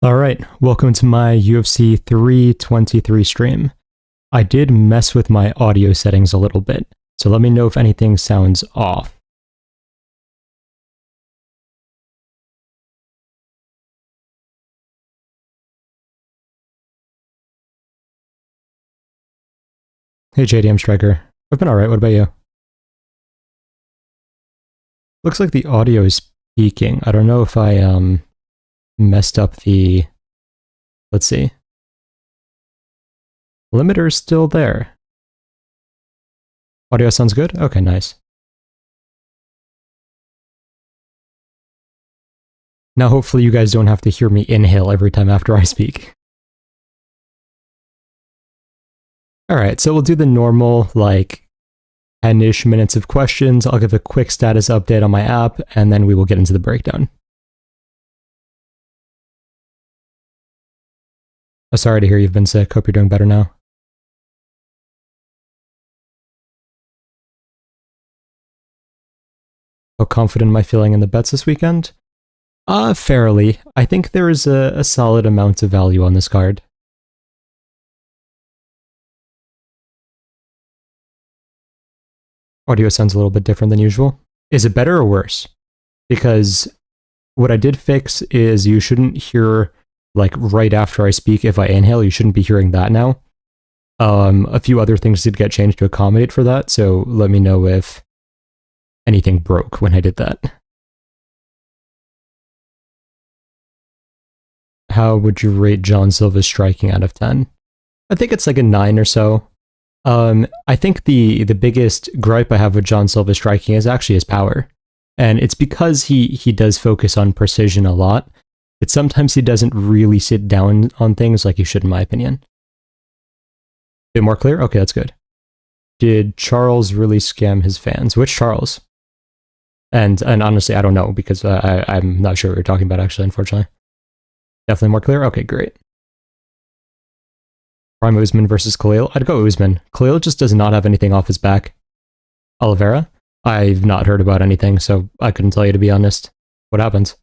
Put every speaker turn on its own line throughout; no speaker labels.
Alright, welcome to my UFC 323 stream. I did mess with my audio settings a little bit, so let me know if anything sounds off. Hey JDM Striker, I've been alright, what about you? Looks like the audio is peaking. I don't know if I messed up the... Let's see. Limiter's still there. Audio sounds good? Okay, nice. Now hopefully you guys don't have to hear me inhale every time after I speak. Alright, so we'll do the normal, 10-ish minutes of questions. I'll give a quick status update on my app, and then we will get into the breakdown. Oh, sorry to hear you've been sick. Hope you're doing better now. How confident am I feeling in the bets this weekend? Fairly. I think there is a solid amount of value on this card. Audio sounds a little bit different than usual. Is it better or worse? Because what I did fix is you shouldn't hear, right after I speak, if I inhale, you shouldn't be hearing that now. A few other things did get changed to accommodate for that, so let me know if anything broke when I did that. How would you rate John Silva's striking out of 10? I think it's like a 9 or so. I think the biggest gripe I have with John Silva's striking is actually his power. And it's because he does focus on precision a lot. But sometimes he doesn't really sit down on things like he should, in my opinion. Bit more clear? Okay, that's good. Did Charles really scam his fans? Which Charles? And honestly, I don't know, because I'm not sure what you're talking about, actually, unfortunately. Definitely more clear? Okay, great. Prime Usman versus Khalil? I'd go Usman. Khalil just does not have anything off his back. Oliveira? I've not heard about anything, so I couldn't tell you, to be honest. What happens?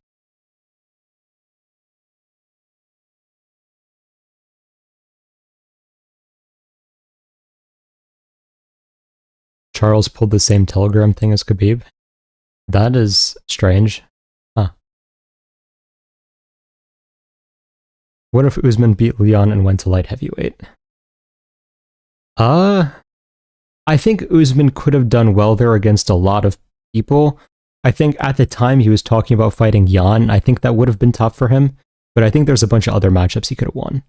Charles pulled the same Telegram thing as Khabib? That is strange. Huh. What if Usman beat Leon and went to light heavyweight? I think Usman could have done well there against a lot of people. I think at the time he was talking about fighting Jan. I think that would have been tough for him, but I think there's a bunch of other matchups he could have won.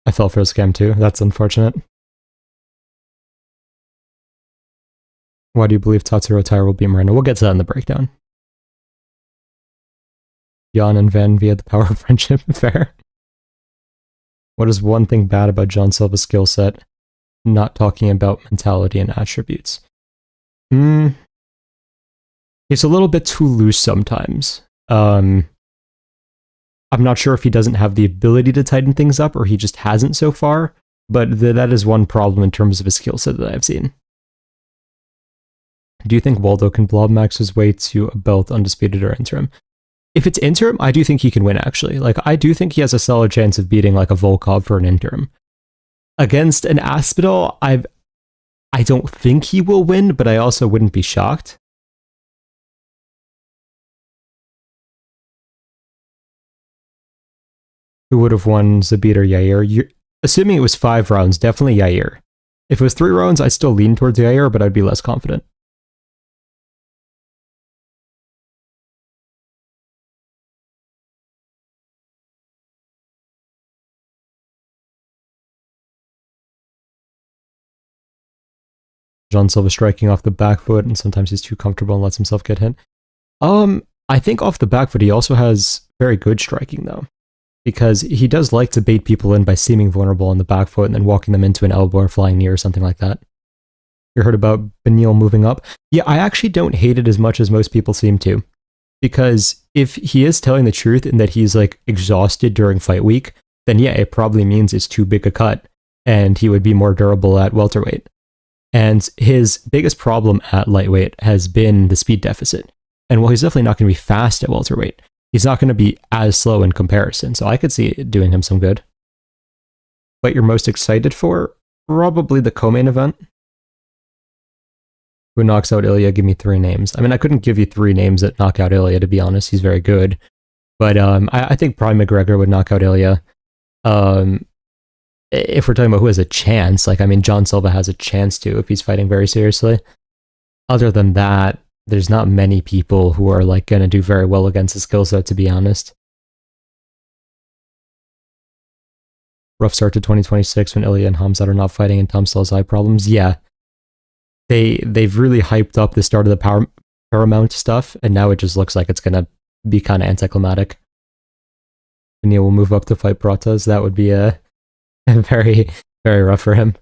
I fell for a scam too. That's unfortunate. Why do you believe Tatsuro Taira will beat Moreno? We'll get to that in the breakdown. Jan and Van via the power of friendship. Fair. What is one thing bad about John Silva's skill set? Not talking about mentality and attributes. He's a little bit too loose sometimes. I'm not sure if he doesn't have the ability to tighten things up or he just hasn't so far, but that is one problem in terms of his skill set that I've seen. Do you think Waldo can blob max his way to a belt undisputed or interim? If it's interim, I do think he can win, actually. I do think he has a solid chance of beating, a Volkov for an interim. Against an Aspinall, I don't think he will win, but I also wouldn't be shocked. Who would have won, Zabit or Yair? Assuming it was 5 rounds, definitely Yair. If it was 3 rounds, I'd still lean towards Yair, but I'd be less confident. John Silva striking off the back foot, and sometimes he's too comfortable and lets himself get hit. I think off the back foot he also has very good striking, though. Because he does like to bait people in by seeming vulnerable on the back foot and then walking them into an elbow or flying knee or something like that. You heard about Beneil moving up? Yeah, I actually don't hate it as much as most people seem to. Because if he is telling the truth in that he's, exhausted during fight week, then yeah, it probably means it's too big a cut, and he would be more durable at welterweight. And his biggest problem at lightweight has been the speed deficit. And while he's definitely not going to be fast at welterweight, he's not going to be as slow in comparison. So I could see it doing him some good. But you're most excited for? Probably the co-main event. Who knocks out Ilya? Give me 3 names. I mean, I couldn't give you 3 names that knock out Ilya, to be honest. He's very good. But I think Prime McGregor would knock out Ilya. If we're talking about who has a chance, like, I mean, John Silva has a chance to if he's fighting very seriously. Other than that, there's not many people who are like going to do very well against his skill set, to be honest. Rough start to 2026 when Ilya and Khamzat are not fighting and Tom still has eye problems. Yeah. They've really hyped up the start of the Paramount stuff, and now it just looks like it's going to be kind of anticlimactic. Neil will move up to fight Pratas. That would be a very, very rough for him.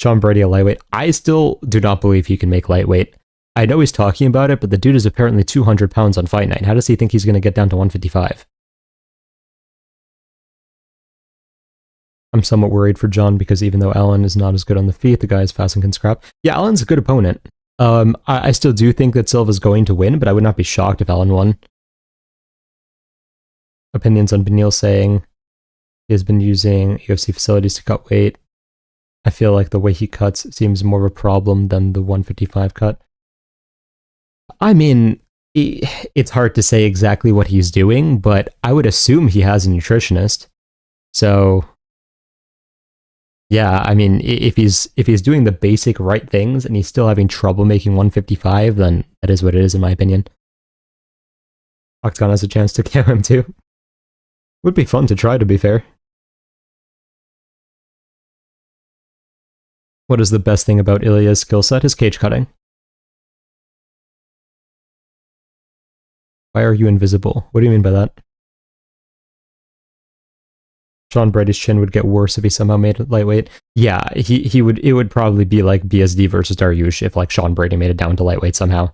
Sean Brady, a lightweight. I still do not believe he can make lightweight. I know he's talking about it, but the dude is apparently 200 pounds on fight night. How does he think he's going to get down to 155? I'm somewhat worried for John because even though Allen is not as good on the feet, the guy is fast and can scrap. Yeah, Allen's a good opponent. I still do think that Silva's going to win, but I would not be shocked if Allen won. Opinions on Benil saying he has been using UFC facilities to cut weight. I feel like the way he cuts seems more of a problem than the 155 cut. I mean, it's hard to say exactly what he's doing, but I would assume he has a nutritionist. So, yeah, I mean, if he's doing the basic right things and he's still having trouble making 155, then that is what it is, in my opinion. Octagon has a chance to kill him too. Would be fun to try, to be fair. What is the best thing about Ilya's skill set? His cage cutting. Why are you invisible? What do you mean by that? Sean Brady's chin would get worse if he somehow made it lightweight. Yeah, he would. It would probably be like BSD versus Dariush if like Sean Brady made it down to lightweight somehow.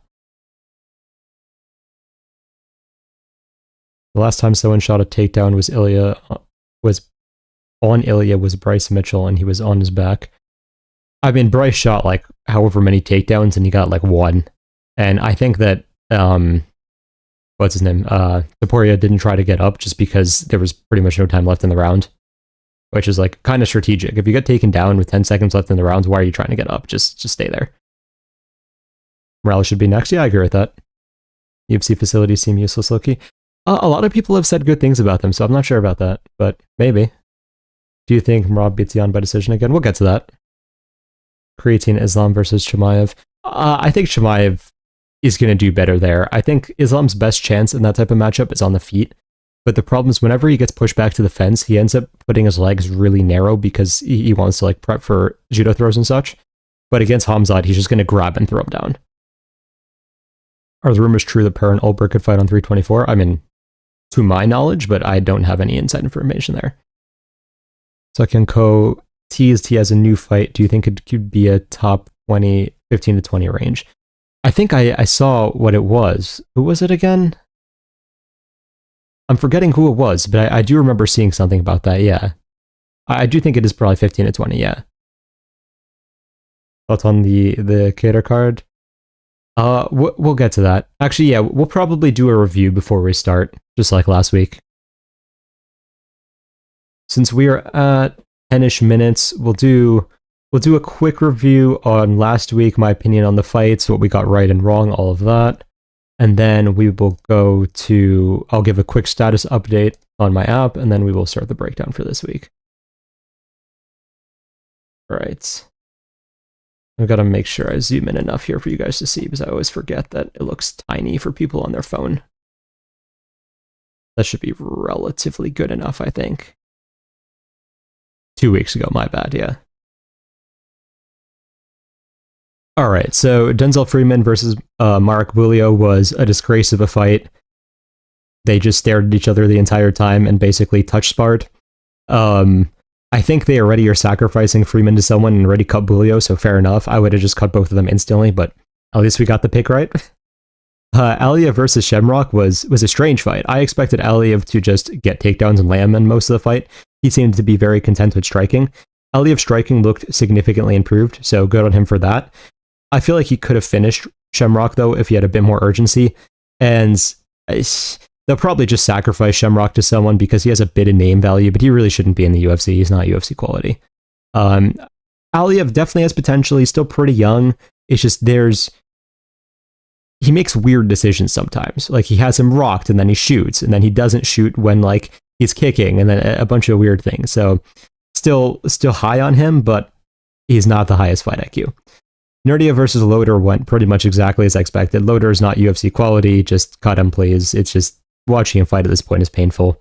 The last time someone shot a takedown was Bryce Mitchell, and he was on his back. I mean, Bryce shot like however many takedowns, and he got like 1. And I think that what's his name? Taporia didn't try to get up just because there was pretty much no time left in the round, which is like kind of strategic. If you get taken down with 10 seconds left in the round, why are you trying to get up? Just stay there. Morales should be next. Yeah, I agree with that. UFC facilities seem useless, Loki. A lot of people have said good things about them, so I'm not sure about that, but maybe. Do you think Merab beats Ziam by decision again? We'll get to that. Creatine Islam versus Chimaev. I think Chimaev is going to do better there. I think Islam's best chance in that type of matchup is on the feet, but the problem is whenever he gets pushed back to the fence, he ends up putting his legs really narrow because he wants to like prep for judo throws and such. But against Khamzat, he's just going to grab and throw him down. Are the rumors true that Per and Ulberg could fight on 324? I mean, to my knowledge, but I don't have any inside information there. Sucyanko teased he has a new fight. Do you think it could be a top 20, 15 to 20 range? I think I saw what it was. Who was it again? I'm forgetting who it was, but I do remember seeing something about that, yeah. I do think it is probably 15 to 20, yeah. Thoughts on the cater card? We'll get to that. Actually, yeah, we'll probably do a review before we start, just like last week. Since we are at 10-ish minutes, we'll do a quick review on last week, my opinion on the fights, what we got right and wrong, all of that. And then we will go to, I'll give a quick status update on my app, and then we will start the breakdown for this week. All right. I've got to make sure I zoom in enough here for you guys to see, because I always forget that it looks tiny for people on their phone. That should be relatively good enough, I think. 2 weeks ago, my bad, yeah. Alright, so Denzel Freeman versus Mark Bulio was a disgrace of a fight. They just stared at each other the entire time and basically touch sparred. I think they already are sacrificing Freeman to someone and already cut Bulio, so fair enough. I would have just cut both of them instantly, but at least we got the pick right. Aliyev versus Shamrock was a strange fight. I expected Aliyev to just get takedowns and lay him in most of the fight. He seemed to be very content with striking. Aliyev's striking looked significantly improved, so good on him for that. I feel like he could have finished Shamrock, though, if he had a bit more urgency. And they'll probably just sacrifice Shamrock to someone because he has a bit of name value, but he really shouldn't be in the UFC. He's not UFC quality. Aliev definitely has potential. He's still pretty young. It's just he makes weird decisions sometimes. Like, he has him rocked and then he shoots, and then he doesn't shoot when like he's kicking, and then a bunch of weird things. So still high on him, but he's not the highest fight IQ. Nerdia versus Loader went pretty much exactly as I expected. Loader is not UFC quality. Just cut him, please. It's just watching him fight at this point is painful.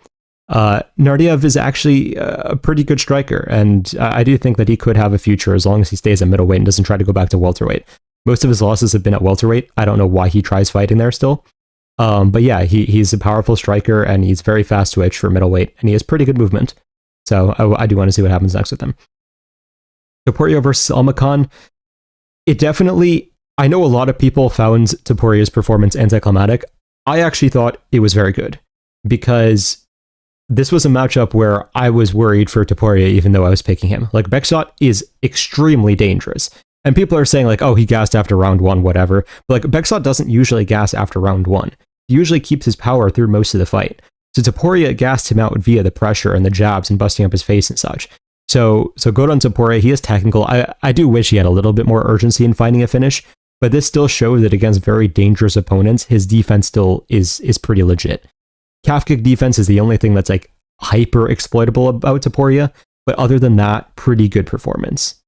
Nardiev is actually a pretty good striker, and I do think that he could have a future as long as he stays at middleweight and doesn't try to go back to welterweight. Most of his losses have been at welterweight. I don't know why he tries fighting there still. But yeah, he's a powerful striker, and he's very fast twitch for middleweight, and he has pretty good movement. So I do want to see what happens next with him. Topuria versus Almacan. It definitely, I know a lot of people found Topuria's performance anticlimactic. I actually thought it was very good, because this was a matchup where I was worried for Topuria even though I was picking him. Like, Bekshot is extremely dangerous. And people are saying like, oh, he gassed after round 1, whatever. But like, Bekshot doesn't usually gas after round 1. He usually keeps his power through most of the fight. So Topuria gassed him out via the pressure and the jabs and busting up his face and such. So good on Topuria. He is technical. I do wish he had a little bit more urgency in finding a finish, but this still showed that against very dangerous opponents, his defense still is pretty legit. Calf kick defense is the only thing that's like hyper exploitable about Topuria, but other than that, pretty good performance.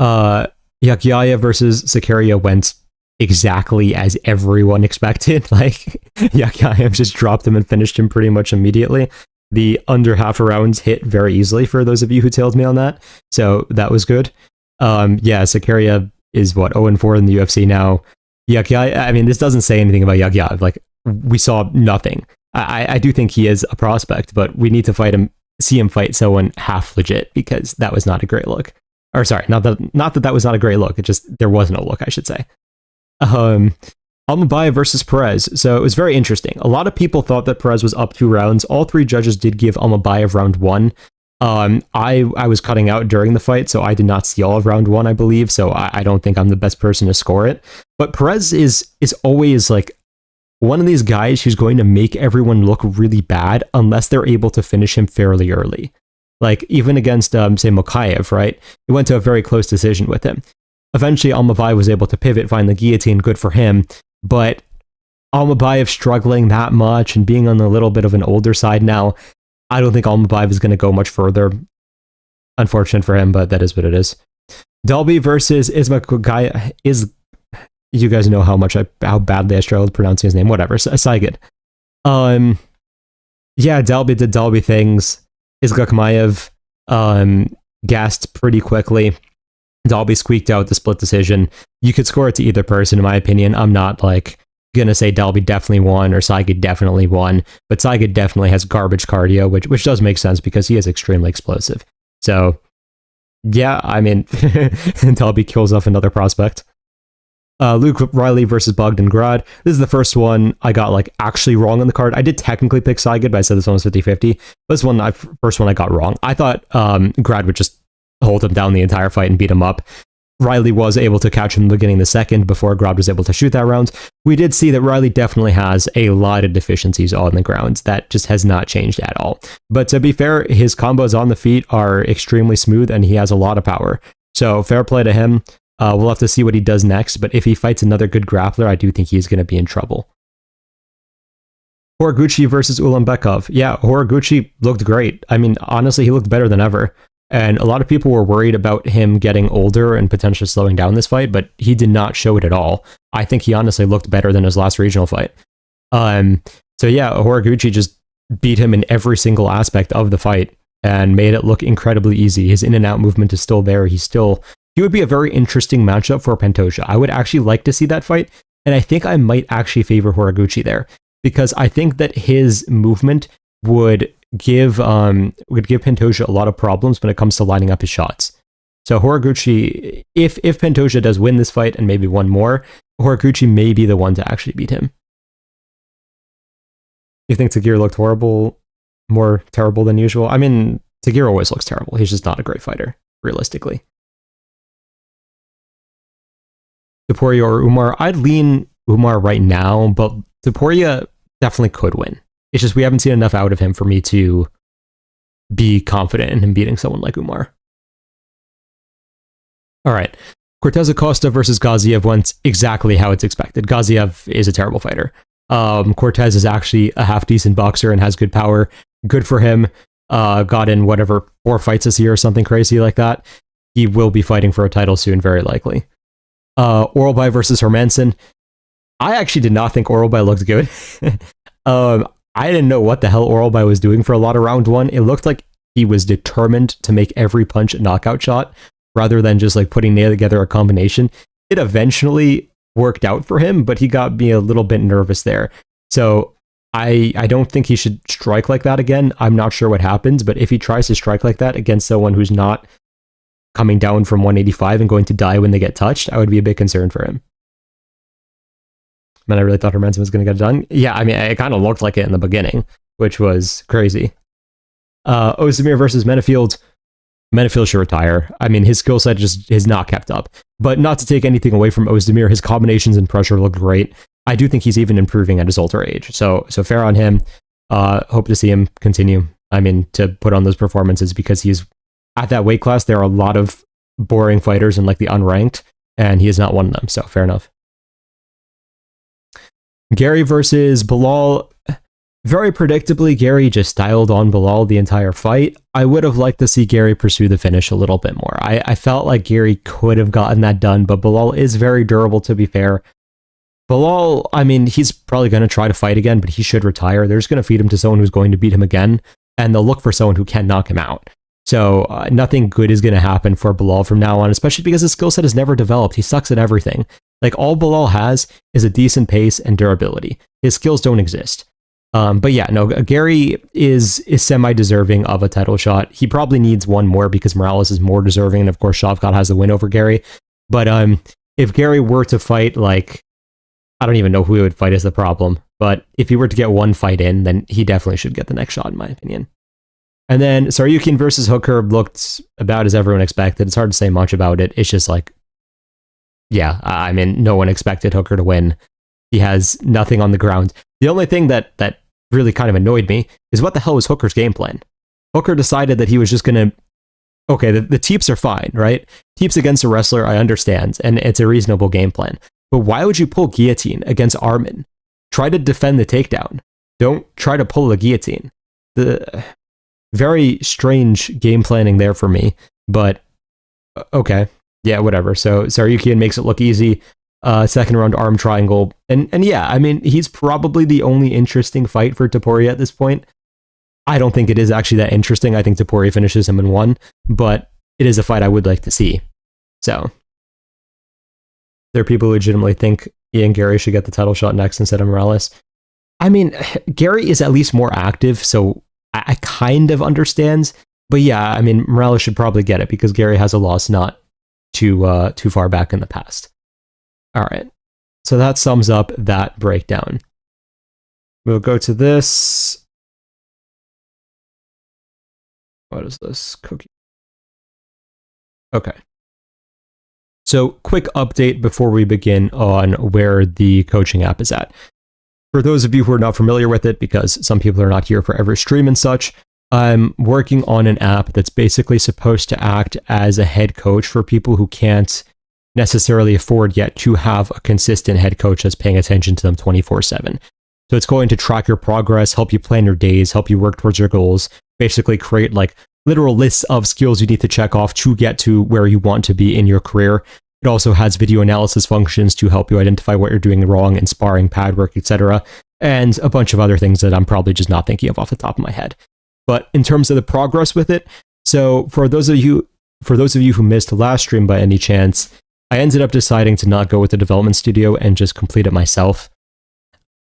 Yakyaya versus Sakaria went exactly as everyone expected. Like, Yakyaya just dropped him and finished him pretty much immediately. The under half rounds hit very easily for those of you who tailed me on that, so that was good. Yeah, Sakaria is 0-4 in the UFC now. Yakyaya, I mean, this doesn't say anything about Yakyaya. Like, we saw nothing. I do think he is a prospect, but we need to see him fight someone half legit, because that was not a great look. Or sorry, not that was not a great look. It just, there was no look, I should say. Almabayev versus Perez. So it was very interesting. A lot of people thought that Perez was up 2 rounds. All 3 judges did give Almabayev round 1. I was cutting out during the fight, so I did not see all of round 1, I believe. So I don't think I'm the best person to score it. But Perez is always like one of these guys who's going to make everyone look really bad unless they're able to finish him fairly early. Like, even against, say, Mokaev, right? It went to a very close decision with him. Eventually, Almabayev was able to pivot, find the guillotine, good for him. But Almabayev struggling that much and being on a little bit of an older side now, I don't think Almabayev is going to go much further. Unfortunate for him, but that is what it is. Dalby versus Ismakugaya is... You guys know how badly I struggled pronouncing his name. Whatever. Saigid. Yeah, Dalby did Dalby things. Ismakugmaev gassed pretty quickly. Dalby squeaked out the split decision. You could score it to either person, in my opinion. I'm not like gonna say Dalby definitely won or Saigid definitely won, but Saigid definitely has garbage cardio, which does make sense because he is extremely explosive. So yeah, I mean, Dalby kills off another prospect. Luke Riley versus Bogdan Grad. This is the first one I got like actually wrong on the card. I did technically pick Saigid, but I said this one was 50-50. This one, first one I got wrong. I thought Grad would just hold him down the entire fight and beat him up. Riley was able to catch him in the beginning of the second before Grad was able to shoot that round. We did see that Riley definitely has a lot of deficiencies on the ground. That just has not changed at all. But to be fair, his combos on the feet are extremely smooth and he has a lot of power. So fair play to him. We'll have to see what he does next, but if he fights another good grappler, I do think he's going to be in trouble. Horiguchi versus Ulanbekov. Yeah, Horiguchi looked great. I mean, honestly, he looked better than ever. And a lot of people were worried about him getting older and potentially slowing down this fight, but he did not show it at all. I think he honestly looked better than his last regional fight. So yeah, Horiguchi just beat him in every single aspect of the fight and made it look incredibly easy. His in and out movement is still there. He would be a very interesting matchup for Pantoja. I would actually like to see that fight, and I think I might actually favor Horiguchi there, because I think that his movement would give Pantoja a lot of problems when it comes to lining up his shots. So Horiguchi, if Pantoja does win this fight and maybe one more, Horiguchi may be the one to actually beat him. You think Tagir looked horrible, more terrible than usual? I mean, Tagir always looks terrible. He's just not a great fighter, realistically. Topuria or Umar. I'd lean Umar right now, but Topuria definitely could win. It's just we haven't seen enough out of him for me to be confident in him beating someone like Umar. All right. Cortez Acosta versus Gaziev went exactly how it's expected. Gaziev is a terrible fighter. Cortez is actually a half-decent boxer and has good power. Good for him. Got in 4 fights this year or something crazy like that. He will be fighting for a title soon, very likely. Oralbai versus Hermanson. I actually did not think Oralbai looked good. I didn't know what the hell Oralbai was doing for a lot of round 1. It looked like he was determined to make every punch a knockout shot, rather than just putting together a combination. It eventually worked out for him, but he got me a little bit nervous there. So I don't think he should strike like that again. I'm not sure what happens, but if he tries to strike like that against someone who's not coming down from 185 and going to die when they get touched, I would be a bit concerned for him. Man, I really thought Hermanson was going to get it done. Yeah, I mean, it kind of looked like it in the beginning, which was crazy. Ozdemir versus Menefield. Menefield should retire. I mean, his skill set just has not kept up. But not to take anything away from Ozdemir, his combinations and pressure looked great. I do think he's even improving at his older age. So fair on him. Hope to see him continue. I mean, to put on those performances, because he's at that weight class. There are a lot of boring fighters in the unranked, and he is not one of them. So fair enough. Gary versus Bilal. Very predictably, Gary just styled on Bilal the entire fight. I would have liked to see Gary pursue the finish a little bit more. I felt like Gary could have gotten that done, but Bilal is very durable, to be fair. Bilal, I mean, he's probably going to try to fight again, but he should retire. They're just going to feed him to someone who's going to beat him again, and they'll look for someone who can knock him out. So nothing good is going to happen for Bilal from now on, especially because his skill set has never developed. He sucks at everything. All Bilal has is a decent pace and durability. His skills don't exist. But yeah, no, Gary is semi-deserving of a title shot. He probably needs one more because Morales is more deserving, and of course Shavkat has the win over Gary. But if Gary were to fight, I don't even know who he would fight is the problem, but if he were to get one fight in, then he definitely should get the next shot, in my opinion. And then Saryukin versus Hooker looked about as everyone expected. It's hard to say much about it. It's just yeah, I mean, no one expected Hooker to win. He has nothing on the ground. The only thing that really kind of annoyed me is what the hell was Hooker's game plan? Hooker decided that he was just going to... Okay, the teeps are fine, right? Teeps against a wrestler, I understand, and it's a reasonable game plan. But why would you pull guillotine against Armin? Try to defend the takedown. Don't try to pull a guillotine. The very strange game planning there for me, but okay. Yeah, whatever. So Saryukin makes it look easy. Second round arm triangle. And yeah, I mean, he's probably the only interesting fight for Topuria at this point. I don't think it is actually that interesting. I think Topuria finishes him in 1, but it is a fight I would like to see. So there are people who legitimately think Ian Gary should get the title shot next instead of Morales. I mean, Gary is at least more active, so I kind of understand. But yeah, I mean, Morales should probably get it because Gary has a loss not too far back in the past. All right, so that sums up that breakdown. We'll go to this. What is this? Cookie. Okay. So quick update before we begin on where the coaching app is at. For those of you who are not familiar with it, because some people are not here for every stream and such, I'm working on an app that's basically supposed to act as a head coach for people who can't necessarily afford yet to have a consistent head coach that's paying attention to them 24/7. So it's going to track your progress, help you plan your days, help you work towards your goals, basically create literal lists of skills you need to check off to get to where you want to be in your career. It also has video analysis functions to help you identify what you're doing wrong in sparring, pad work, etc., and a bunch of other things that I'm probably just not thinking of off the top of my head. But in terms of the progress with it, so for those of you who missed the last stream by any chance, I ended up deciding to not go with the development studio and just complete it myself.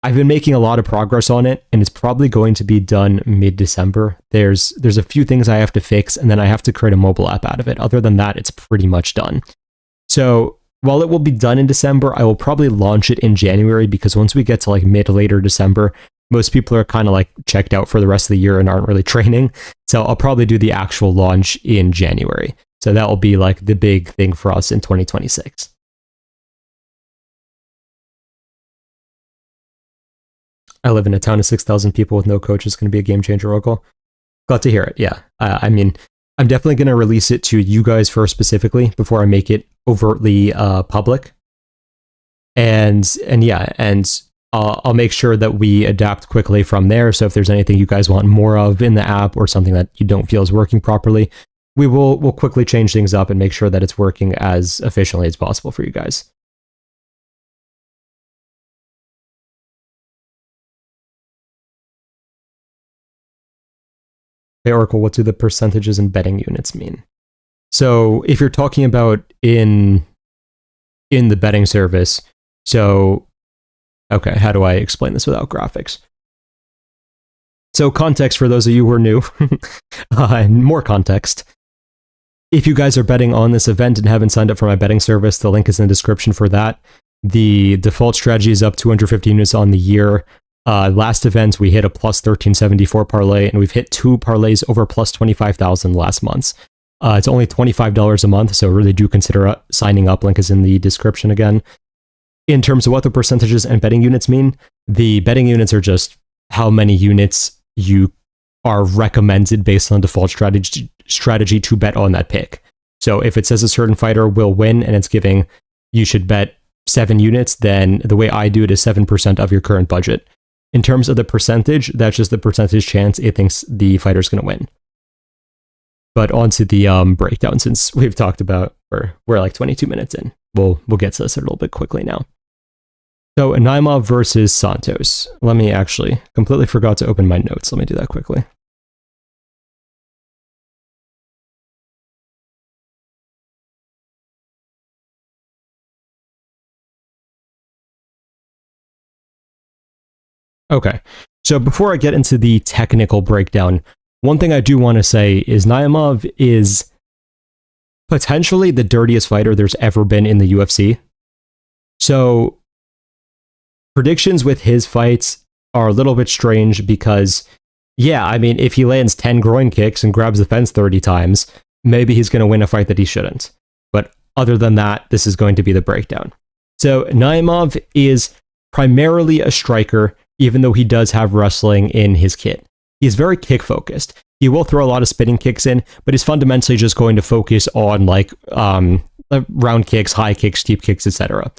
I've been making a lot of progress on it, and it's probably going to be done mid-December. There's a few things I have to fix, and then I have to create a mobile app out of it. Other than that, it's pretty much done. So while it will be done in December, I will probably launch it in January, because once we get to later December, most people are kind of checked out for the rest of the year and aren't really training. So I'll probably do the actual launch in January. So that will be the big thing for us in 2026. I live in a town of 6,000 people with no coach. It's going to be a game changer, Oracle. Glad to hear it. Yeah. I mean, I'm definitely going to release it to you guys first specifically before I make it overtly public. And yeah, and I'll make sure that we adapt quickly from there. So if there's anything you guys want more of in the app or something that you don't feel is working properly, we'll quickly change things up and make sure that it's working as efficiently as possible for you guys. Hey, Oracle, what do the percentages and betting units mean? So if you're talking about in the betting service, so, okay, how do I explain this without graphics? So context for those of you who are new, and more context. If you guys are betting on this event and haven't signed up for my betting service, the link is in the description for that. The default strategy is up 250 units on the year. Last event, we hit a plus 1374 parlay, and we've hit 2 parlays over plus 25,000 last month. It's only $25 a month, so really do consider signing up. Link is in the description again. In terms of what the percentages and betting units mean, the betting units are just how many units you are recommended based on default strategy to bet on that pick. So if it says a certain fighter will win and it's giving you should bet 7 units, then the way I do it is 7% of your current budget. In terms of the percentage, that's just the percentage chance it thinks the fighter's going to win. But onto the breakdown, since we've talked about, we're like 22 minutes in. We'll get to this a little bit quickly now. So Naimov versus Santos. Let me actually, completely forgot to open my notes. Let me do that quickly. Okay, so before I get into the technical breakdown, one thing I do want to say is Naimov is potentially the dirtiest fighter there's ever been in the UFC. So predictions with his fights are a little bit strange because, yeah, I mean, if he lands 10 groin kicks and grabs the fence 30 times, maybe he's going to win a fight that he shouldn't. But other than that, this is going to be the breakdown. So Naimov is primarily a striker, even though he does have wrestling in his kit. He's very kick focused. He will throw a lot of spinning kicks in, but he's fundamentally just going to focus on like round kicks, high kicks, steep kicks, etc.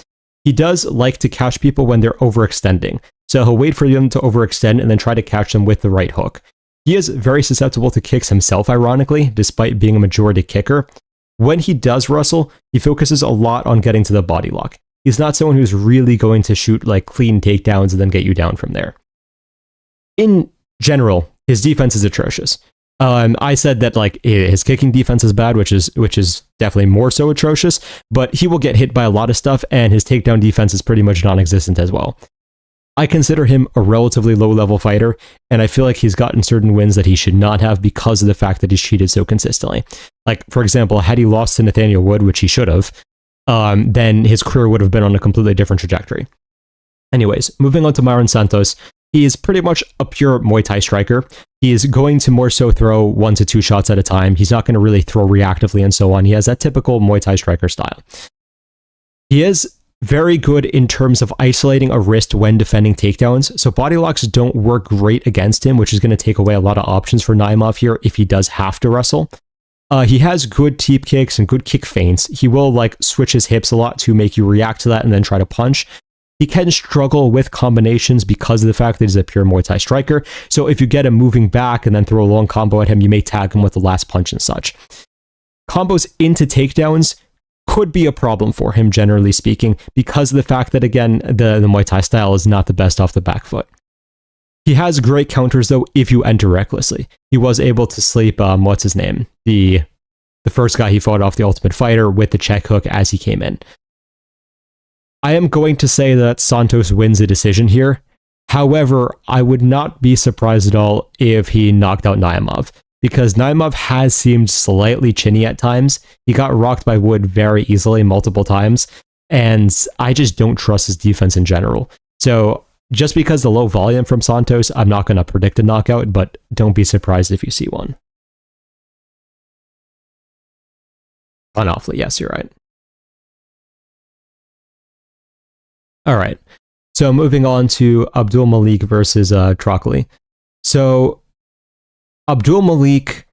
He does like to catch people when they're overextending. So he'll wait for them to overextend and then try to catch them with the right hook. He is very susceptible to kicks himself, ironically, despite being a majority kicker. When he does wrestle, he focuses a lot on getting to the body lock. He's not someone who's really going to shoot like clean takedowns and then get you down from there. In general, his defense is atrocious. I said that like his kicking defense is bad, which is definitely more so atrocious, but he will get hit by a lot of stuff, and his takedown defense is pretty much non-existent as well. I consider him a relatively low-level fighter, and I feel like he's gotten certain wins that he should not have because of the fact that he's cheated so consistently. Like, for example, had he lost to Nathaniel Wood, which he should have, then his career would have been on a completely different trajectory. Anyways, moving on to Myron Santos. He is pretty much a pure Muay Thai striker. He is going to more so throw 1 to 2 shots at a time. He's not going to really throw reactively and so on. He has that typical Muay Thai striker style. He is very good in terms of isolating a wrist when defending takedowns. So body locks don't work great against him, which is going to take away a lot of options for Naimov here if he does have to wrestle. He has good teep kicks and good kick feints. He will like switch his hips a lot to make you react to that and then try to punch. He can struggle with combinations because of the fact that he's a pure Muay Thai striker. So if you get him moving back and then throw a long combo at him, you may tag him with the last punch and such. Combos into takedowns could be a problem for him, generally speaking, because of the fact that, again, the Muay Thai style is not the best off the back foot. He has great counters, though, if you enter recklessly. He was able to sleep, what's his name? The first guy he fought off, the Ultimate Fighter, with the check hook as he came in. I am going to say that Santos wins a decision here. However, I would not be surprised at all if he knocked out Naimov, because Naimov has seemed slightly chinny at times. He got rocked by Wood very easily multiple times, and I just don't trust his defense in general. So just because the low volume from Santos, I'm not going to predict a knockout, but don't be surprised if you see one. Unawfully, yes, you're right. All right. So moving on to Abdul Malik versus Trocoli. So Abdul Malik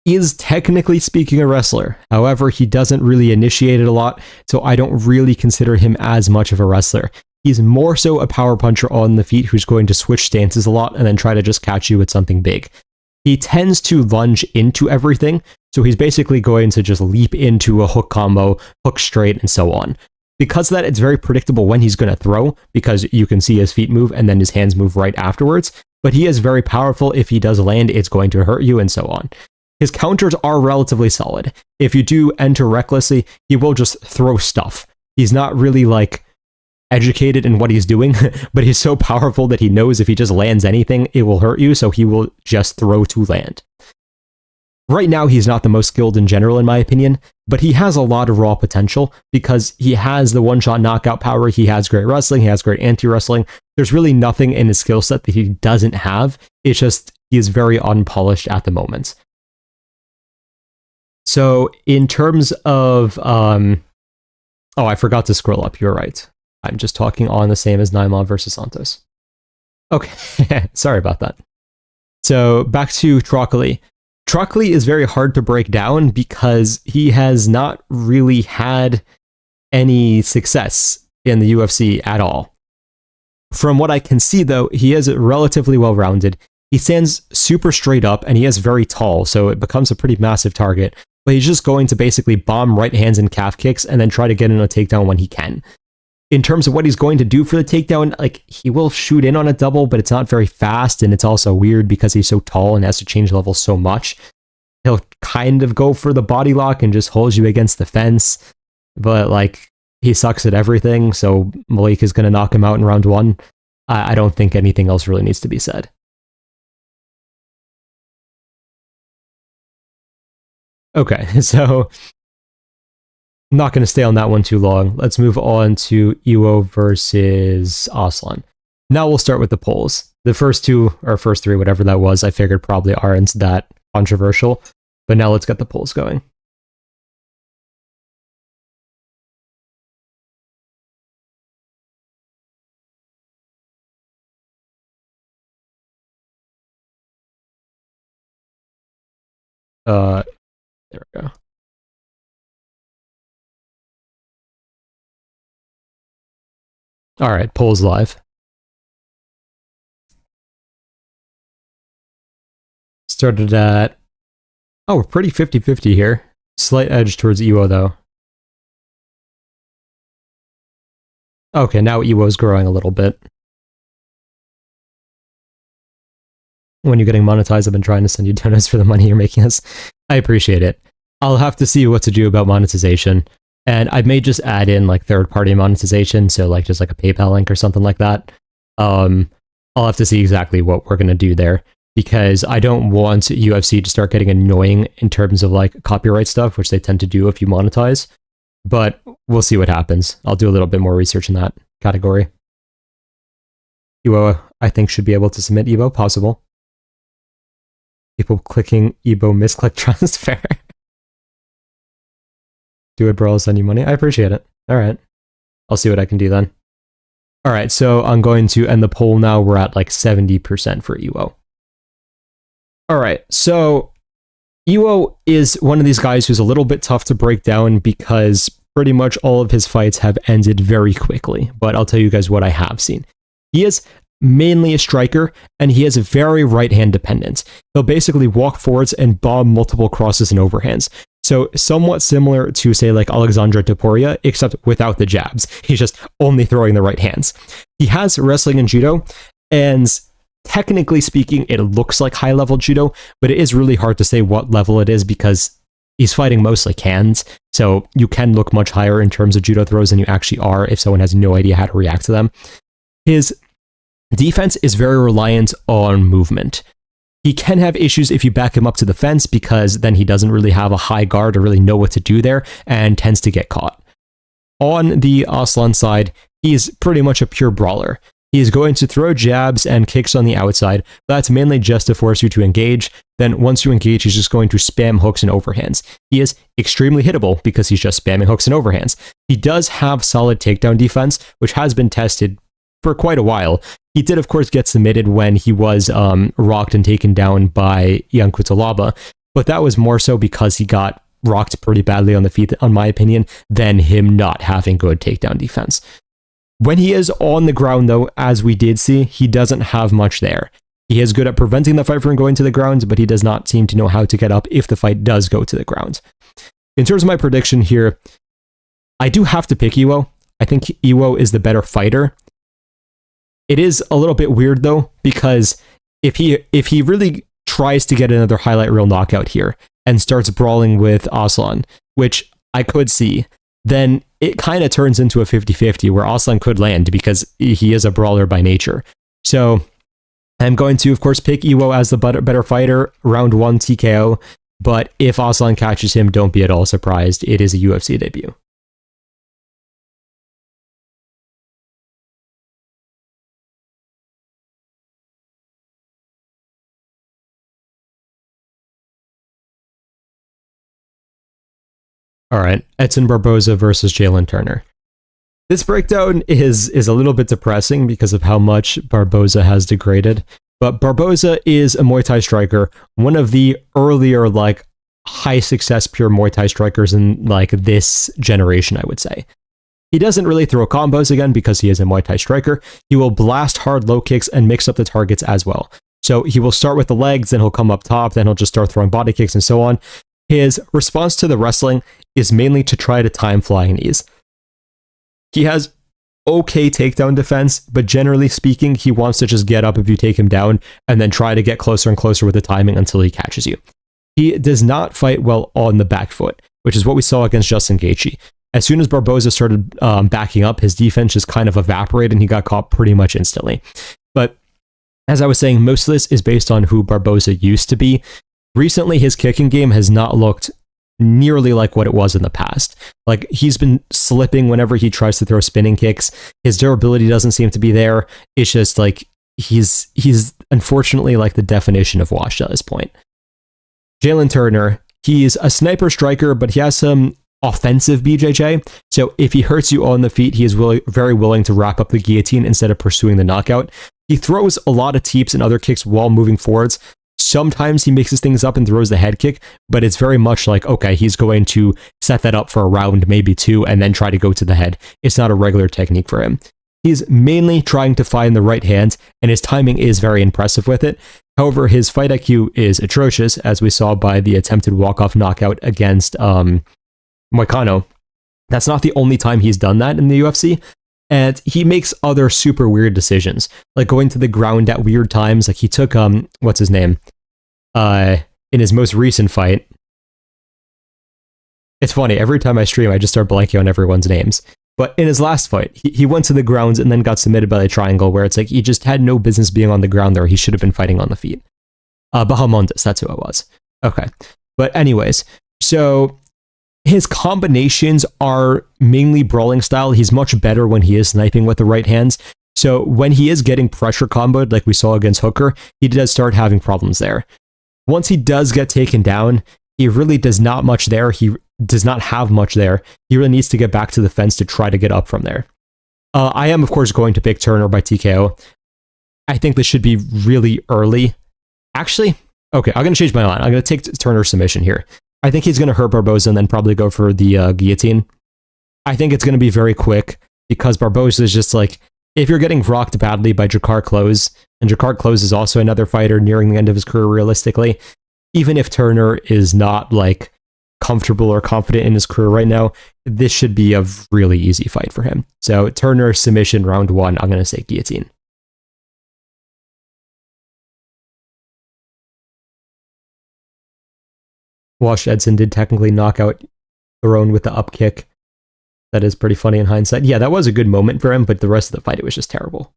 is technically speaking a wrestler. However, he doesn't really initiate it a lot, so I don't really consider him as much of a wrestler. He's more so a power puncher on the feet who's going to switch stances a lot and then try to just catch you with something big. He tends to lunge into everything, so he's basically going to just leap into a hook combo, hook straight, and so on. Because of that, it's very predictable when he's going to throw, because you can see his feet move and then his hands move right afterwards. But he is very powerful. If he does land, it's going to hurt you, and so on. His counters are relatively solid. If you do enter recklessly, he will just throw stuff. He's not really like educated in what he's doing, but he's so powerful that he knows if he just lands anything, it will hurt you, so he will just throw to land. Right now, he's not the most skilled in general, in my opinion, but he has a lot of raw potential because he has the one-shot knockout power, he has great wrestling, he has great anti-wrestling. There's really nothing in his skill set that he doesn't have. It's just he is very unpolished at the moment. So in terms of... oh, I forgot to scroll up. You're right. I'm just talking on the same as Naimov versus Santos. Okay, sorry about that. So back to Trocoli. Trocoli is very hard to break down because he has not really had any success in the UFC at all. From what I can see, though, he is relatively well-rounded. He stands super straight up, and he is very tall, so it becomes a pretty massive target. But he's just going to basically bomb right hands and calf kicks and then try to get in a takedown when he can. In terms of what he's going to do for the takedown, like, he will shoot in on a double, but it's not very fast, and it's also weird because he's so tall and has to change levels so much. He'll kind of go for the body lock and just hold you against the fence, but, like, he sucks at everything, so Malik is going to knock him out in round one. I don't think anything else really needs to be said. Okay, so I'm not going to stay on that one too long. Let's move on to Iwo versus Aslan. Now we'll start with the polls. The first two, or first three, whatever that was, I figured probably aren't that controversial. But now let's get the polls going. There we go. All right, polls live. Started at... Oh, we're pretty 50-50 here. Slight edge towards Iwo, though. Okay, now Iwo's growing a little bit. When you're getting monetized, I've been trying to send you donuts for the money you're making us. I appreciate it. I'll have to see what to do about monetization. And I may just add in like third-party monetization, so like just like a PayPal link or something like that. I'll have to see exactly what we're going to do there, because I don't want UFC to start getting annoying in terms of like copyright stuff, which they tend to do if you monetize. But we'll see what happens. I'll do a little bit more research in that category. Iwo, I think, should be able to submit Iwo, possible. People clicking Iwo misclick transfer. Do it, bro. I'll send you money. I appreciate it. All right. I'll see what I can do then. All right. So I'm going to end the poll now. We're at like 70% for Iwo. All right. So Iwo is one of these guys who's a little bit tough to break down because pretty much all of his fights have ended very quickly. But I'll tell you guys what I have seen. He is mainly a striker, and he is very right-hand dependent. He'll basically walk forwards and bomb multiple crosses and overhands. So somewhat similar to, say, like Alexandre Topuria, except without the jabs. He's just only throwing the right hands. He has wrestling and judo, and technically speaking, it looks like high-level judo, but it is really hard to say what level it is because he's fighting mostly cans, so you can look much higher in terms of judo throws than you actually are if someone has no idea how to react to them. His defense is very reliant on movement. He can have issues if you back him up to the fence because then he doesn't really have a high guard or really know what to do there and tends to get caught. On the Aslan side, he's pretty much a pure brawler. He's going to throw jabs and kicks on the outside, but that's mainly just to force you to engage. Then once you engage, he's just going to spam hooks and overhands. He is extremely hittable because he's just spamming hooks and overhands. He does have solid takedown defense, which has been tested for quite a while. He did, of course, get submitted when he was rocked and taken down by Ian Cutelaba, but that was more so because he got rocked pretty badly on the feet, in my opinion, than him not having good takedown defense. When he is on the ground, though, as we did see, he doesn't have much there. He is good at preventing the fight from going to the ground, but he does not seem to know how to get up if the fight does go to the ground. In terms of my prediction here, I do have to pick Iwo. I think Iwo is the better fighter. It is a little bit weird, though, because if he really tries to get another highlight reel knockout here and starts brawling with Aslan, which I could see, then it kind of turns into a 50-50 where Aslan could land because he is a brawler by nature. So I'm going to, of course, pick Iwo as the better fighter, round 1 TKO, but if Aslan catches him, don't be at all surprised. It is a UFC debut. All right, Edson Barboza versus Jalen Turner. This breakdown is a little bit depressing because of how much Barboza has degraded, but Barboza is a Muay Thai striker, one of the earlier, like, high success pure Muay Thai strikers in, like, this generation, I would say. He doesn't really throw combos again because he is a Muay Thai striker. He will blast hard low kicks and mix up the targets as well. So he will start with the legs, then he'll come up top, then he'll just start throwing body kicks and so on. His response to the wrestling is mainly to try to time flying knees. He has okay takedown defense, but generally speaking, he wants to just get up if you take him down and then try to get closer and closer with the timing until he catches you. He does not fight well on the back foot, which is what we saw against Justin Gaethje. As soon as Barboza started backing up, his defense just kind of evaporated and he got caught pretty much instantly. But as I was saying, most of this is based on who Barboza used to be. Recently, his kicking game has not looked nearly like what it was in the past. Like, he's been slipping whenever he tries to throw spinning kicks. His durability doesn't seem to be there. It's just like he's unfortunately like the definition of washed at this point. Jalen Turner, he's a sniper striker, but he has some offensive BJJ. So if he hurts you on the feet, he is very willing to wrap up the guillotine instead of pursuing the knockout. He throws a lot of teeps and other kicks while moving forwards. Sometimes he mixes things up and throws the head kick, but it's very much like, okay, he's going to set that up for a round, maybe 2, and then try to go to the head. It's not a regular technique for him. He's mainly trying to find the right hand, and his timing is very impressive with it. However, his fight IQ is atrocious, as we saw by the attempted walk-off knockout against Moicano. That's not the only time he's done that in the UFC. And he makes other super weird decisions, like going to the ground at weird times. Like he took, what's his name? In his most recent fight. It's funny, every time I stream, I just start blanking on everyone's names. But in his last fight, he went to the ground and then got submitted by the triangle, where it's like he just had no business being on the ground there. He should have been fighting on the feet. Bahamondes, that's who it was. Okay. But anyways, so his combinations are mainly brawling style. He's much better when he is sniping with the right hands. So when he is getting pressure comboed, like we saw against Hooker, he does start having problems there. Once he does get taken down, he really does not much there. He does not have much there. He really needs to get back to the fence to try to get up from there. I am, of course, going to pick Turner by TKO. I think this should be really early. Actually, okay, I'm going to change my mind. I'm going to take Turner's submission here. I think he's going to hurt Barboza and then probably go for the guillotine. I think it's going to be very quick because Barboza is just like, if you're getting rocked badly by Jakar Close, and Jakar Close is also another fighter nearing the end of his career realistically, even if Turner is not like comfortable or confident in his career right now, this should be a really easy fight for him. So Turner submission round 1, I'm going to say guillotine. Wash Edson did technically knock out Theron with the up kick. That is pretty funny in hindsight. Yeah, that was a good moment for him, but the rest of the fight, it was just terrible.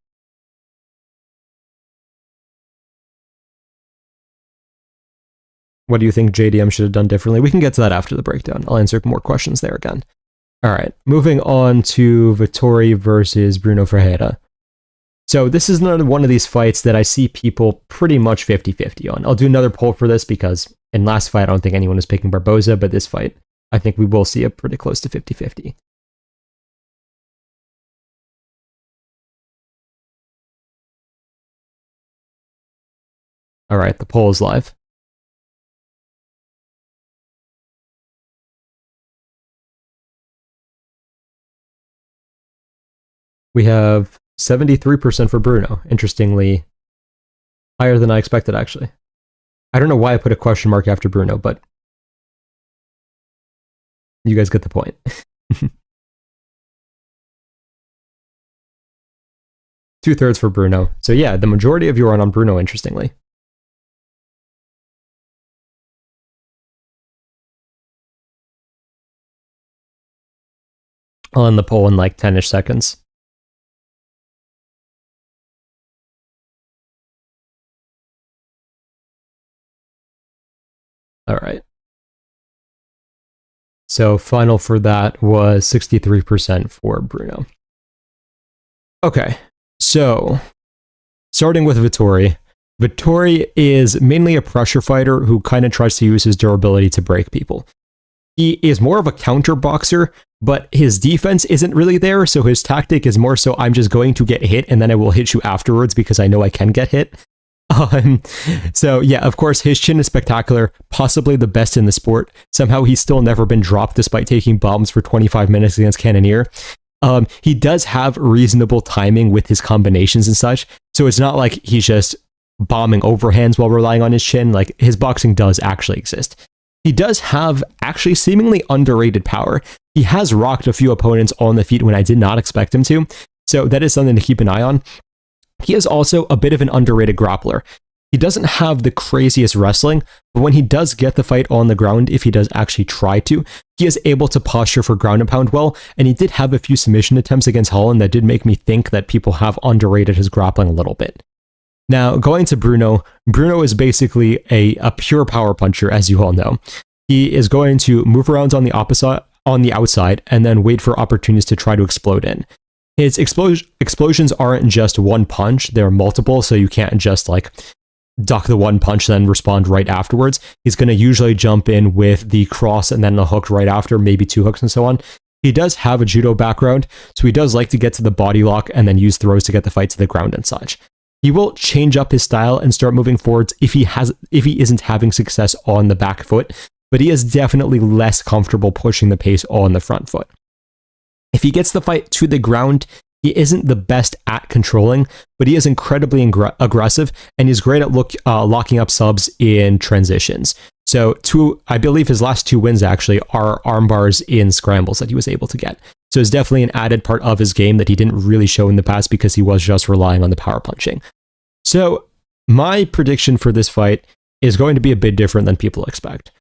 What do you think JDM should have done differently? We can get to that after the breakdown. I'll answer more questions there again. All right, moving on to Vettori versus Bruno Ferreira. So this is another one of these fights that I see people pretty much 50-50 on. I'll do another poll for this because in last fight, I don't think anyone was picking Barboza, but this fight, I think we will see a pretty close to 50-50. All right, the poll is live. We have 73% for Brunno. Interestingly, higher than I expected, actually. I don't know why I put a question mark after Brunno, but you guys get the point. Two-thirds for Brunno. So yeah, the majority of you are on Brunno, interestingly. I'll end the poll in like 10-ish seconds. All right. So final for that was 63% for Brunno. Okay, so starting with Vettori. Vettori is mainly a pressure fighter who kind of tries to use his durability to break people. He is more of a counter boxer, but his defense isn't really there, so his tactic is more so I'm just going to get hit and then I will hit you afterwards because I know I can get hit. So yeah, of course, his chin is spectacular, possibly the best in the sport. Somehow he's still never been dropped despite taking bombs for 25 minutes against Cannonier. He does have reasonable timing with his combinations and such, so it's not like he's just bombing overhands while relying on his chin. Like, his boxing does actually exist. He does have actually seemingly underrated power. He has rocked a few opponents on the feet when I did not expect him to, so that is something to keep an eye on. He is also a bit of an underrated grappler. He doesn't have the craziest wrestling, but when he does get the fight on the ground, if he does actually try to, he is able to posture for ground and pound well, and he did have a few submission attempts against Holland that did make me think that people have underrated his grappling a little bit. Now, going to Brunno, Brunno is basically a pure power puncher, as you all know. He is going to move around on the outside, and then wait for opportunities to try to explode in. His explosions aren't just one punch, they're multiple, so you can't just like duck the one punch then respond right afterwards. He's going to usually jump in with the cross and then a hook right after, maybe two hooks and so on. He does have a judo background, so he does like to get to the body lock and then use throws to get the fight to the ground and such. He will change up his style and start moving forwards if he isn't having success on the back foot, but he is definitely less comfortable pushing the pace on the front foot. If he gets the fight to the ground, he isn't the best at controlling, but he is incredibly aggressive, and he's great at locking up subs in transitions. So I believe his last two wins actually are arm bars in scrambles that he was able to get. So it's definitely an added part of his game that he didn't really show in the past because he was just relying on the power punching. So my prediction for this fight is going to be a bit different than people expect.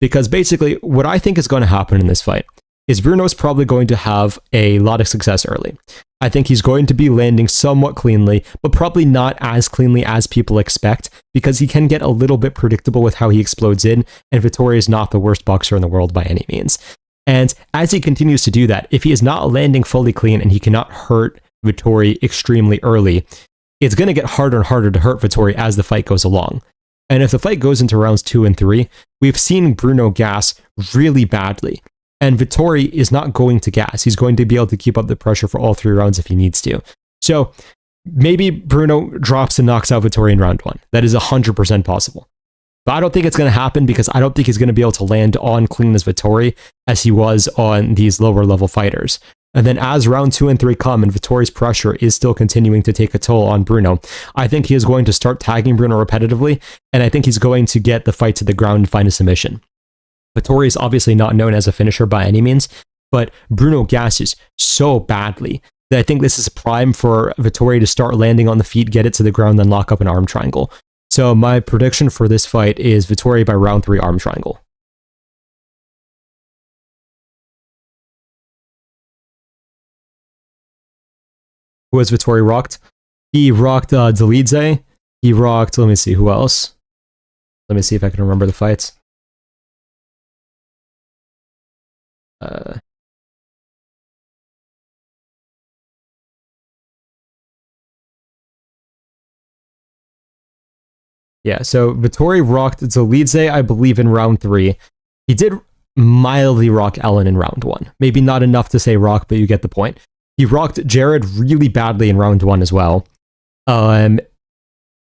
Because basically, what I think is going to happen in this fight is Brunno's probably going to have a lot of success early. I think he's going to be landing somewhat cleanly, but probably not as cleanly as people expect, because he can get a little bit predictable with how he explodes in, and Vettori is not the worst boxer in the world by any means. And as he continues to do that, if he is not landing fully clean and he cannot hurt Vettori extremely early, it's going to get harder and harder to hurt Vettori as the fight goes along. And if the fight goes into rounds 2 and 3, we've seen Brunno gas really badly. And Vettori is not going to gas. He's going to be able to keep up the pressure for all 3 rounds if he needs to. So maybe Brunno drops and knocks out Vettori in round 1. That is 100% possible. But I don't think it's going to happen because I don't think he's going to be able to land on clean as Vettori as he was on these lower level fighters. And then as round 2 and 3 come and Vettori's pressure is still continuing to take a toll on Brunno, I think he is going to start tagging Brunno repetitively, and I think he's going to get the fight to the ground and find a submission. Vettori is obviously not known as a finisher by any means, but Brunno gasses so badly that I think this is prime for Vettori to start landing on the feet, get it to the ground, then lock up an arm triangle. So my prediction for this fight is Vettori by round 3 arm triangle. Who has Vettori rocked? He rocked Dvalishvili. He rocked, let me see, who else? Let me see if I can remember the fights. Yeah, so Vettori rocked Dvalishvili, I believe, in round 3. He did mildly rock Ellen in round 1. Maybe not enough to say rock, but you get the point. He rocked Jared really badly in round 1 as well.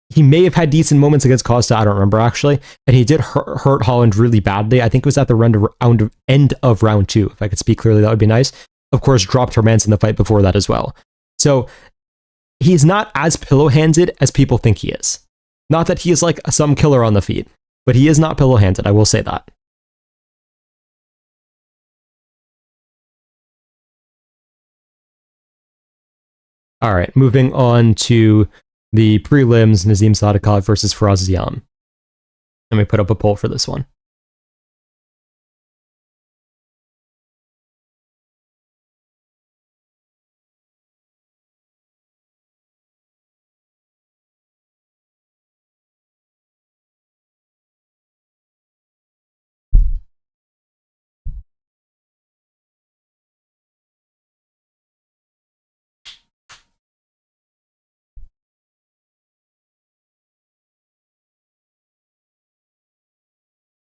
he may have had decent moments against Costa, I don't remember actually, and he did hurt Holland really badly. I think it was at the end of round 2. If I could speak clearly, that would be nice. Of course, dropped Hermans in the fight before that as well. So he's not as pillow-handed as people think he is. Not that he is like some killer on the feet, but he is not pillow-handed, I will say that. All right, moving on to the prelims, Nazim Sadykhov versus Faraz Ziam. Let me put up a poll for this one.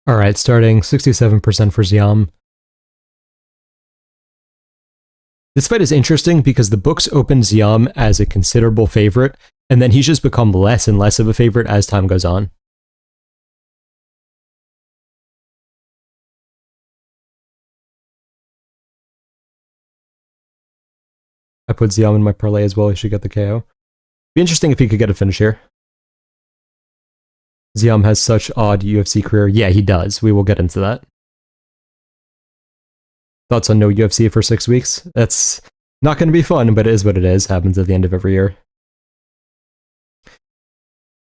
All right, starting 67% for Ziam. This fight is interesting because the books open Ziam as a considerable favorite, and then he's just become less and less of a favorite as time goes on. I put Ziam in my parlay as well. He should get the KO. Be interesting if he could get a finish here. Ziam has such odd UFC career. Yeah, he does. We will get into that. Thoughts on no UFC for 6 weeks? That's not going to be fun, but it is what it is. Happens at the end of every year.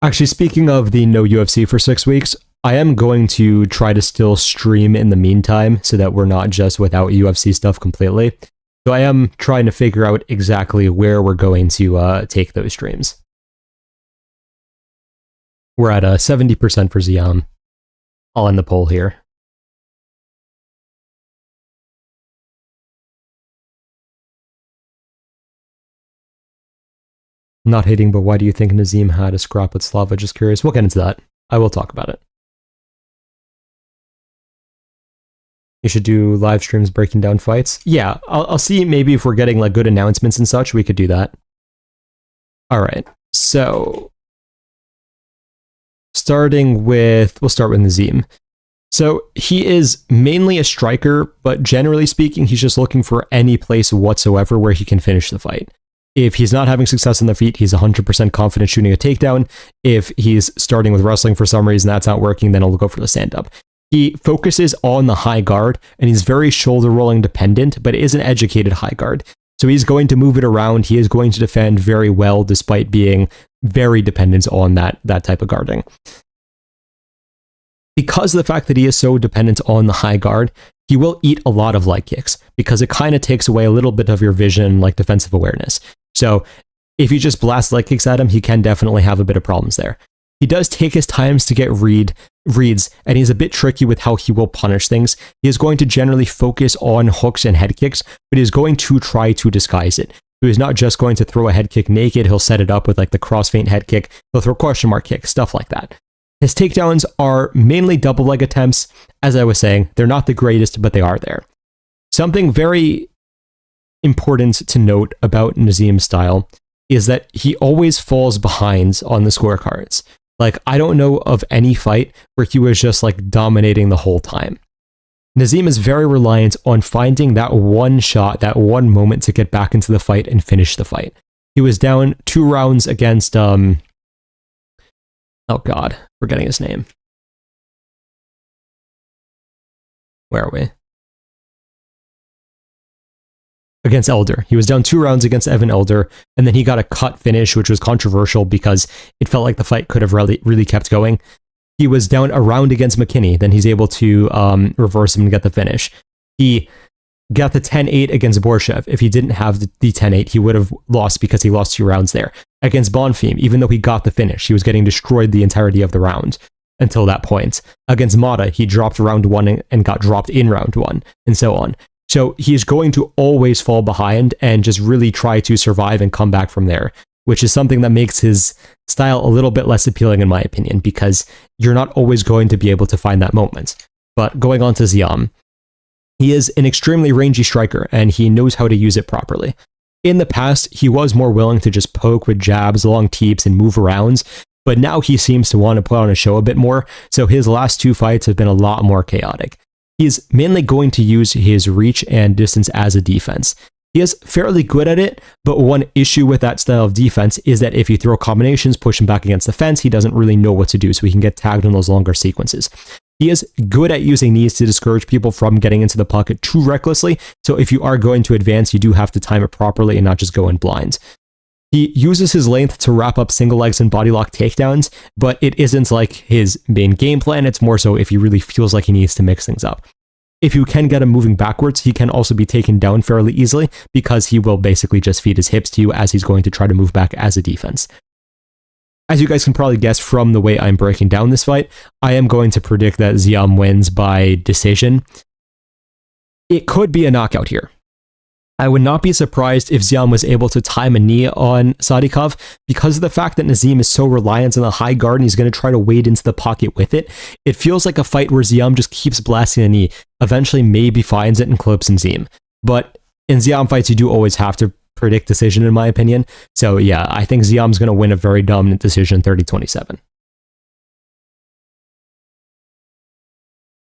Actually, speaking of the no UFC for 6 weeks, I am going to try to still stream in the meantime so that we're not just without UFC stuff completely. So I am trying to figure out exactly where we're going to take those streams. We're at 70% for Ziam. I'll end the poll here. Not hating, but why do you think Nazim had a scrap with Slava? Just curious. We'll get into that. I will talk about it. You should do live streams breaking down fights. Yeah, I'll see maybe if we're getting like good announcements and such, we could do that. All right, so we'll start with Nazim. So he is mainly a striker, but generally speaking, he's just looking for any place whatsoever where he can finish the fight. If he's not having success on the feet, he's 100% confident shooting a takedown. If he's starting with wrestling for some reason that's not working, then he'll go for the stand-up. He focuses on the high guard, and he's very shoulder-rolling dependent, but is an educated high guard. So he's going to move it around. He is going to defend very well, despite being very dependent on that type of guarding. Because of the fact that he is so dependent on the high guard, he will eat a lot of leg kicks, because it kind of takes away a little bit of your vision, like defensive awareness. So if you just blast leg kicks at him, he can definitely have a bit of problems there. He does take his times to get reads, and he's a bit tricky with how he will punish things. He is going to generally focus on hooks and head kicks, but he's going to try to disguise it. So he's not just going to throw a head kick naked, he'll set it up with like the cross feint head kick, he'll throw question mark kick, stuff like that. His takedowns are mainly double leg attempts. As I was saying, they're not the greatest, but they are there. Something very important to note about Nazim's style is that he always falls behind on the scorecards. Like, I don't know of any fight where he was just like dominating the whole time. Nazim is very reliant on finding that one shot, that one moment to get back into the fight and finish the fight. He was down 2 rounds against, oh God, forgetting his name. Where are we? Against Elder. He was down 2 rounds against Evan Elder, and then he got a cut finish, which was controversial because it felt like the fight could have really kept going. He was down a round against McKinney, then he's able to reverse him and get the finish. He got the 10-8 against Borshev. If he didn't have the 10-8, he would have lost because he lost 2 rounds there. Against Bonfim, even though he got the finish, he was getting destroyed the entirety of the round until that point. Against Mata, he dropped round 1 and got dropped in round 1, and so on. So he's going to always fall behind and just really try to survive and come back from there, which is something that makes his style a little bit less appealing in my opinion, because you're not always going to be able to find that moment. But going on to Ziam, he is an extremely rangy striker and he knows how to use it properly. In the past, he was more willing to just poke with jabs, long teeps, and move around, but now he seems to want to put on a show a bit more, so his last 2 fights have been a lot more chaotic. He's mainly going to use his reach and distance as a defense. He is fairly good at it, but one issue with that style of defense is that if you throw combinations, push him back against the fence, he doesn't really know what to do, so he can get tagged on those longer sequences. He is good at using knees to discourage people from getting into the pocket too recklessly, so if you are going to advance, you do have to time it properly and not just go in blind. He uses his length to wrap up single legs and body lock takedowns, but it isn't like his main game plan, it's more so if he really feels like he needs to mix things up. If you can get him moving backwards, he can also be taken down fairly easily because he will basically just feed his hips to you as he's going to try to move back as a defense. As you guys can probably guess from the way I'm breaking down this fight, I am going to predict that Ziam wins by decision. It could be a knockout here. I would not be surprised if Ziam was able to time a knee on Sadikov because of the fact that Nazim is so reliant on the high guard and he's going to try to wade into the pocket with it. It feels like a fight where Ziam just keeps blasting the knee, eventually maybe finds it and clips Nazim. But in Ziam fights, you do always have to predict decision, in my opinion. So yeah, I think Ziam's going to win a very dominant decision, 30-27.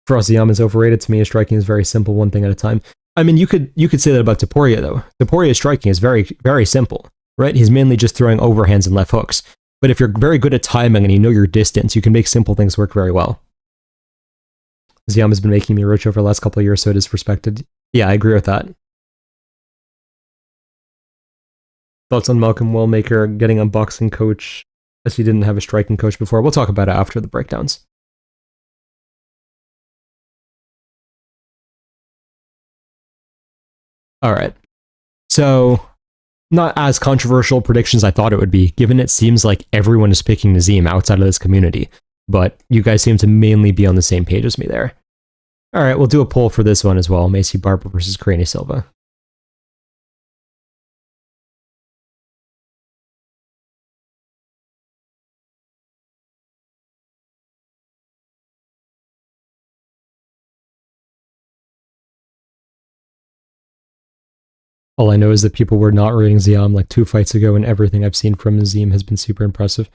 For us, Ziam is overrated. To me, his striking is very simple, one thing at a time. I mean, you could say that about Topuria, though. Topuria's striking is very, very simple, right? He's mainly just throwing overhands and left hooks. But if you're very good at timing and you know your distance, you can make simple things work very well. Ziam has been making me rich over the last couple of years, so it is respected. Yeah, I agree with that. Thoughts on Malcolm Wellmaker getting a boxing coach as he didn't have a striking coach before? We'll talk about it after the breakdowns. All right. So, not as controversial predictions I thought it would be, given it seems like everyone is picking Nazim outside of this community. But you guys seem to mainly be on the same page as me there. All right, we'll do a poll for this one as well. Macy Barber versus Craney Silva. All I know is that people were not rating Ziam like 2 fights ago, and everything I've seen from Nazim has been super impressive.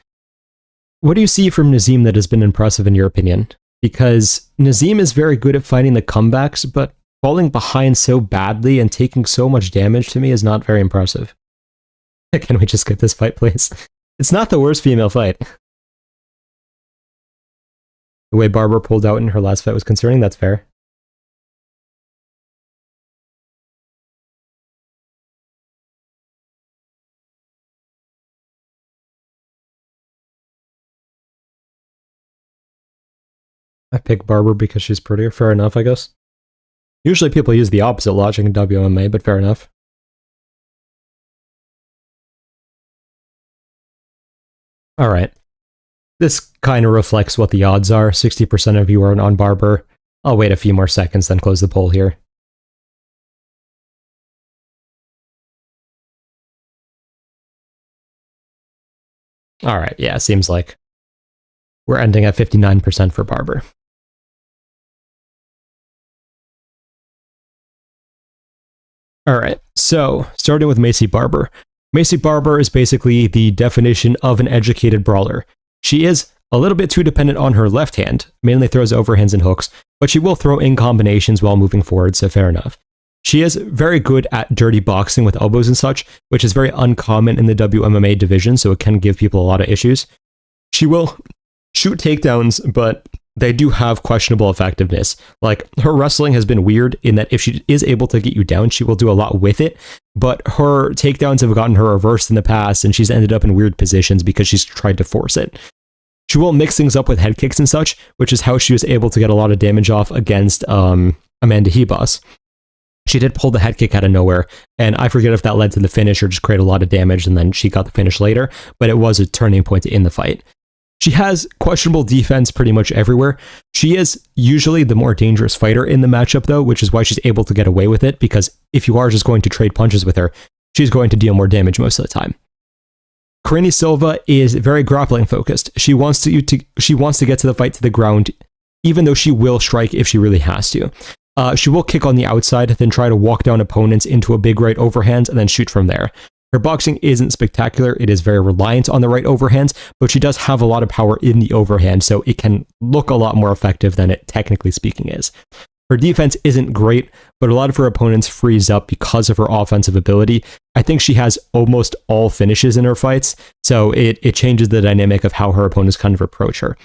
What do you see from Nazim that has been impressive in your opinion? Because Nazim is very good at finding the comebacks, but falling behind so badly and taking so much damage to me is not very impressive. Can we just skip this fight, please? It's not the worst female fight. The way Barber pulled out in her last fight was concerning, that's fair. I pick Barber because she's prettier. Fair enough, I guess. Usually people use the opposite logic in WMA, but fair enough. Alright. This kind of reflects what the odds are. 60% of you are on Barber. I'll wait a few more seconds, then close the poll here. Alright, yeah, seems like we're ending at 59% for Barber. Alright, so starting with Macy Barber. Macy Barber is basically the definition of an educated brawler. She is a little bit too dependent on her left hand, mainly throws overhands and hooks, but she will throw in combinations while moving forward, so fair enough. She is very good at dirty boxing with elbows and such, which is very uncommon in the WMMA division, so it can give people a lot of issues. She will shoot takedowns, but they do have questionable effectiveness. Like, her wrestling has been weird in that if she is able to get you down, she will do a lot with it, but her takedowns have gotten her reversed in the past, and she's ended up in weird positions because she's tried to force it. She will mix things up with head kicks and such, which is how she was able to get a lot of damage off against Amanda Hebos. She did pull the head kick out of nowhere, and I forget if that led to the finish or just created a lot of damage, and then she got the finish later, but it was a turning point in the fight. She has questionable defense pretty much everywhere. She is usually the more dangerous fighter in the matchup, though, which is why she's able to get away with it, because if you are just going to trade punches with her, she's going to deal more damage most of the time. Craney Silva is very grappling focused. She wants to get to the fight to the ground, even though she will strike if she really has to. She will kick on the outside, then try to walk down opponents into a big right overhand, and then shoot from there. Her boxing isn't spectacular. It is very reliant on the right overhands, but she does have a lot of power in the overhand, so it can look a lot more effective than it technically speaking is. Her defense isn't great, but a lot of her opponents freeze up because of her offensive ability. I think she has almost all finishes in her fights, so it changes the dynamic of how her opponents kind of approach her.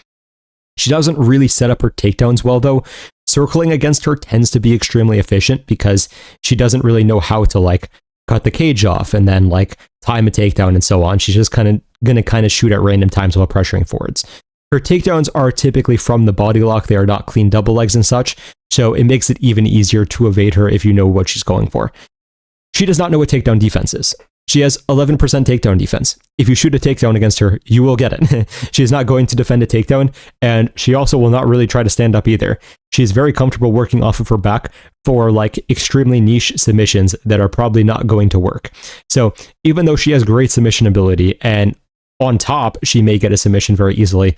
She doesn't really set up her takedowns well, though. Circling against her tends to be extremely efficient because she doesn't really know how to, like, cut the cage off and then, like, time a takedown and so on. She's just going to shoot at random times while pressuring forwards. Her takedowns are typically from the body lock. They are not clean double legs and such, so it makes it even easier to evade her if you know what she's going for. She does not know what takedown defense is. She has 11% takedown defense. If you shoot a takedown against her, you will get it. She is not going to defend a takedown, and she also will not really try to stand up either. She is very comfortable working off of her back for, like, extremely niche submissions that are probably not going to work. So even though she has great submission ability, and on top, she may get a submission very easily,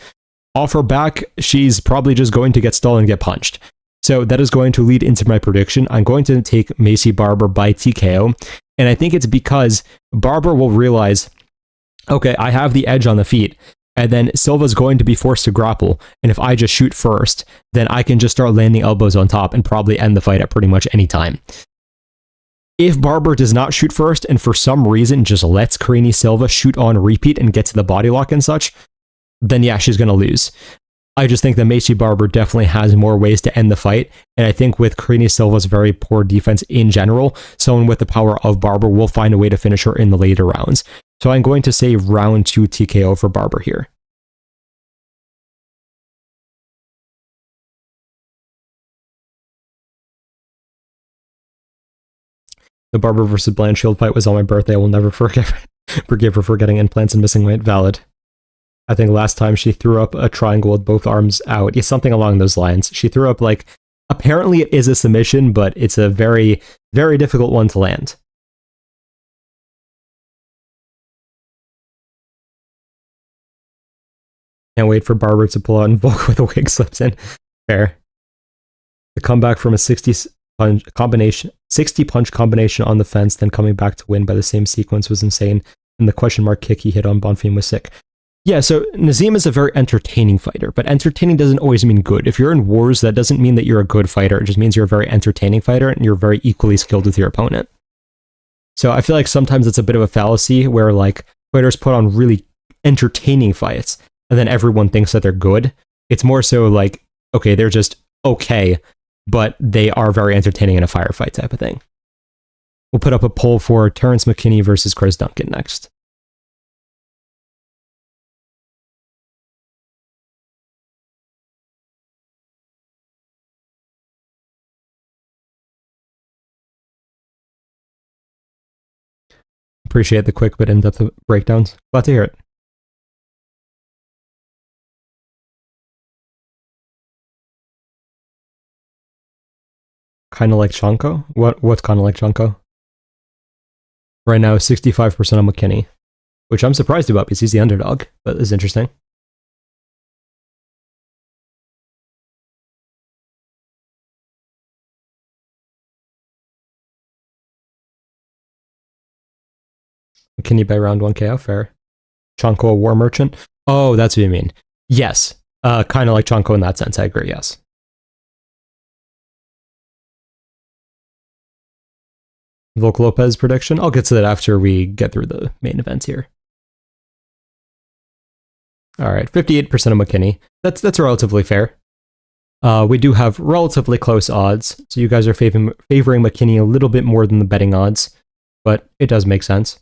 off her back, she's probably just going to get stalled and get punched. So that is going to lead into my prediction. I'm going to take Maycee Barber by TKO. And I think it's because Barber will realize, okay, I have the edge on the feet, and then Silva's going to be forced to grapple. And if I just shoot first, then I can just start landing elbows on top and probably end the fight at pretty much any time. If Barber does not shoot first and for some reason just lets Karine Silva shoot on repeat and get to the body lock and such, then yeah, she's going to lose. I just think that Maycee Barber definitely has more ways to end the fight, and I think with Karine Silva's very poor defense in general, someone with the power of Barber will find a way to finish her in the later rounds. So I'm going to say round 2 TKO for Barber here. The Barber versus Blanchfield fight was on my birthday. I will never forgive her for getting implants and missing weight. Valid. I think last time she threw up a triangle with both arms out. It's something along those lines. She threw up, like, apparently it is a submission, but it's a very, very difficult one to land. Can't wait for Barber to pull out and Volk with a wig slips in. Fair. The comeback from a 60 punch combination on the fence, then coming back to win by the same sequence was insane. And the question mark kick he hit on Bonfim was sick. Yeah, so Nazim is a very entertaining fighter, but entertaining doesn't always mean good. If you're in wars, that doesn't mean that you're a good fighter. It just means you're a very entertaining fighter and you're very equally skilled with your opponent. So I feel like sometimes it's a bit of a fallacy where, like, fighters put on really entertaining fights and then everyone thinks that they're good. It's more so like, okay, they're just okay, but they are very entertaining in a firefight type of thing. We'll put up a poll for Terrance McKinney versus Chris Duncan next. Appreciate the quick but in-depth breakdowns. Glad to hear it. Kind of like Chanko? What's kind of like Chanko? Right now, 65% on McKinney, which I'm surprised about because he's the underdog, but it's interesting. McKinney by round 1 KO, fair. Chanko a war merchant? Oh, that's what you mean. Yes, kind of like Chanko in that sense, I agree, yes. Volk Lopez prediction? I'll get to that after we get through the main events here. Alright, 58% of McKinney. That's relatively fair. We do have relatively close odds, so you guys are favoring McKinney a little bit more than the betting odds, but it does make sense.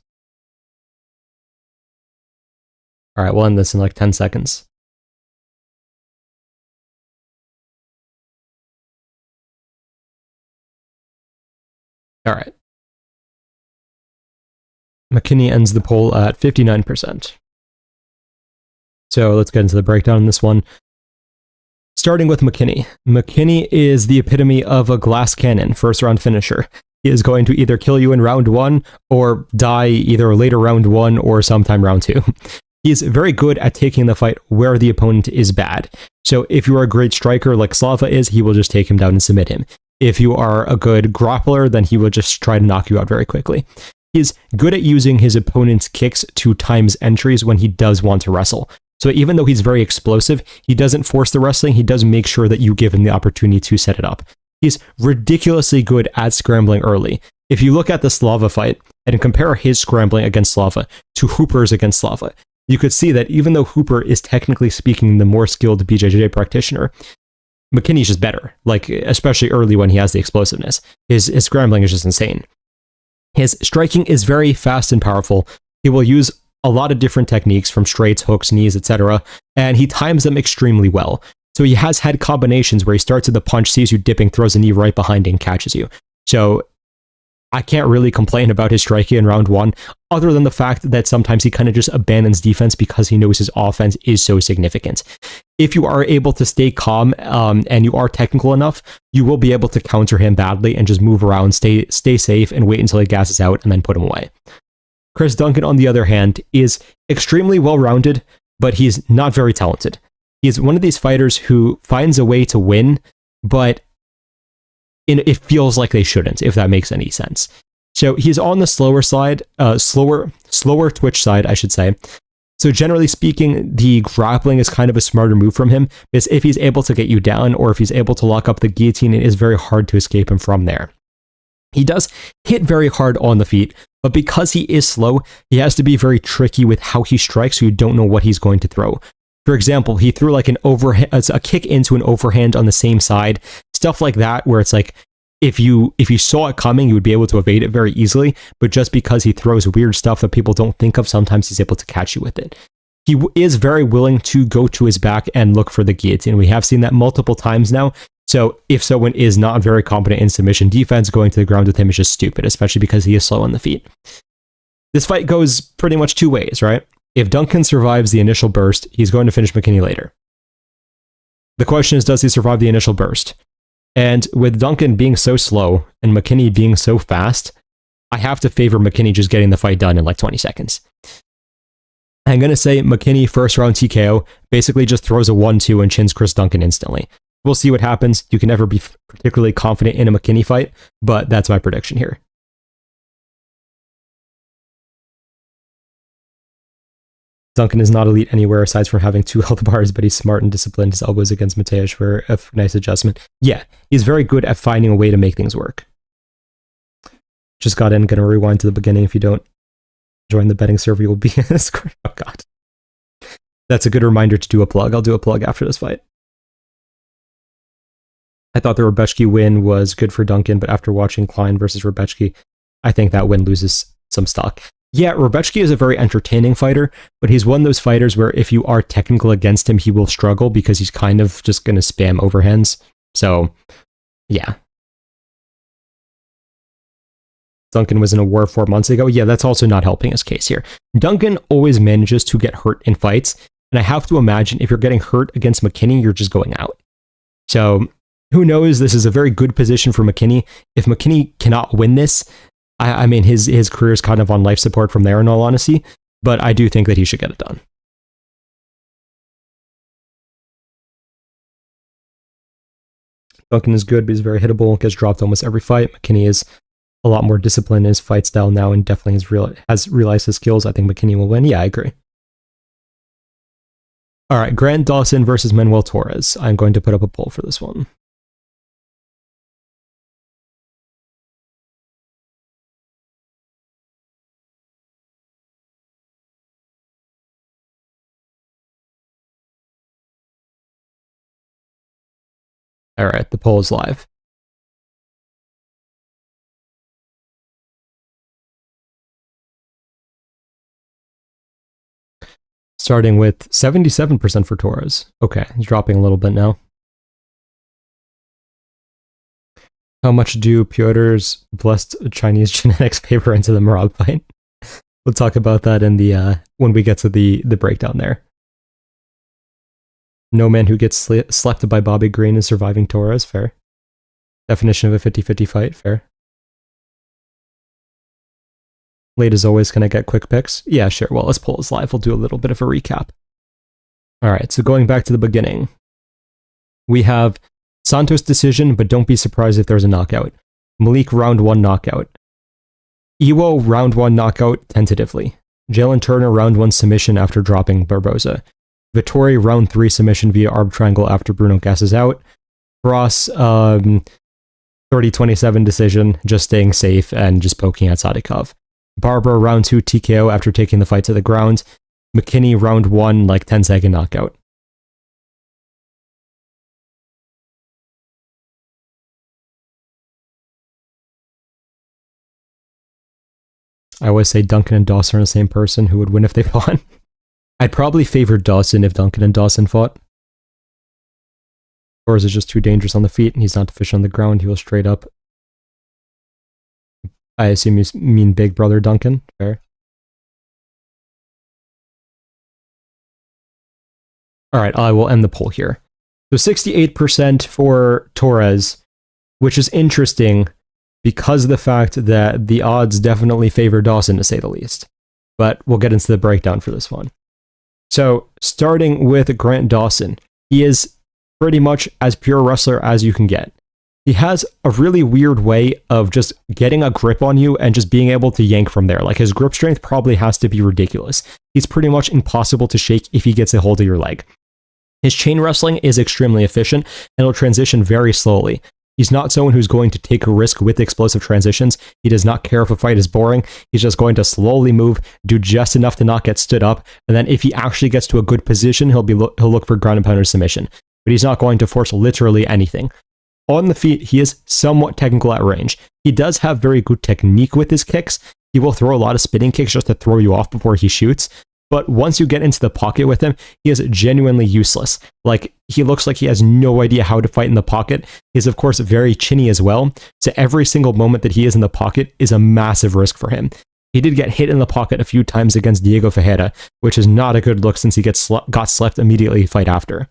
Alright, we'll end this in like 10 seconds. Alright. McKinney ends the poll at 59%. So let's get into the breakdown on this one. Starting with McKinney. McKinney is the epitome of a glass cannon, first round finisher. He is going to either kill you in round 1 or die either later round 1 or sometime round 2. He is very good at taking the fight where the opponent is bad. So if you are a great striker like Slava is, he will just take him down and submit him. If you are a good grappler, then he will just try to knock you out very quickly. He's good at using his opponent's kicks to time his entries when he does want to wrestle. So even though he's very explosive, he doesn't force the wrestling. He does make sure that you give him the opportunity to set it up. He's ridiculously good at scrambling early. If you look at the Slava fight and compare his scrambling against Slava to Hooper's against Slava, you could see that even though Hooper is technically speaking the more skilled BJJ practitioner, McKinney's just better, like especially early when he has the explosiveness. His scrambling is just insane. His striking is very fast and powerful. He will use a lot of different techniques from straights, hooks, knees, etc., and he times them extremely well. So he has had combinations where he starts with the punch, sees you dipping, throws a knee right behind it, and catches you. So I can't really complain about his striking in round one, other than the fact that sometimes he kind of just abandons defense because he knows his offense is so significant. If you are able to stay calm and you are technical enough, you will be able to counter him badly and just move around, stay safe, and wait until he gasses out and then put him away. Chris Duncan, on the other hand, is extremely well-rounded, but he's not very talented. He's one of these fighters who finds a way to win, but it feels like they shouldn't, if that makes any sense. So he's on the slower side, slower twitch side, I should say. So generally speaking, the grappling is kind of a smarter move from him, because if he's able to get you down, or if he's able to lock up the guillotine, it is very hard to escape him from there. He does hit very hard on the feet, but because he is slow, he has to be very tricky with how he strikes, so you don't know what he's going to throw. For example, he threw like a kick into an overhand on the same side, stuff like that, where it's like, if you saw it coming, you would be able to evade it very easily, but just because he throws weird stuff that people don't think of, sometimes he's able to catch you with it. He is very willing to go to his back and look for the guillotine. We have seen that multiple times now. So if someone is not very competent in submission defense, going to the ground with him is just stupid, especially because he is slow on the feet. This fight goes pretty much two ways, right? If Duncan survives the initial burst, he's going to finish McKinney later. The question is, does he survive the initial burst? And with Duncan being so slow and McKinney being so fast, I have to favor McKinney just getting the fight done in like 20 seconds. I'm going to say McKinney first round TKO basically just throws a 1-2 and chins Chris Duncan instantly. We'll see what happens. You can never be particularly confident in a McKinney fight, but that's my prediction here. Duncan is not elite anywhere aside from having 2 health bars, but he's smart and disciplined. His elbows against Mateusz were a nice adjustment. Yeah, he's very good at finding a way to make things work. Just got in, gonna rewind to the beginning. If you don't join the betting server, you'll be in this. Oh god. That's a good reminder to do a plug. I'll do a plug after this fight. I thought the Rebecki win was good for Duncan, but after watching Klein versus Rebecki, I think that win loses some stock. Yeah, Rebecki is a very entertaining fighter, but he's one of those fighters where if you are technical against him, he will struggle because he's kind of just going to spam overhands. So, yeah. Duncan was in a war 4 months ago. Yeah, that's also not helping his case here. Duncan always manages to get hurt in fights, and I have to imagine if you're getting hurt against McKinney, you're just going out. So, who knows? This is a very good position for McKinney. If McKinney cannot win this, I mean, his career is kind of on life support from there, in all honesty, but I do think that he should get it done. Duncan is good, but he's very hittable, gets dropped almost every fight. McKinney is a lot more disciplined in his fight style now and definitely has realized his skills. I think McKinney will win. Yeah, I agree. All right, Grant Dawson versus Manuel Torres. I'm going to put up a poll for this one. All right, the poll is live. Starting with 77% for Torres. Okay, he's dropping a little bit now. How much do Pyotr's blessed Chinese genetics favor into the Merab fight? We'll talk about that in the when we get to the breakdown there. No man who gets slept by Bobby Green is surviving Torres. Fair. Definition of a 50-50 fight. Fair. Late as always, can I get quick picks? Yeah, sure. Well, let's pull this live. We'll do a little bit of a recap. All right, so going back to the beginning. We have Santos decision, but don't be surprised if there's a knockout. Malik round 1 knockout. Iwo round 1 knockout tentatively. Jalen Turner round 1 submission after dropping Barboza. Vettori round 3 submission via arm triangle after Brunno gasses out. Cross 30-27 decision, just staying safe and just poking at Sadikov. Barber round 2 TKO after taking the fight to the ground. McKinney round 1 like 10-second knockout. I always say Duncan and Dawson are the same person. Who would win if they fought? I'd probably favor Dawson if Duncan and Dawson fought. Torres is just too dangerous on the feet, and he's not efficient on the ground. He will straight up. I assume you mean big brother Duncan. Fair. Alright, I will end the poll here. So 68% for Torres, which is interesting because of the fact that the odds definitely favor Dawson, to say the least. But we'll get into the breakdown for this one. So, starting with Grant Dawson, he is pretty much as pure a wrestler as you can get. He has a really weird way of just getting a grip on you and just being able to yank from there. Like, his grip strength probably has to be ridiculous. He's pretty much impossible to shake if he gets a hold of your leg. His chain wrestling is extremely efficient, and will transition very slowly. He's not someone who's going to take a risk with explosive transitions. He does not care if a fight is boring. He's just going to slowly move, do just enough to not get stood up, and then if he actually gets to a good position, he'll look for ground and pounder submission. But he's not going to force literally anything. On the feet, he is somewhat technical at range. He does have very good technique with his kicks. He will throw a lot of spinning kicks just to throw you off before he shoots. But once you get into the pocket with him, he is genuinely useless. Like, he looks like he has no idea how to fight in the pocket. He's, of course, very chinny as well. So every single moment that he is in the pocket is a massive risk for him. He did get hit in the pocket a few times against Diego Ferreira, which is not a good look since he got slept immediately fight after.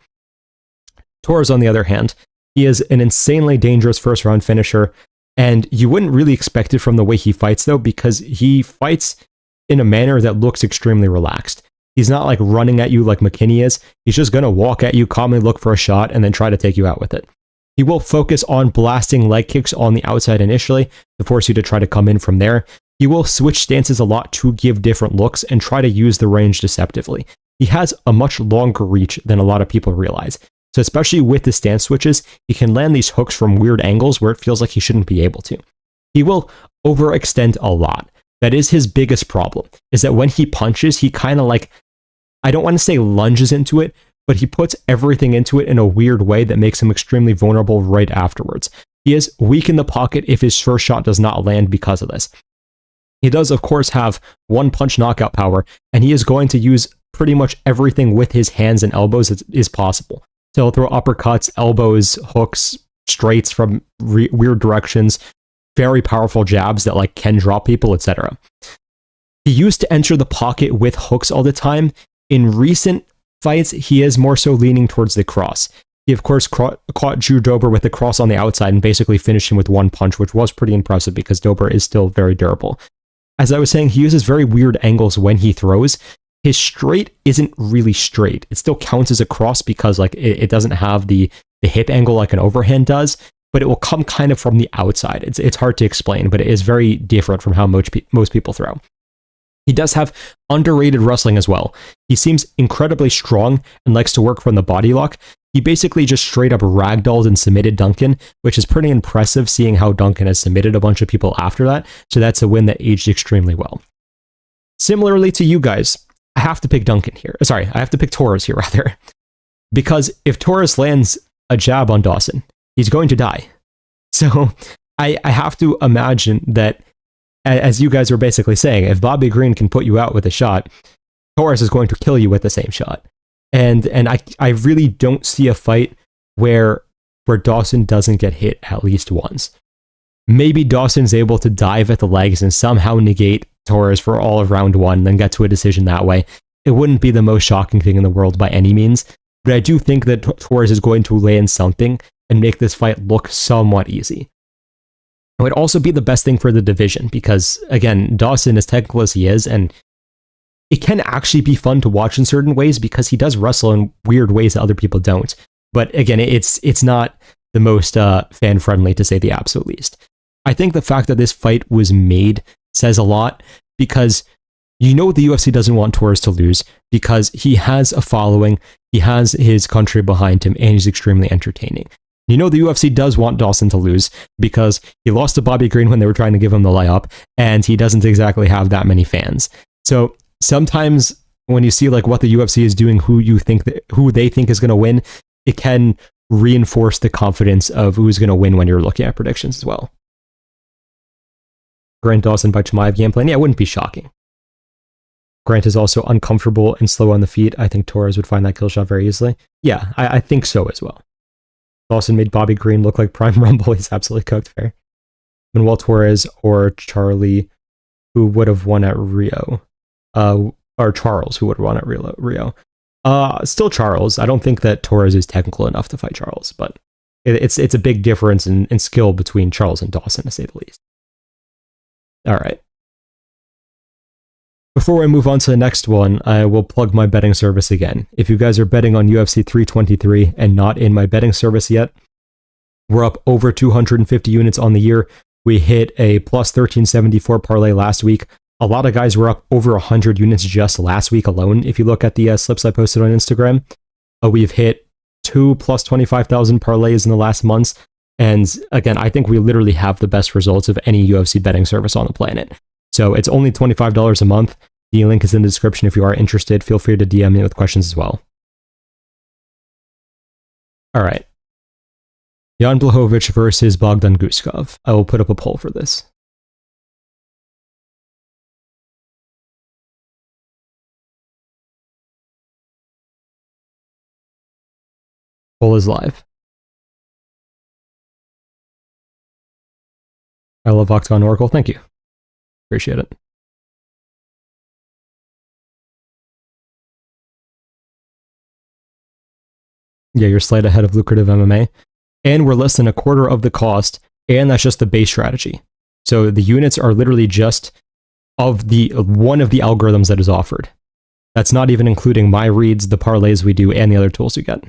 Torres, on the other hand, he is an insanely dangerous first-round finisher, and you wouldn't really expect it from the way he fights, though, because he fights in a manner that looks extremely relaxed. He's not like running at you like McKinney is. He's just going to walk at you, calmly look for a shot, and then try to take you out with it. He will focus on blasting leg kicks on the outside initially to force you to try to come in from there. He will switch stances a lot to give different looks and try to use the range deceptively. He has a much longer reach than a lot of people realize. So especially with the stance switches, he can land these hooks from weird angles where it feels like he shouldn't be able to. He will overextend a lot. That is his biggest problem, is that when he punches, he kind of like, I don't want to say lunges into it, but he puts everything into it in a weird way that makes him extremely vulnerable right afterwards. He is weak in the pocket if his first shot does not land because of this. He does, of course, have one punch knockout power, and he is going to use pretty much everything with his hands and elbows that is possible. So he'll throw uppercuts, elbows, hooks, straights from weird directions, very powerful jabs that like can drop people, etc. He used to enter the pocket with hooks all the time. In recent fights, he is more so leaning towards the cross. He, of course, caught Drew Dober with the cross on the outside and basically finished him with one punch, which was pretty impressive because Dober is still very durable. As I was saying, he uses very weird angles when he throws. His straight isn't really straight. It still counts as a cross because like it doesn't have the hip angle like an overhand does, but it will come kind of from the outside. It's hard to explain, but it is very different from how most people throw. He does have underrated wrestling as well. He seems incredibly strong and likes to work from the body lock. He basically just straight up ragdolled and submitted Duncan, which is pretty impressive seeing how Duncan has submitted a bunch of people after that. So that's a win that aged extremely well. Similarly to you guys, I have to pick Duncan here. Sorry, I have to pick Torres here rather. Because if Torres lands a jab on Dawson, he's going to die. So I have to imagine that, as you guys were basically saying, if Bobby Green can put you out with a shot, Torres is going to kill you with the same shot. And I really don't see a fight where Dawson doesn't get hit at least once. Maybe Dawson's able to dive at the legs and somehow negate Torres for all of round one and then get to a decision that way. It wouldn't be the most shocking thing in the world by any means, but I do think that Torres is going to land something and make this fight look somewhat easy. It would also be the best thing for the division because, again, Dawson, as technical as he is, and it can actually be fun to watch in certain ways because he does wrestle in weird ways that other people don't. But again, it's not the most fan-friendly, to say the absolute least. I think the fact that this fight was made says a lot, because you know the UFC doesn't want Torres to lose because he has a following, he has his country behind him, and he's extremely entertaining. You know the UFC does want Dawson to lose because he lost to Bobby Green when they were trying to give him the layup, and he doesn't exactly have that many fans. So sometimes when you see like what the UFC is doing, who they think is going to win, it can reinforce the confidence of who's going to win when you're looking at predictions as well. Grant Dawson by Chimaev game plan, yeah, it wouldn't be shocking. Grant is also uncomfortable and slow on the feet. I think Torres would find that kill shot very easily. Yeah, I think so as well. Dawson made Bobby Green look like Prime Rumble. He's absolutely cooked. Fair. Manuel Torres or Charlie, who would have won at Rio. Or Charles, who would have won at Rio. Still Charles. I don't think that Torres is technical enough to fight Charles, but it's a big difference in skill between Charles and Dawson, to say the least. All right. Before I move on to the next one, I will plug my betting service again. If you guys are betting on UFC 323 and not in my betting service yet, we're up over 250 units on the year. We hit a plus 1374 parlay last week. A lot of guys were up over 100 units just last week alone. If you look at the slips I posted on Instagram, we've hit 2 plus 25,000 parlays in the last months. And again, I think we literally have the best results of any UFC betting service on the planet. So it's only $25 a month. The link is in the description if you are interested. Feel free to DM me with questions as well. All right. Jan Błachowicz versus Bogdan Guskov. I will put up a poll for this. Poll is live. I love Octagon Oracle. Thank you. Appreciate it. Yeah, you're slight ahead of lucrative MMA. And we're less than a quarter of the cost, and that's just the base strategy. So the units are literally just of one of the algorithms that is offered. That's not even including my reads, the parlays we do, and the other tools you get.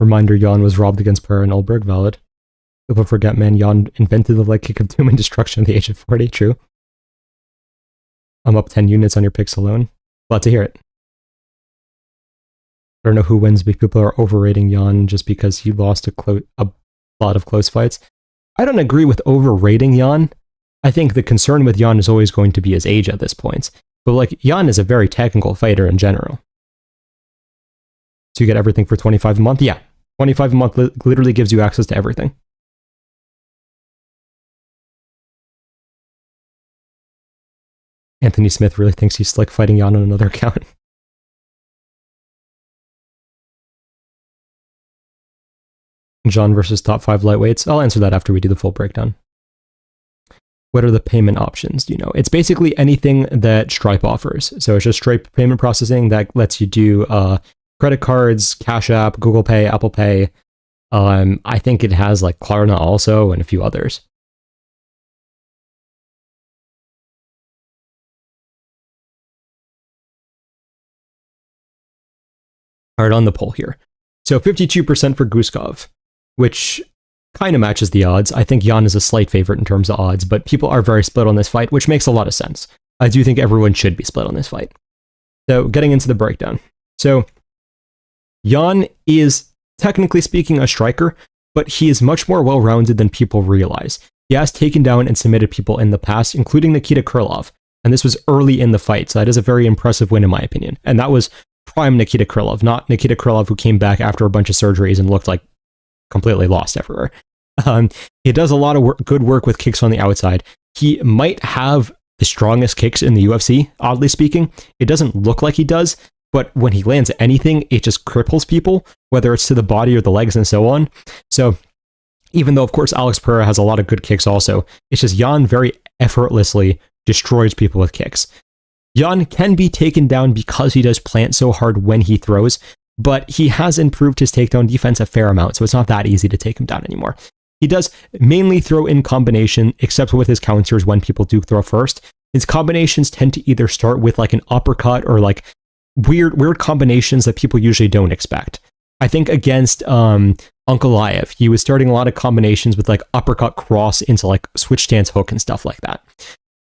Reminder, Jan was robbed against Pereira and Ulberg. Valid. People forget, man, Jan invented the leg kick of doom and destruction at the age of 40. True. I'm up 10 units on your picks alone. Glad to hear it. I don't know who wins, but people are overrating Jan just because he lost a lot of close fights. I don't agree with overrating Jan. I think the concern with Jan is always going to be his age at this point. But like, Jan is a very technical fighter in general. So you get everything for $25 a month? Yeah. $25 a month literally gives you access to everything. Anthony Smith really thinks he's slick fighting Jan on another account. John versus top 5 lightweights. I'll answer that after we do the full breakdown. What are the payment options? Do you know? It's basically anything that Stripe offers. So it's just Stripe payment processing that lets you do credit cards, Cash App, Google Pay, Apple Pay. I think it has like Klarna also and a few others. All right, on the poll here. So 52% for Guskov, which kind of matches the odds. I think Jan is a slight favorite in terms of odds, but people are very split on this fight, which makes a lot of sense. I do think everyone should be split on this fight. So getting into the breakdown. So Jan is, technically speaking, a striker, but he is much more well-rounded than people realize. He has taken down and submitted people in the past, including Nikita Krylov, and this was early in the fight, so that is a very impressive win in my opinion. And that was prime Nikita Krylov, not Nikita Krylov who came back after a bunch of surgeries and looked like completely lost everywhere. He does a lot of good work with kicks on the outside. He might have the strongest kicks in the UFC, oddly speaking. It doesn't look like he does, but when he lands anything, it just cripples people, whether it's to the body or the legs and so on. So even though, of course, Alex Pereira has a lot of good kicks also, it's just Jan very effortlessly destroys people with kicks. Jan can be taken down because he does plant so hard when he throws, but he has improved his takedown defense a fair amount, so it's not that easy to take him down anymore. He does mainly throw in combination, except with his counters when people do throw first. His combinations tend to either start with like an uppercut or like weird combinations that people usually don't expect. I think against Ankalaev, he was starting a lot of combinations with like uppercut cross into like switch stance hook and stuff like that.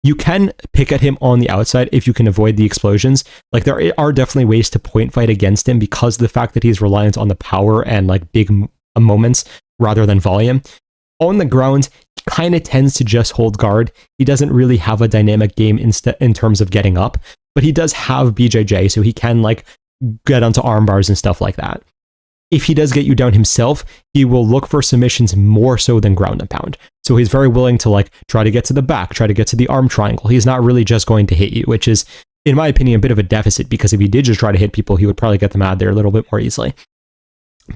You can pick at him on the outside if you can avoid the explosions. Like there are definitely ways to point fight against him because of the fact that he's reliant on the power and like big moments rather than volume. On the ground, he kind of tends to just hold guard. He doesn't really have a dynamic game in terms of getting up, but he does have BJJ, so he can like get onto arm bars and stuff like that. If he does get you down himself, he will look for submissions more so than ground and pound. So he's very willing to like try to get to the back, try to get to the arm triangle. He's not really just going to hit you, which is, in my opinion, a bit of a deficit because if he did just try to hit people, he would probably get them out of there a little bit more easily.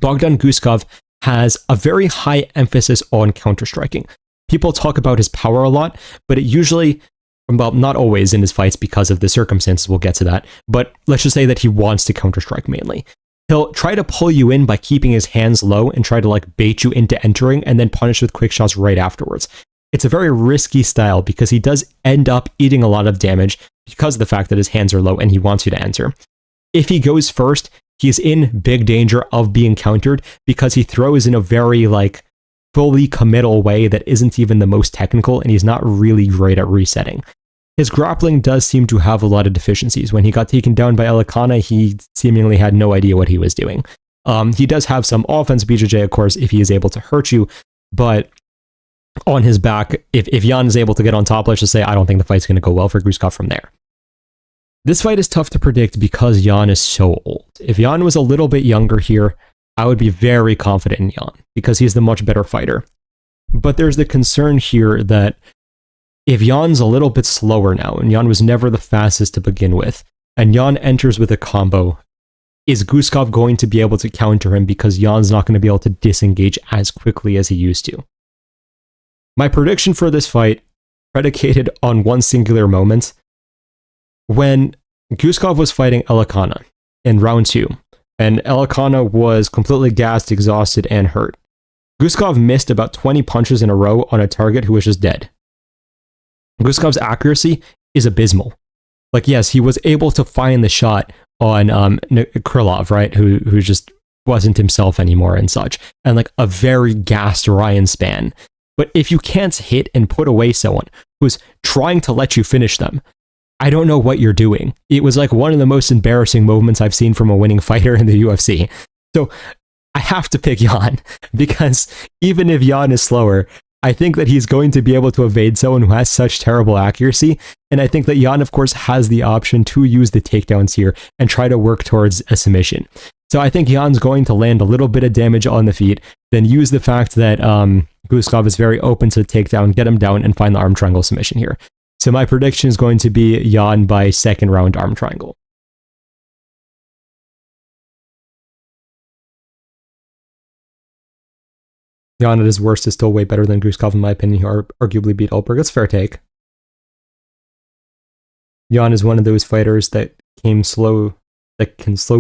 Bogdan Guskov has a very high emphasis on counter-striking. People talk about his power a lot, but it usually, well, not always in his fights because of the circumstances, we'll get to that, but let's just say that he wants to counter-strike mainly. He'll try to pull you in by keeping his hands low and try to like bait you into entering and then punish with quick shots right afterwards. It's a very risky style because he does end up eating a lot of damage because of the fact that his hands are low and he wants you to enter. If he goes first, he's in big danger of being countered because he throws in a very like fully committal way that isn't even the most technical and he's not really great at resetting. His grappling does seem to have a lot of deficiencies. When he got taken down by Elikana, he seemingly had no idea what he was doing. He does have some offense BJJ, of course, if he is able to hurt you, but on his back, if Jan is able to get on top, let's just say, I don't think the fight's going to go well for Guskov from there. This fight is tough to predict because Jan is so old. If Jan was a little bit younger here, I would be very confident in Jan because he's the much better fighter. But there's the concern here that if Jan's a little bit slower now, and Jan was never the fastest to begin with, and Jan enters with a combo, is Guskov going to be able to counter him because Jan's not going to be able to disengage as quickly as he used to? My prediction for this fight, predicated on one singular moment, when Guskov was fighting Elikana in round 2, and Elikana was completely gassed, exhausted, and hurt. Guskov missed about 20 punches in a row on a target who was just dead. Guskov's accuracy is abysmal. Like, yes, he was able to find the shot on Krylov, right, who just wasn't himself anymore and such, and like a very gassed Ryan Spann. But if you can't hit and put away someone who's trying to let you finish them, I don't know what you're doing. It was like one of the most embarrassing moments I've seen from a winning fighter in the UFC. So I have to pick Jan because even if Jan is slower, I think that he's going to be able to evade someone who has such terrible accuracy. And I think that Jan, of course, has the option to use the takedowns here and try to work towards a submission. So I think Jan's going to land a little bit of damage on the feet, then use the fact that Guskov is very open to the takedown, get him down, and find the arm triangle submission here. So my prediction is going to be Jan by second round arm triangle. Jan at his worst is still way better than Guskov, in my opinion. He arguably beat Ulberg. That's a fair take. Jan is one of those fighters that can slow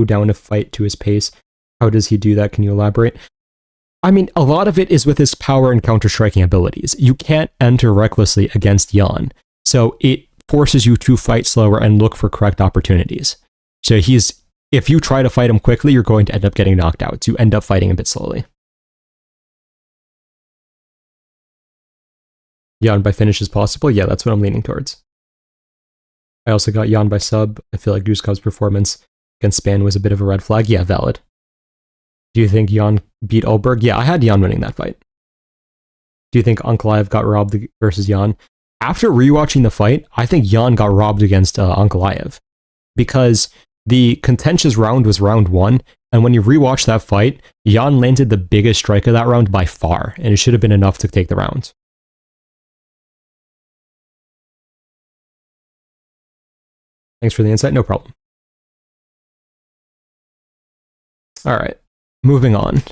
down a fight to his pace. How does he do that? Can you elaborate? I mean, a lot of it is with his power and counter-striking abilities. You can't enter recklessly against Jan, so it forces you to fight slower and look for correct opportunities. So if you try to fight him quickly, you're going to end up getting knocked out. So you end up fighting a bit slowly. Jan by finish is possible? Yeah, that's what I'm leaning towards. I also got Jan by sub. I feel like Guskov's performance against Spann was a bit of a red flag. Yeah, valid. Do you think Jan beat Ulberg? Yeah, I had Jan winning that fight. Do you think Ankalaev got robbed versus Jan? After rewatching the fight, I think Jan got robbed against Ankalaev because the contentious round was round 1, and when you rewatch that fight, Jan landed the biggest strike of that round by far, and it should have been enough to take the round. Thanks for the insight, no problem. All right, moving on.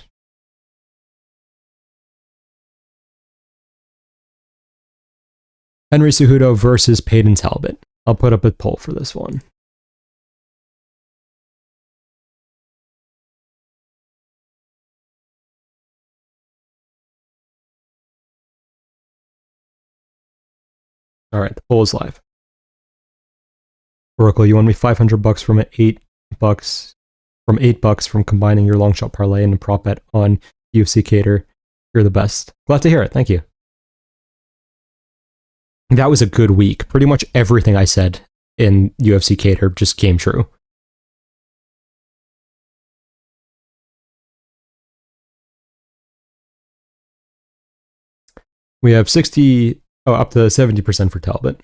Henry Cejudo versus Payton Talbott. I'll put up a poll for this one. All right, the poll is live. Oracle, you won me $500 from $8 from combining your long shot parlay and a prop bet on UFC Cater. You're the best. Glad to hear it. Thank you. That was a good week. Pretty much everything I said in UFC Cater just came true. We have up to 70% for Talbot.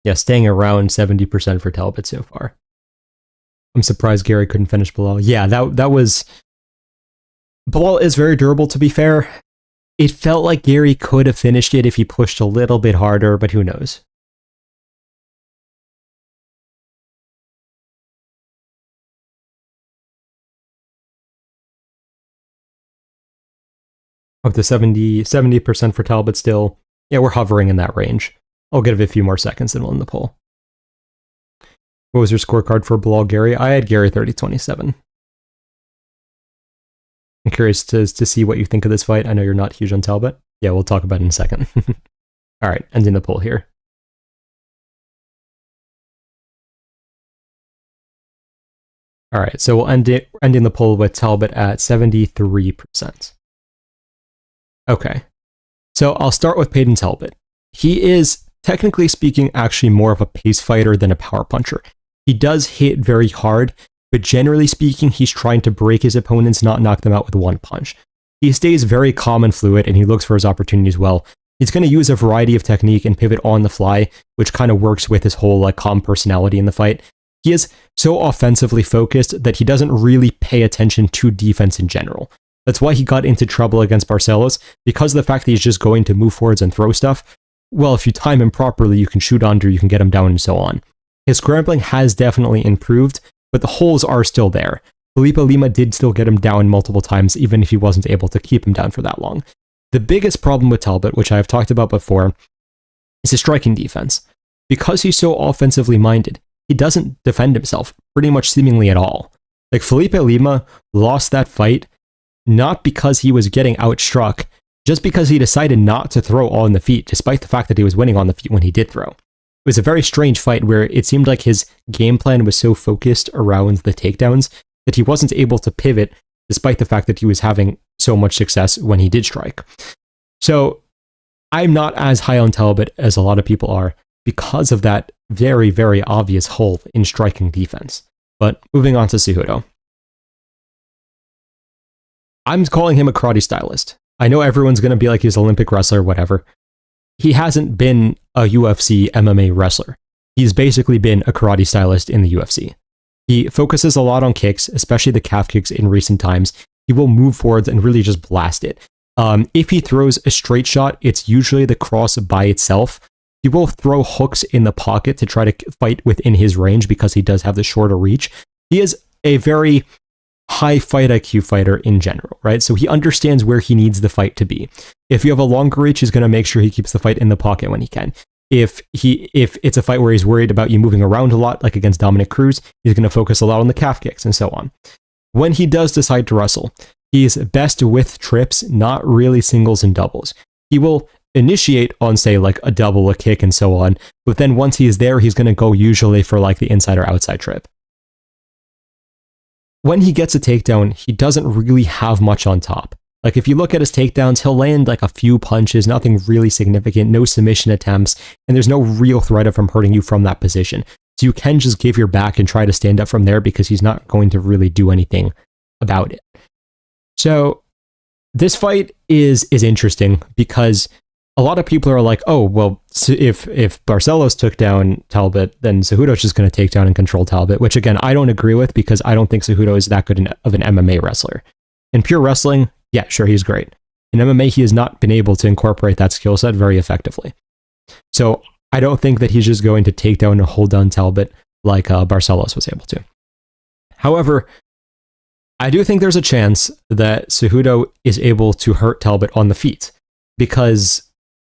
Yeah, staying around 70% for Talbot so far. I'm surprised Gary couldn't finish Bilal. Yeah, that was... Bilal is very durable, to be fair. It felt like Gary could have finished it if he pushed a little bit harder, but who knows? Up to 70% for Talbot still. Yeah, we're hovering in that range. I'll give it a few more seconds and we'll end the poll. What was your scorecard for Bilal Gary? I had Gary 30-27. I'm curious to see what you think of this fight. I know you're not huge on Talbot. Yeah, we'll talk about it in a second. All right, ending the poll here. All right, so we'll ending the poll with Talbot at 73%. Okay, so I'll start with Payton Talbott. He is, technically speaking, actually more of a pace fighter than a power puncher. He does hit very hard, but generally speaking, he's trying to break his opponents, not knock them out with one punch. He stays very calm and fluid, and he looks for his opportunities well. He's going to use a variety of technique and pivot on the fly, which kind of works with his whole calm personality in the fight. He is so offensively focused that he doesn't really pay attention to defense in general. That's why he got into trouble against Barcelos, because of the fact that he's just going to move forwards and throw stuff. Well, if you time him properly, you can shoot under, you can get him down, and so on. His scrambling has definitely improved, but the holes are still there. Felipe Lima did still get him down multiple times, even if he wasn't able to keep him down for that long. The biggest problem with Talbot, which I have talked about before, is his striking defense. Because he's so offensively minded, he doesn't defend himself pretty much seemingly at all. Like, Felipe Lima lost that fight not because he was getting outstruck, just because he decided not to throw on the feet, despite the fact that he was winning on the feet when he did throw. It was a very strange fight where it seemed like his game plan was so focused around the takedowns that he wasn't able to pivot, despite the fact that he was having so much success when he did strike. So I'm not as high on Talbot as a lot of people are because of that very, very obvious hole in striking defense. But moving on to Cejudo. I'm calling him a karate stylist. I know everyone's going to be like he's an Olympic wrestler, whatever. He hasn't been a UFC MMA wrestler. He's basically been a karate stylist in the UFC. He focuses a lot on kicks, especially the calf kicks in recent times. He will move forwards and really just blast it. If he throws a straight shot, it's usually the cross by itself. He will throw hooks in the pocket to try to fight within his range because he does have the shorter reach. He is a very high fight IQ fighter in general, right? So he understands where he needs the fight to be. If you have a longer reach, he's going to make sure he keeps the fight in the pocket when he can. If it's a fight where he's worried about you moving around a lot, like against Dominic Cruz, he's going to focus a lot on the calf kicks and so on. When he does decide to wrestle, he's best with trips, not really singles and doubles. He will initiate on, say, like a double, a kick, and so on, but then once he's there, he's going to go usually for like the inside or outside trip. When he gets a takedown, he doesn't really have much on top. Like, if you look at his takedowns, he'll land like a few punches, nothing really significant, no submission attempts, and there's no real threat of him hurting you from that position. So you can just give your back and try to stand up from there because he's not going to really do anything about it. So this fight is interesting because a lot of people are like, oh, well, if Barcelos took down Talbot, then Cejudo's just going to take down and control Talbot, which, again, I don't agree with because I don't think Cejudo is that good of an MMA wrestler. In pure wrestling, yeah, sure, he's great. In MMA, he has not been able to incorporate that skill set very effectively. So I don't think that he's just going to take down and hold down Talbot like Barcelos was able to. However, I do think there's a chance that Cejudo is able to hurt Talbot on the feet because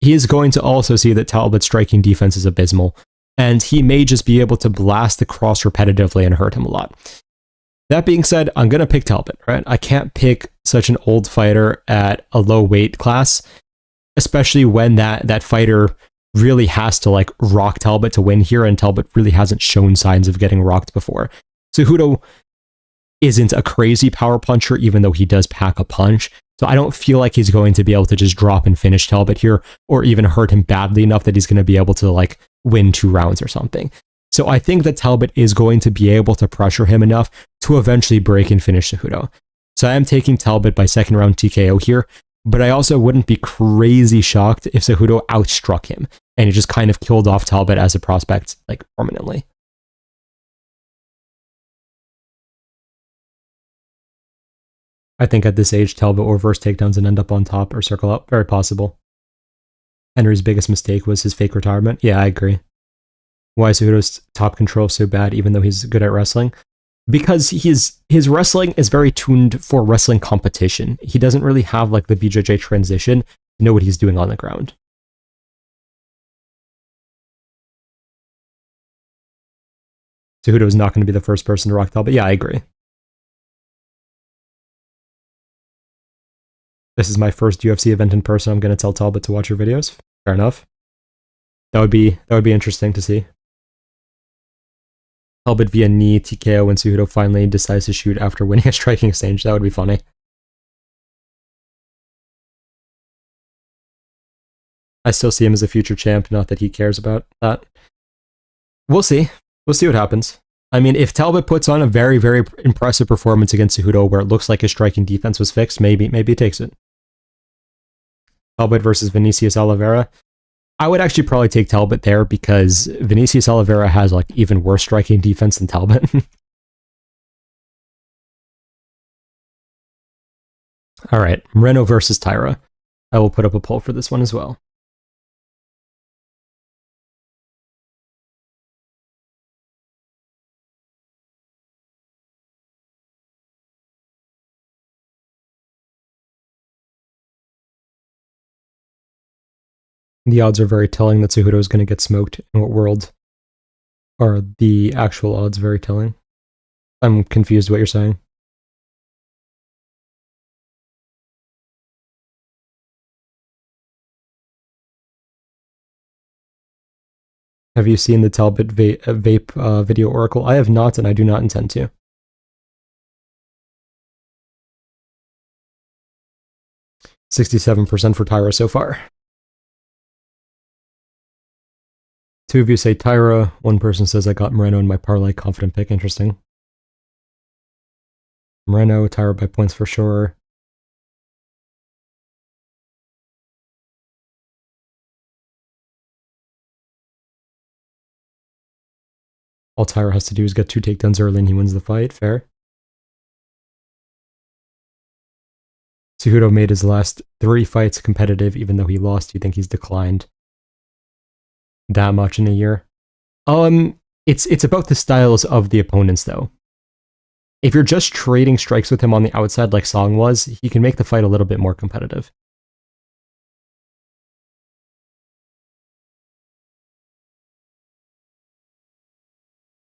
he is going to also see that Talbot's striking defense is abysmal, and he may just be able to blast the cross repetitively and hurt him a lot. That being said, I'm going to pick Talbot, right? I can't pick such an old fighter at a low weight class, especially when that fighter really has to like rock Talbot to win here, and Talbot really hasn't shown signs of getting rocked before. Cejudo isn't a crazy power puncher, even though he does pack a punch. So I don't feel like he's going to be able to just drop and finish Talbot here, or even hurt him badly enough that he's going to be able to like win 2 rounds or something. So I think that Talbot is going to be able to pressure him enough to eventually break and finish Cejudo. So I am taking Talbot by second round TKO here, but I also wouldn't be crazy shocked if Cejudo outstruck him and he just kind of killed off Talbot as a prospect, like, permanently. I think at this age, Talbot will reverse takedowns and end up on top or circle up. Very possible. Henry's biggest mistake was his fake retirement. Yeah, I agree. Why is Cejudo's top control so bad, even though he's good at wrestling? Because his wrestling is very tuned for wrestling competition. He doesn't really have like the BJJ transition to know what he's doing on the ground. Cejudo is not going to be the first person to rock Talbot. Yeah, I agree. This is my first UFC event in person. I'm going to tell Talbot to watch your videos. Fair enough. That would be interesting to see. Talbot via knee TKO when Cejudo finally decides to shoot after winning a striking exchange. That would be funny. I still see him as a future champ, not that he cares about that. We'll see. We'll see what happens. I mean, if Talbot puts on a very, very impressive performance against Cejudo where it looks like his striking defense was fixed, maybe he takes it. Talbot versus Vinicius Oliveira. I would actually probably take Talbot there because Vinicius Oliveira has like even worse striking defense than Talbot. All right, Moreno versus Taira. I will put up a poll for this one as well. The odds are very telling that Cejudo is going to get smoked. In what world are the actual odds very telling? I'm confused what you're saying. Have you seen the Talbot vape video oracle? I have not, and I do not intend to. %67% for Taira so far. 2 of you say Taira. 1 person says I got Moreno in my parlay confident pick. Interesting. Moreno, Taira by points for sure. All Taira has to do is get 2 takedowns early and he wins the fight. Fair. Cejudo made his last 3 fights competitive, even though he lost. You think he's declined that much in a year? It's about the styles of the opponents, though. If you're just trading strikes with him on the outside like Song was, he can make the fight a little bit more competitive.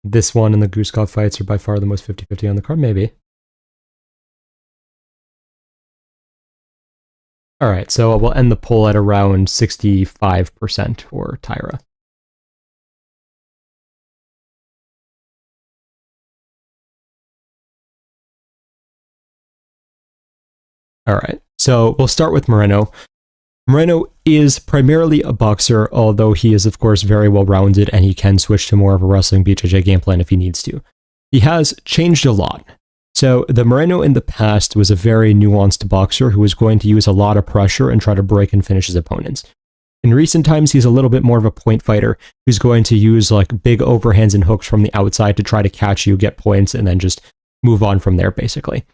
This one and the Guskov fights are by far the most 50-50 on the card, maybe. Alright, so we'll end the poll at around 65% for Taira. Alright, so we'll start with Moreno. Moreno is primarily a boxer, although he is of course very well rounded and he can switch to more of a wrestling BJJ game plan if he needs to. He has changed a lot. So the Moreno in the past was a very nuanced boxer who was going to use a lot of pressure and try to break and finish his opponents. In recent times, he's a little bit more of a point fighter who's going to use like big overhands and hooks from the outside to try to catch you, get points, and then just move on from there, basically.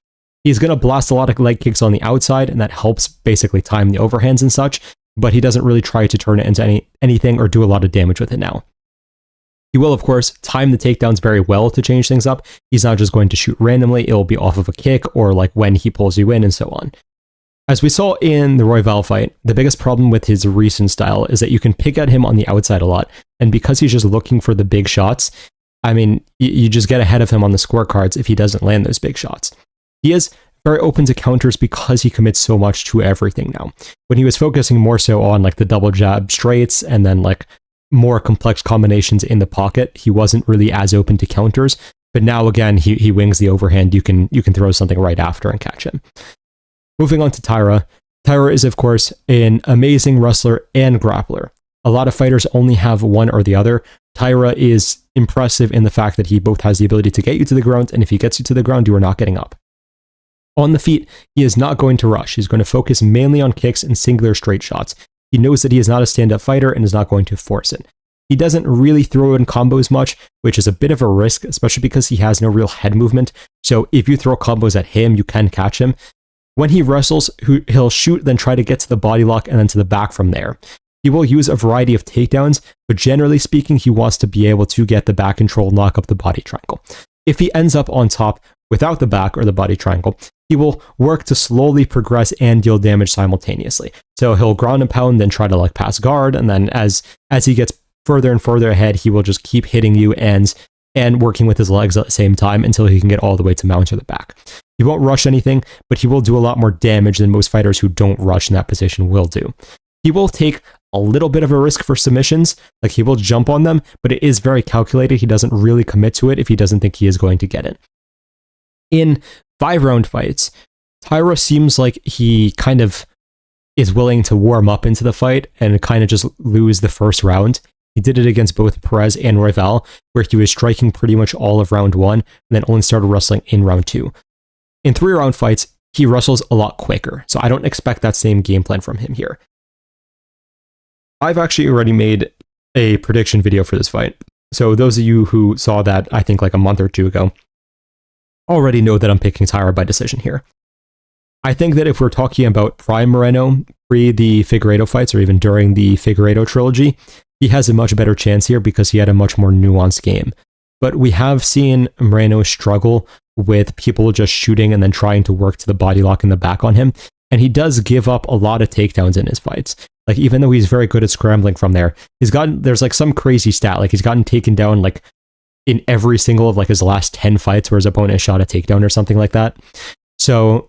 He's going to blast a lot of leg kicks on the outside, and that helps basically time the overhands and such, but he doesn't really try to turn it into anything or do a lot of damage with it now. He will, of course, time the takedowns very well to change things up. He's not just going to shoot randomly, it'll be off of a kick or like when he pulls you in and so on. As we saw in the Royval fight, the biggest problem with his recent style is that you can pick at him on the outside a lot, and because he's just looking for the big shots, I mean, you just get ahead of him on the scorecards if he doesn't land those big shots. He is very open to counters because he commits so much to everything now. When he was focusing more so on like the double jab straights and then like more complex combinations in the pocket, he wasn't really as open to counters. But now again, he wings the overhand. You can throw something right after and catch him. Moving on to Taira. Taira is, of course, an amazing wrestler and grappler. A lot of fighters only have one or the other. Taira is impressive in the fact that he both has the ability to get you to the ground, and if he gets you to the ground, you are not getting up. On the feet, he is not going to rush. He's going to focus mainly on kicks and singular straight shots. He knows that he is not a stand-up fighter and is not going to force it. He doesn't really throw in combos much, which is a bit of a risk, especially because he has no real head movement. So if you throw combos at him, you can catch him. When he wrestles, he'll shoot, then try to get to the body lock and then to the back from there. He will use a variety of takedowns, but generally speaking, he wants to be able to get the back control, knock up the body triangle. If he ends up on top without the back or the body triangle, he will work to slowly progress and deal damage simultaneously. So he'll ground and pound, then try to like pass guard, and then as he gets further and further ahead, he will just keep hitting you and working with his legs at the same time until he can get all the way to mount or the back. He won't rush anything, but he will do a lot more damage than most fighters who don't rush in that position will do. He will take a little bit of a risk for submissions, like he will jump on them, but it is very calculated. He doesn't really commit to it if he doesn't think he is going to get it. In 5-round fights, Taira seems like he kind of is willing to warm up into the fight and kind of just lose the first round. He did it against both Perez and Royval, where he was striking pretty much all of round 1 and then only started wrestling in round 2. In 3-round fights, he wrestles a lot quicker, so I don't expect that same game plan from him here. I've actually already made a prediction video for this fight. So those of you who saw that, I think like a month or two ago, already know that I'm picking Taira by decision here. I think that if we're talking about prime Moreno, pre the Figueiredo fights, or even during the Figueiredo trilogy, he has a much better chance here because he had a much more nuanced game. But we have seen Moreno struggle with people just shooting and then trying to work to the body lock in the back on him. And he does give up a lot of takedowns in his fights. Like, even though he's very good at scrambling from there, there's like some crazy stat, like he's gotten taken down like in every single of like his last 10 fights where his opponent shot a takedown or something like that. So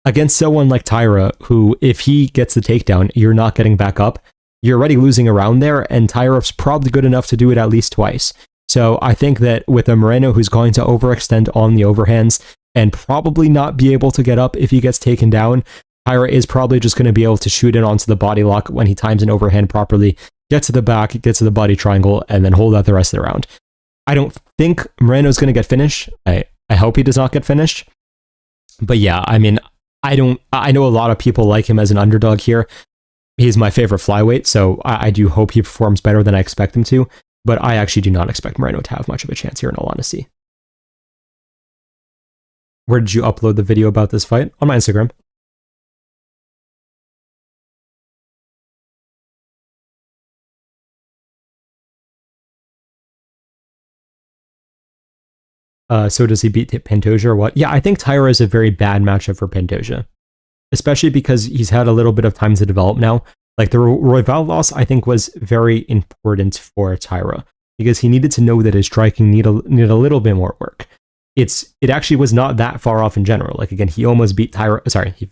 against someone like Taira, who if he gets the takedown, you're not getting back up, you're already losing around there, and Taira's probably good enough to do it at least twice. So I think that with a Moreno who's going to overextend on the overhands and probably not be able to get up if he gets taken down, Taira is probably just going to be able to shoot in onto the body lock when he times an overhand properly, get to the back, get to the body triangle, and then hold out the rest of the round. I don't think Moreno's going to get finished. I hope he does not get finished. But yeah, I mean, I know a lot of people like him as an underdog here. He's my favorite flyweight, so I do hope he performs better than I expect him to, but I actually do not expect Moreno to have much of a chance here in all honesty. Where did you upload the video about this fight? On my Instagram. So does he beat Pantoja or what? Yeah, I think Taira is a very bad matchup for Pantoja, especially because he's had a little bit of time to develop now. Like the Royval loss, I think, was very important for Taira because he needed to know that his striking needed a little bit more work. It actually was not that far off in general. Like again, he almost beat he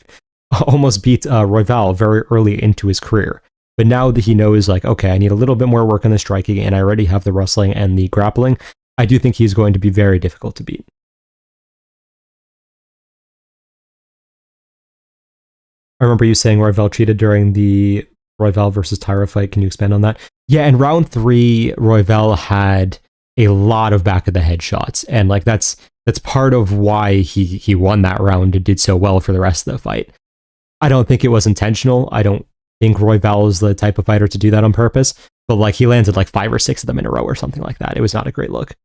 almost beat Royval very early into his career. But now that he knows, like, okay, I need a little bit more work on the striking, and I already have the wrestling and the grappling, I do think he's going to be very difficult to beat. I remember you saying Royval cheated during the Royval versus Taira fight. Can you expand on that? Yeah, in round 3, Royval had a lot of back of the head shots, and like that's part of why he won that round and did so well for the rest of the fight. I don't think it was intentional. I don't think Royval is the type of fighter to do that on purpose, but like he landed like 5 or 6 of them in a row or something like that. It was not a great look.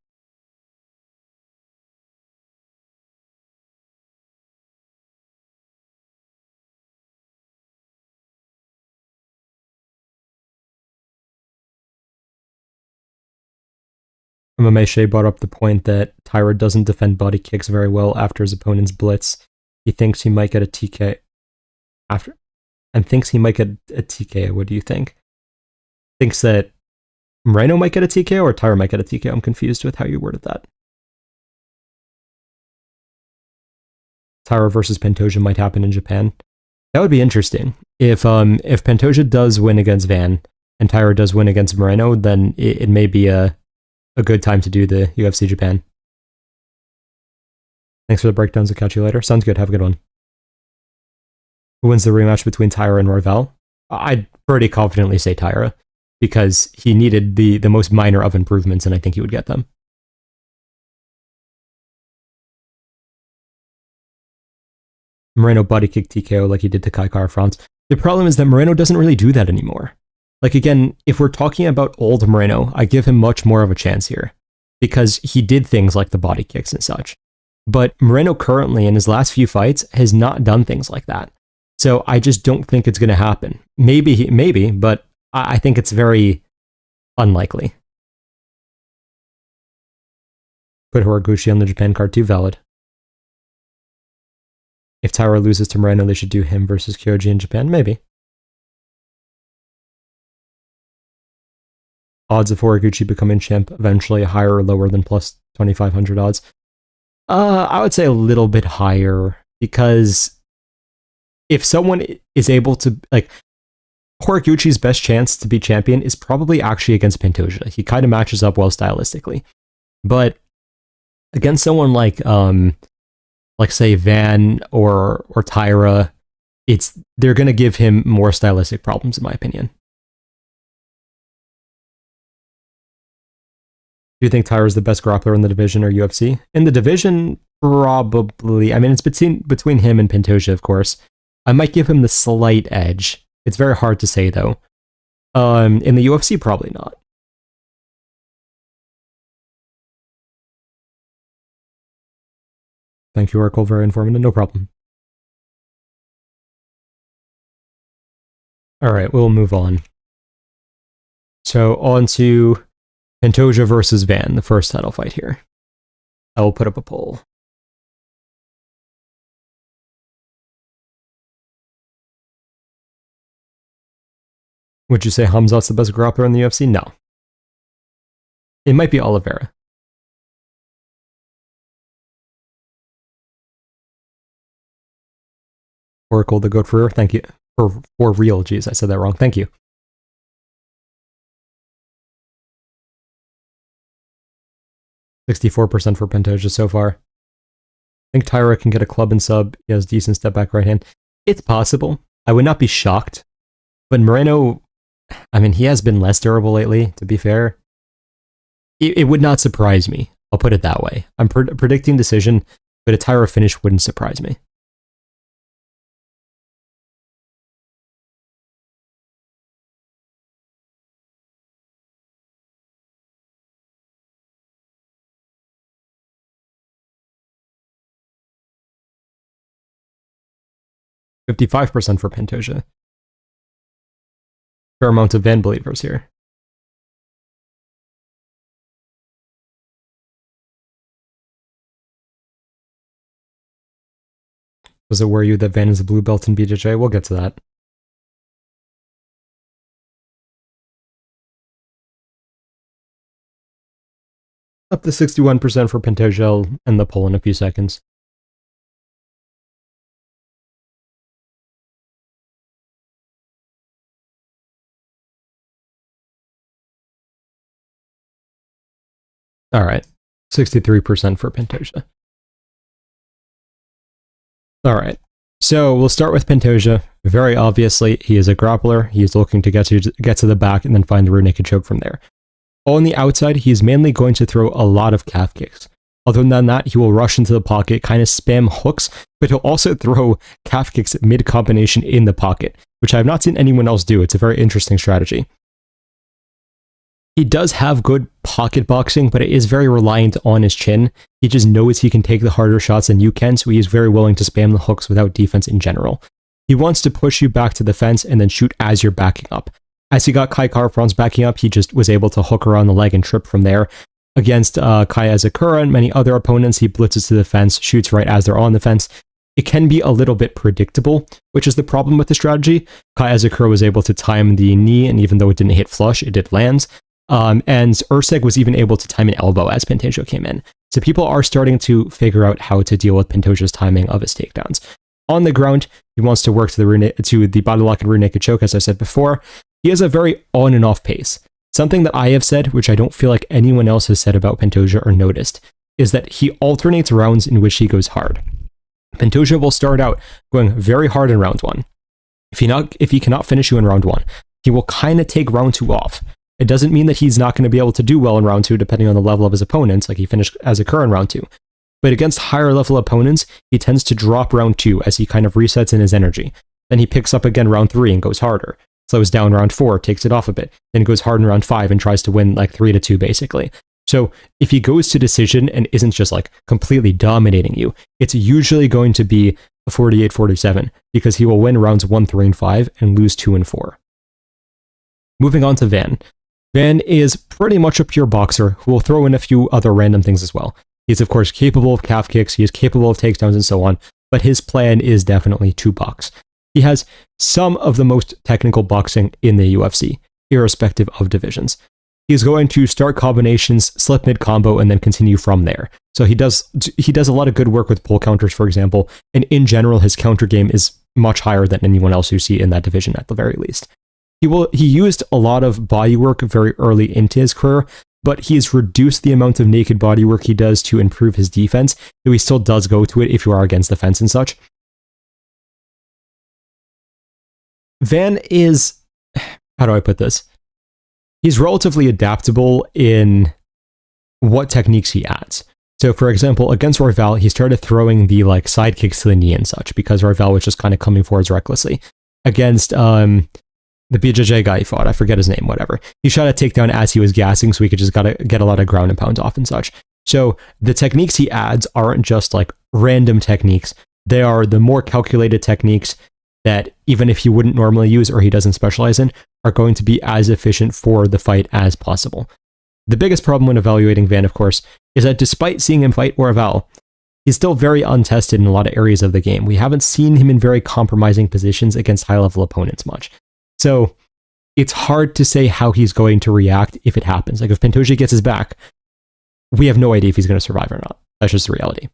MMA brought up the point that Taira doesn't defend body kicks very well after his opponent's blitz. He thinks he might get a TK after, and thinks he might get a TK. What do you think? Thinks that Moreno might get a TK or Taira might get a TK? I'm confused with how you worded that. Taira versus Pantoja might happen in Japan. That would be interesting. If Pantoja does win against Van and Taira does win against Moreno, then it may be a good time to do the UFC Japan. Thanks for the breakdowns. I'll catch you later. Sounds good. Have a good one. Who wins the rematch between Taira and Royval? I'd pretty confidently say Taira, because he needed the most minor of improvements, and I think he would get them. Moreno body kicked TKO like he did to Kai Kara-France. The problem is that Moreno doesn't really do that anymore. Like, again, if we're talking about old Moreno, I give him much more of a chance here, because he did things like the body kicks and such. But Moreno currently, in his last few fights, has not done things like that. So I just don't think it's going to happen. Maybe, but I think it's very unlikely. Put Horiguchi on the Japan card too. Valid. If Taira loses to Moreno, they should do him versus Kyoji in Japan. Maybe. Odds of Horiguchi becoming champ eventually higher or lower than plus 2,500 odds? I would say a little bit higher, because if someone is able to, like, Horiguchi's best chance to be champion is probably actually against Pantoja. He kind of matches up well stylistically. But against someone like say Van or Taira, they're going to give him more stylistic problems, in my opinion. Do you think Taira is the best grappler in the division or UFC? In the division, probably. I mean, it's between him and Pantoja, of course. I might give him the slight edge. It's very hard to say, though. In the UFC, probably not. Thank you, Oracle. Very informative. No problem. All right, we'll move on. So, on to Pantoja versus Van, the first title fight here. I will put up a poll. Would you say Hamzat's the best grappler in the UFC? No. It might be Oliveira. Oracle, the goat for real. Thank you. For real, geez, I said that wrong. Thank you. 64% for Pantoja so far. I think Taira can get a club and sub. He has decent step back right hand. It's possible. I would not be shocked. But Moreno, I mean, he has been less durable lately, to be fair. It would not surprise me. I'll put it that way. I'm predicting decision, but a Taira finish wouldn't surprise me. %55% for Pantoja. Fair amount of Van believers here. Does it worry you that Van is a blue belt in BJJ? We'll get to that. Up to 61% for Pantoja and the poll in a few seconds. All right, 63% for Pantoja. All right, so we'll start with Pantoja. Very obviously, he is a grappler. He is looking to get to the back and then find the rear naked choke from there. On the outside, he's mainly going to throw a lot of calf kicks. Other than that, he will rush into the pocket, kind of spam hooks, but he'll also throw calf kicks mid-combination in the pocket, which I have not seen anyone else do. It's a very interesting strategy. He does have good pocket boxing, but it is very reliant on his chin. He just knows he can take the harder shots than you can, so he is very willing to spam the hooks without defense in general. He wants to push you back to the fence and then shoot as you're backing up. As he got Kai Kara-France backing up, he just was able to hook around the leg and trip from there. Against Kai Asakura and many other opponents, he blitzes to the fence, shoots right as they're on the fence. It can be a little bit predictable, which is the problem with the strategy. Kai Asakura was able to time the knee, and even though it didn't hit flush, it did land. And Urseg was even able to time an elbow as Pantoja came in. So people are starting to figure out how to deal with Pantoja's timing of his takedowns. On the ground, he wants to work to the body lock and rear naked choke, as I said before. He has a very on and off pace. Something that I have said, which I don't feel like anyone else has said about Pantoja or noticed, is that he alternates rounds in which he goes hard. Pantoja will start out going very hard in round 1. If he cannot finish you in round 1, he will kind of take round 2 off. It doesn't mean that he's not going to be able to do well in round 2, depending on the level of his opponents, like he finished as a Kerr in round 2. But against higher level opponents, he tends to drop round 2 as he kind of resets in his energy. Then he picks up again round 3 and goes harder. Slows down round 4, takes it off a bit, then goes hard in round 5 and tries to win like 3-2 basically. So if he goes to decision and isn't just like completely dominating you, it's usually going to be a 48-47 because he will win rounds 1, 3, and 5 and lose 2 and 4. Moving on to Van. Van is pretty much a pure boxer who will throw in a few other random things as well. He's of course capable of calf kicks, he is capable of takedowns and so on, but his plan is definitely to box. He has some of the most technical boxing in the UFC, irrespective of divisions. He's going to start combinations, slip mid combo, and then continue from there. So he does a lot of good work with pull counters, for example, and in general, his counter game is much higher than anyone else you see in that division at the very least. He used a lot of body work very early into his career, but he's reduced the amount of naked body work he does to improve his defense, though he still does go to it if you are against the fence and such. Van is, how do I put this? He's relatively adaptable in what techniques he adds. So for example, against Royval, he started throwing the like side kicks to the knee and such because Royval was just kind of coming forwards recklessly. Against the BJJ guy he fought, I forget his name, whatever. He shot a takedown as he was gassing so he could just get a lot of ground and pound off and such. So the techniques he adds aren't just like random techniques. They are the more calculated techniques that even if he wouldn't normally use or he doesn't specialize in, are going to be as efficient for the fight as possible. The biggest problem when evaluating Van, of course, is that despite seeing him fight Royval, he's still very untested in a lot of areas of the game. We haven't seen him in very compromising positions against high-level opponents much. So it's hard to say how he's going to react if it happens. Like if Pantoja gets his back, we have no idea if he's going to survive or not. That's just the reality.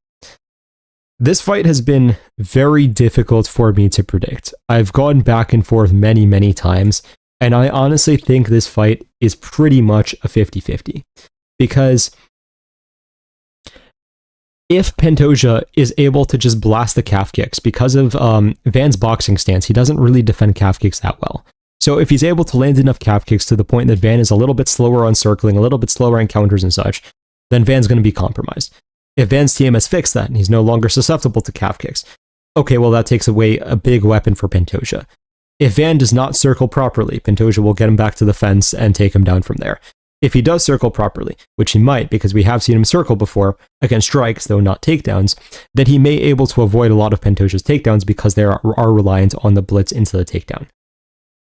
This fight has been very difficult for me to predict. I've gone back and forth many, many times, and I honestly think this fight is pretty much a 50-50. Because if Pantoja is able to just blast the calf kicks, because of Van's boxing stance, he doesn't really defend calf kicks that well. So if he's able to land enough calf kicks to the point that Van is a little bit slower on circling, a little bit slower on counters and such, then Van's going to be compromised. If Van's TM has fixed that and he's no longer susceptible to calf kicks, okay, well that takes away a big weapon for Pantoja. If Van does not circle properly, Pantoja will get him back to the fence and take him down from there. If he does circle properly, which he might because we have seen him circle before against strikes, though not takedowns, then he may be able to avoid a lot of Pantoja's takedowns because they are reliant on the blitz into the takedown.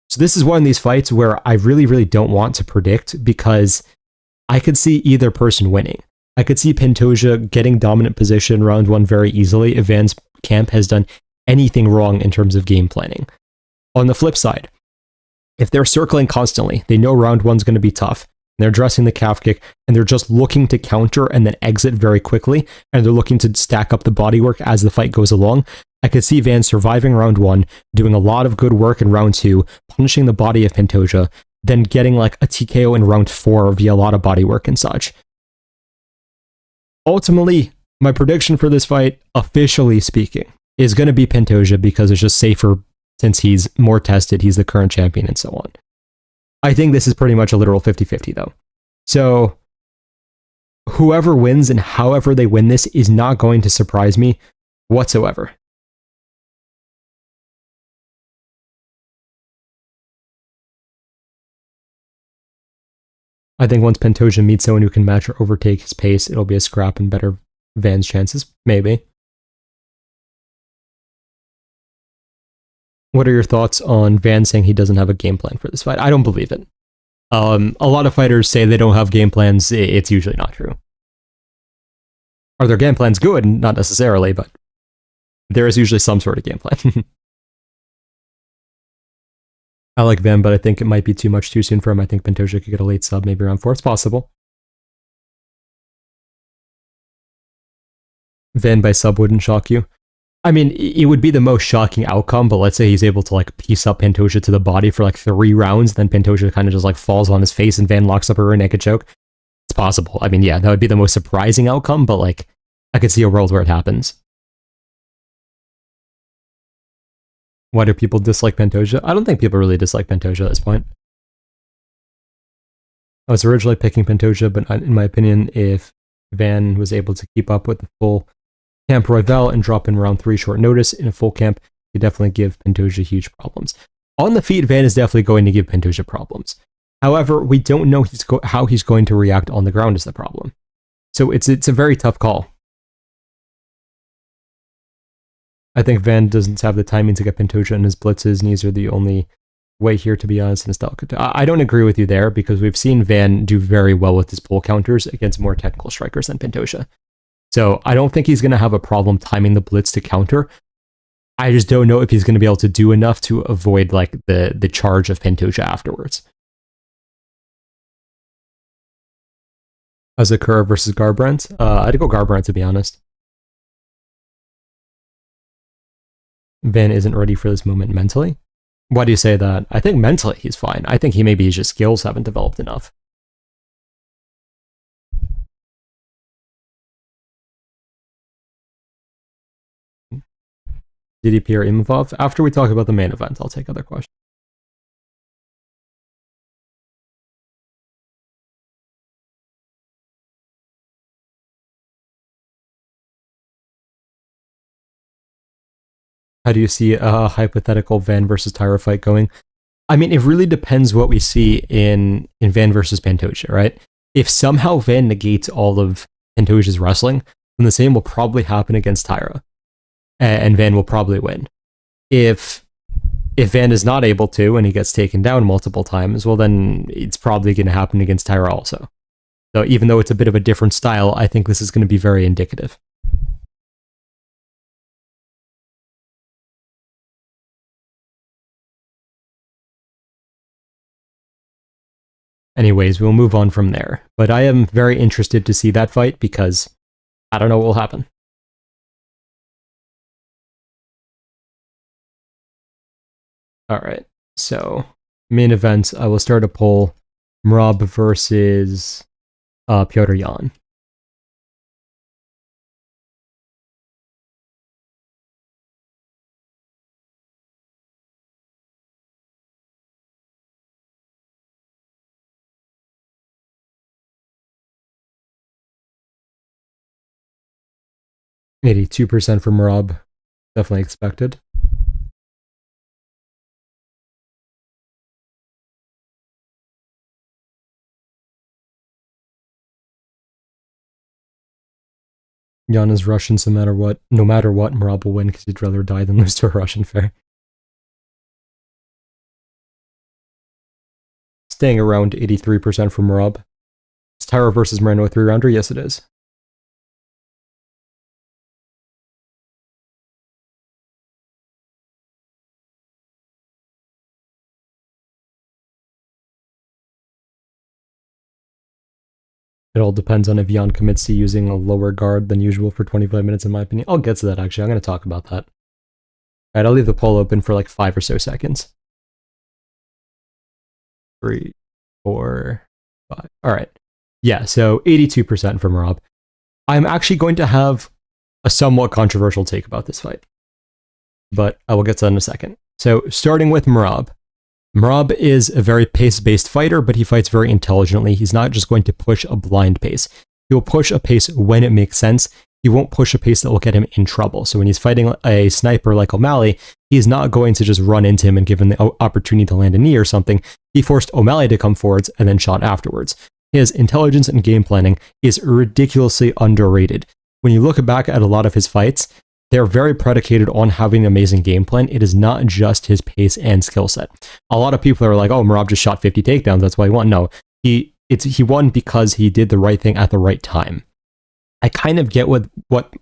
So this is one of these fights where I really, really don't want to predict because I could see either person winning. I could see Pantoja getting dominant position round 1 very easily if Van's camp has done anything wrong in terms of game planning. On the flip side, if they're circling constantly, they know round 1's going to be tough, and they're addressing the calf kick, and they're just looking to counter and then exit very quickly, and they're looking to stack up the bodywork as the fight goes along, I could see Van surviving round 1, doing a lot of good work in round 2, punishing the body of Pantoja, then getting like a TKO in round 4 via a lot of bodywork and such. Ultimately, my prediction for this fight, officially speaking, is going to be Pantoja because it's just safer since he's more tested, he's the current champion, and so on. I think this is pretty much a literal 50-50, though. So, whoever wins and however they win this is not going to surprise me whatsoever. I think once Pantoja meets someone who can match or overtake his pace, it'll be a scrap and better Van's chances. Maybe. What are your thoughts on Van saying he doesn't have a game plan for this fight? I don't believe it. A lot of fighters say they don't have game plans. It's usually not true. Are their game plans good? Not necessarily, but there is usually some sort of game plan. I like Van, but I think it might be too much too soon for him. I think Pantoja could get a late sub, maybe around 4. It's possible. Van by sub wouldn't shock you. I mean, it would be the most shocking outcome, but let's say he's able to like piece up Pantoja to the body for like 3 rounds, then Pantoja kind of just like falls on his face and Van locks up a rear naked choke. It's possible. I mean, yeah, that would be the most surprising outcome, but like I could see a world where it happens. Why do people dislike Pantoja? I don't think people really dislike Pantoja at this point. I was originally picking Pantoja, but in my opinion, if Van was able to keep up with the full camp Royval and drop in round 3 short notice in a full camp, he'd definitely give Pantoja huge problems. On the feet, Van is definitely going to give Pantoja problems. However, we don't know how he's going to react on the ground is the problem. So it's a very tough call. I think Van doesn't have the timing to get Pantoja in his blitzes, and these are the only way here, to be honest. I don't agree with you there, because we've seen Van do very well with his pull counters against more technical strikers than Pantoja. So I don't think he's going to have a problem timing the blitz to counter. I just don't know if he's going to be able to do enough to avoid like the charge of Pantoja afterwards. As a Kerr versus Garbrandt, I'd go Garbrandt, to be honest. Van isn't ready for this moment mentally. Why do you say that? I think mentally he's fine. I think his just skills haven't developed enough. DDP or Imavov? After we talk about the main event, I'll take other questions. How do you see a hypothetical Van versus Taira fight going? I mean, it really depends what we see in Van versus Pantoja, right? If somehow Van negates all of Pantoja's wrestling, then the same will probably happen against Taira, and Van will probably win. If Van is not able to, and he gets taken down multiple times, well, then it's probably going to happen against Taira also. So even though it's a bit of a different style, I think this is going to be very indicative. Anyways, we'll move on from there. But I am very interested to see that fight because I don't know what will happen. Alright, so main event, I will start a poll. Merab versus Petr Yan. Maybe 2% for Merab. Definitely expected. Yan is Russian, so no matter what, Merab will win because he'd rather die than lose to a Russian fair. Staying around 83% for Merab. Is Taira versus Moreno a 3-rounder? Yes, it is. It all depends on if Yan commits to using a lower guard than usual for 25 minutes, in my opinion. I'll get to that, actually. I'm going to talk about that. Alright, I'll leave the poll open for like 5 or so seconds. 3, 4, 5. Alright. Yeah, so 82% for Merab. I'm actually going to have a somewhat controversial take about this fight, but I will get to that in a second. So, starting with Merab. Merab is a very pace-based fighter, but he fights very intelligently. He's not just going to push a blind pace. He will push a pace when it makes sense. He won't push a pace that will get him in trouble. So when he's fighting a sniper like O'Malley, he's not going to just run into him and give him the opportunity to land a knee or something. He forced O'Malley to come forwards and then shot afterwards. His intelligence and game planning is ridiculously underrated. When you look back at a lot of his fights, they're very predicated on having an amazing game plan. It is not just his pace and skill set. A lot of people are like, oh, Merab just shot 50 takedowns, that's why he won. No, he won because he did the right thing at the right time. I kind of get what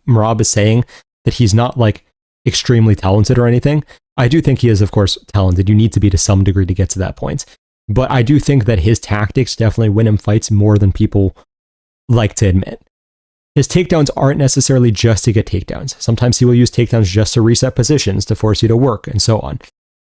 Merab is saying, that he's not like extremely talented or anything. I do think he is, of course, talented. You need to be to some degree to get to that point. But I do think that his tactics definitely win him fights more than people like to admit. His takedowns aren't necessarily just to get takedowns. Sometimes he will use takedowns just to reset positions, to force you to work, and so on.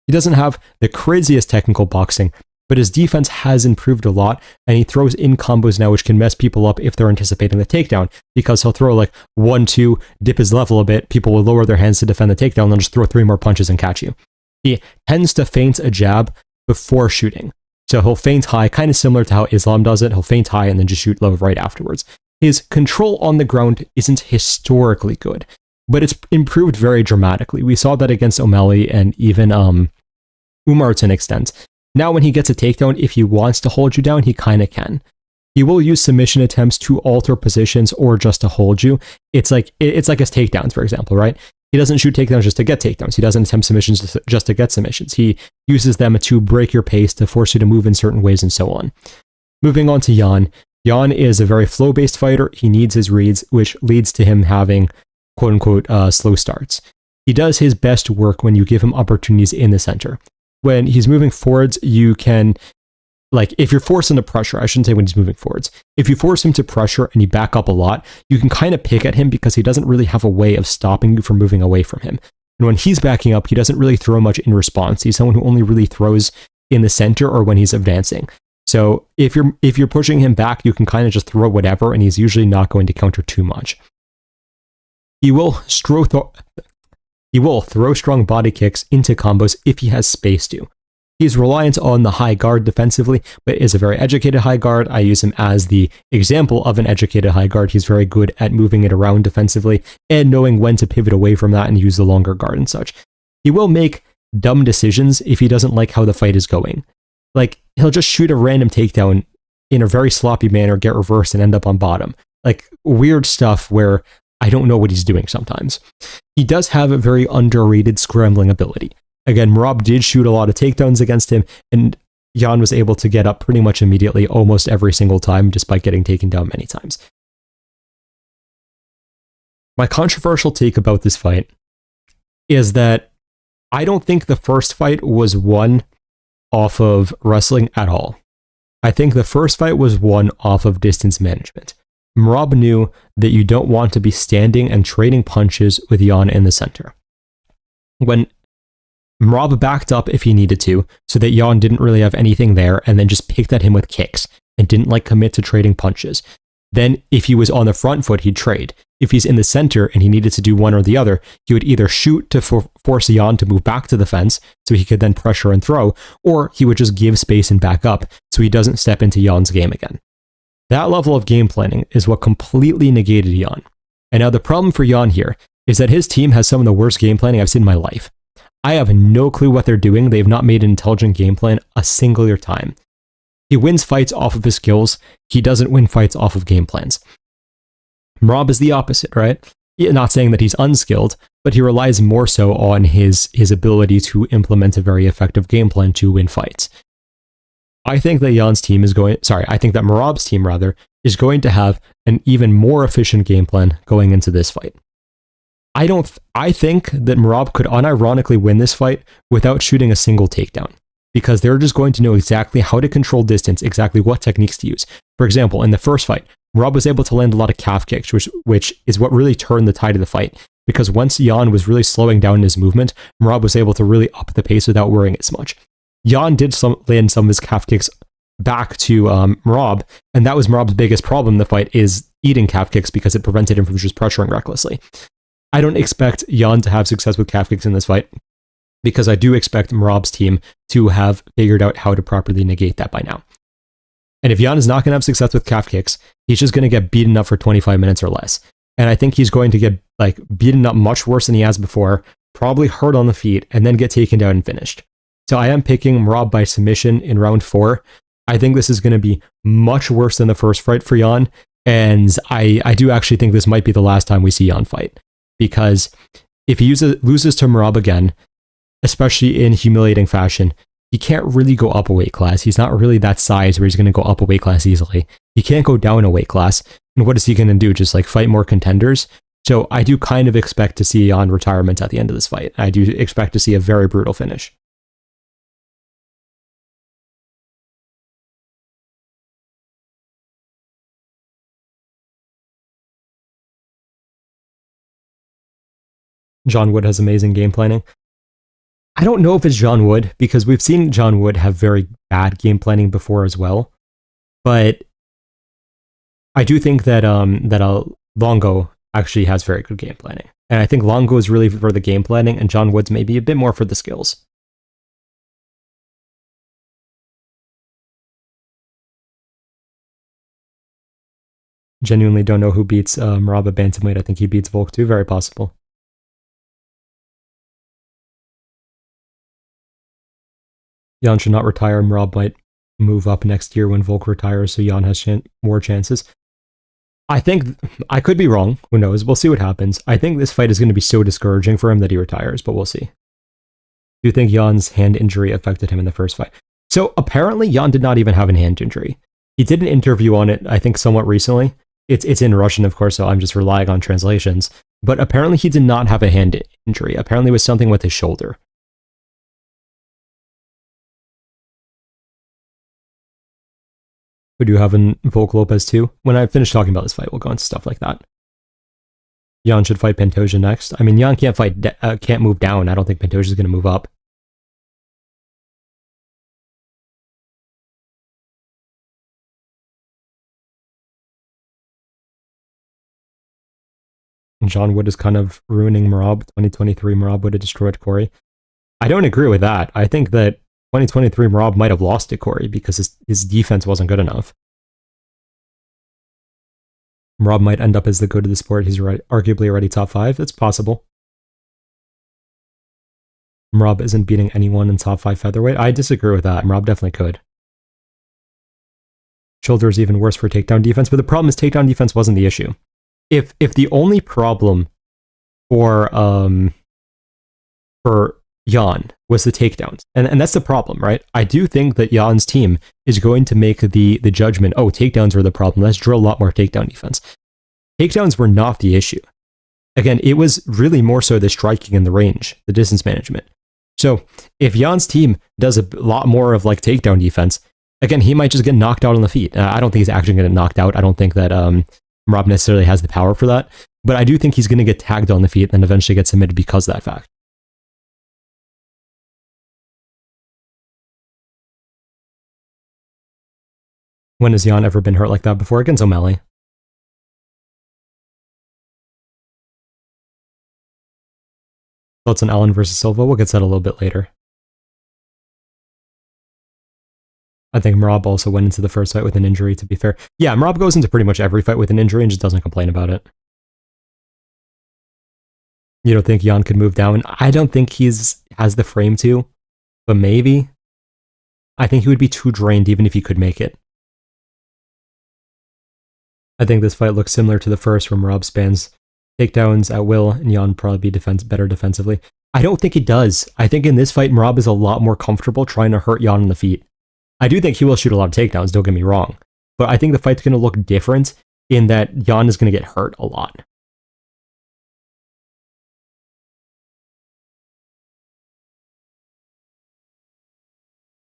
He doesn't have the craziest technical boxing, but his defense has improved a lot, and he throws in combos now which can mess people up if they're anticipating the takedown, because he'll throw like 1-2, dip his level a bit, people will lower their hands to defend the takedown, and they'll just throw 3 more punches and catch you. He tends to feint a jab before shooting. So he'll feint high, kind of similar to how Islam does it. He'll feint high and then just shoot low right afterwards. His control on the ground isn't historically good, but it's improved very dramatically. We saw that against O'Malley and even Umar to an extent. Now when he gets a takedown, if he wants to hold you down, he kind of can. He will use submission attempts to alter positions or just to hold you. It's like his takedowns, for example, right? He doesn't shoot takedowns just to get takedowns. He doesn't attempt submissions just to get submissions. He uses them to break your pace, to force you to move in certain ways, and so on. Moving on to Jan. Jan is a very flow-based fighter. He needs his reads, which leads to him having quote-unquote slow starts. He does his best work when you give him opportunities in the center. When he's moving forwards, you can, like, if you're forcing the pressure, I shouldn't say when he's moving forwards. If you force him to pressure and you back up a lot, you can kind of pick at him because he doesn't really have a way of stopping you from moving away from him. And when he's backing up, he doesn't really throw much in response. He's someone who only really throws in the center or when he's advancing. So if you're pushing him back, you can kind of just throw whatever, and he's usually not going to counter too much. He will throw strong body kicks into combos if he has space to. He's reliant on the high guard defensively, but is a very educated high guard. I use him as the example of an educated high guard. He's very good at moving it around defensively and knowing when to pivot away from that and use the longer guard and such. He will make dumb decisions if he doesn't like how the fight is going. Like, he'll just shoot a random takedown in a very sloppy manner, get reversed, and end up on bottom. Like, weird stuff where I don't know what he's doing sometimes. He does have a very underrated scrambling ability. Again, Merab did shoot a lot of takedowns against him, and Jan was able to get up pretty much immediately almost every single time, despite getting taken down many times. My controversial take about this fight is that I don't think the first fight was won off of wrestling at all. I think the first fight was won off of distance management. Merab knew that you don't want to be standing and trading punches with Jan in the center. When Merab backed up if he needed to, so that Jan didn't really have anything there, and then just picked at him with kicks, and didn't commit to trading punches. Then, if he was on the front foot, he'd trade. If he's in the center and he needed to do one or the other, he would either shoot to force Jan to move back to the fence, so he could then pressure and throw, or he would just give space and back up, so he doesn't step into Jan's game again. That level of game planning is what completely negated Jan. And now the problem for Jan here is that his team has some of the worst game planning I've seen in my life. I have no clue what they're doing. They've not made an intelligent game plan a single time. He wins fights off of his skills. He doesn't win fights off of game plans. Merab is the opposite, right? Not saying that he's unskilled, but he relies more so on his ability to implement a very effective game plan to win fights. I think that Merab's team is going to have an even more efficient game plan going into this fight. I think that Merab could unironically win this fight without shooting a single takedown, because they're just going to know exactly how to control distance, exactly what techniques to use. For example, in the first fight, Merab was able to land a lot of calf kicks, which is what really turned the tide of the fight, because once Jan was really slowing down his movement, Merab was able to really up the pace without worrying as much. Jan did land some of his calf kicks back to Merab, and that was Merab's biggest problem in the fight, is eating calf kicks, because it prevented him from just pressuring recklessly. I don't expect Jan to have success with calf kicks in this fight, because I do expect Merab's team to have figured out how to properly negate that by now. And if Jan is not going to have success with calf kicks, he's just going to get beaten up for 25 minutes or less. And I think he's going to get beaten up much worse than he has before, probably hurt on the feet, and then get taken down and finished. So I am picking Merab by submission in round 4. I think this is going to be much worse than the first fight for Jan, and I do actually think this might be the last time we see Jan fight. Because if he loses to Merab again, especially in humiliating fashion, he can't really go up a weight class. He's not really that size where he's going to go up a weight class easily. He can't go down a weight class. And what is he going to do? Just fight more contenders? So I do kind of expect to see Jan retirement at the end of this fight. I do expect to see a very brutal finish. John Wood has amazing game planning. I don't know if it's John Wood, because we've seen John Wood have very bad game planning before as well. But I do think that Longo actually has very good game planning. And I think Longo is really for the game planning, and John Wood's maybe a bit more for the skills. Genuinely don't know who beats Merab at Bantamweight. I think he beats Volk too. Very possible. Jan should not retire. Merab might move up next year when Volk retires, so Jan has more chances. I think, I could be wrong. Who knows? We'll see what happens. I think this fight is going to be so discouraging for him that he retires, but we'll see. Do you think Jan's hand injury affected him in the first fight? So apparently Jan did not even have a hand injury. He did an interview on it, I think, somewhat recently. It's in Russian, of course, so I'm just relying on translations. But apparently he did not have a hand injury. Apparently it was something with his shoulder. Who do you have in Volk Lopez too? When I finish talking about this fight, we'll go into stuff like that. Jan should fight Pantoja next. I mean, Jan can't move down. I don't think Pantoja is going to move up. John Wood is kind of ruining Merab. 2023 Merab would have destroyed Corey. I don't agree with that. I think that 2023 Merab might have lost to Corey because his defense wasn't good enough. Merab might end up as the go to the sport. He's arguably already top 5. It's possible. Merab isn't beating anyone in top 5 featherweight. I disagree with that. Merab definitely could. Shoulder is even worse for takedown defense, but the problem is takedown defense wasn't the issue. If the only problem for Jan was the takedowns, and that's the problem, right? I do think that Jan's team is going to make the judgment, oh, takedowns were the problem, let's drill a lot more takedown defense. Takedowns were not the issue. Again, it was really more so the striking and the range, the distance management. So if Jan's team does a lot more of like takedown defense, again, he might just get knocked out on the feet. I don't think he's actually going to get knocked out. I don't think that Merab necessarily has the power for that, but I do think he's going to get tagged on the feet and eventually get submitted because of that fact. When has Jan ever been hurt like that before? Against O'Malley. Thoughts on Allen versus Silva? We'll get to that a little bit later. I think Merab also went into the first fight with an injury, to be fair. Yeah, Merab goes into pretty much every fight with an injury and just doesn't complain about it. You don't think Jan could move down? I don't think has the frame to, but maybe. I think he would be too drained even if he could make it. I think this fight looks similar to the first, where Merab spans takedowns at will and Jan probably be better defensively. I don't think it does. I think in this fight, Merab is a lot more comfortable trying to hurt Jan on the feet. I do think he will shoot a lot of takedowns, don't get me wrong. But I think the fight's going to look different in that Jan is going to get hurt a lot.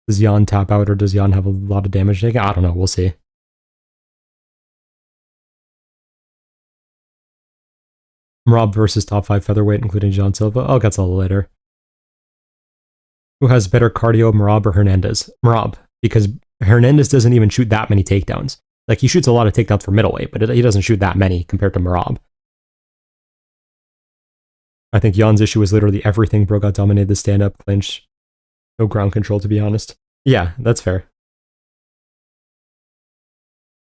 Does Jan tap out or does Jan have a lot of damage taken? I don't know. We'll see. Merab versus top 5 featherweight, including John Silva. I'll get to that later. Who has better cardio, Merab or Hernandez? Merab, because Hernandez doesn't even shoot that many takedowns. Like, he shoots a lot of takedowns for middleweight, but he doesn't shoot that many compared to Merab. I think Jan's issue was literally everything. Bro got dominated the stand-up, clinch. No ground control, to be honest. Yeah, that's fair.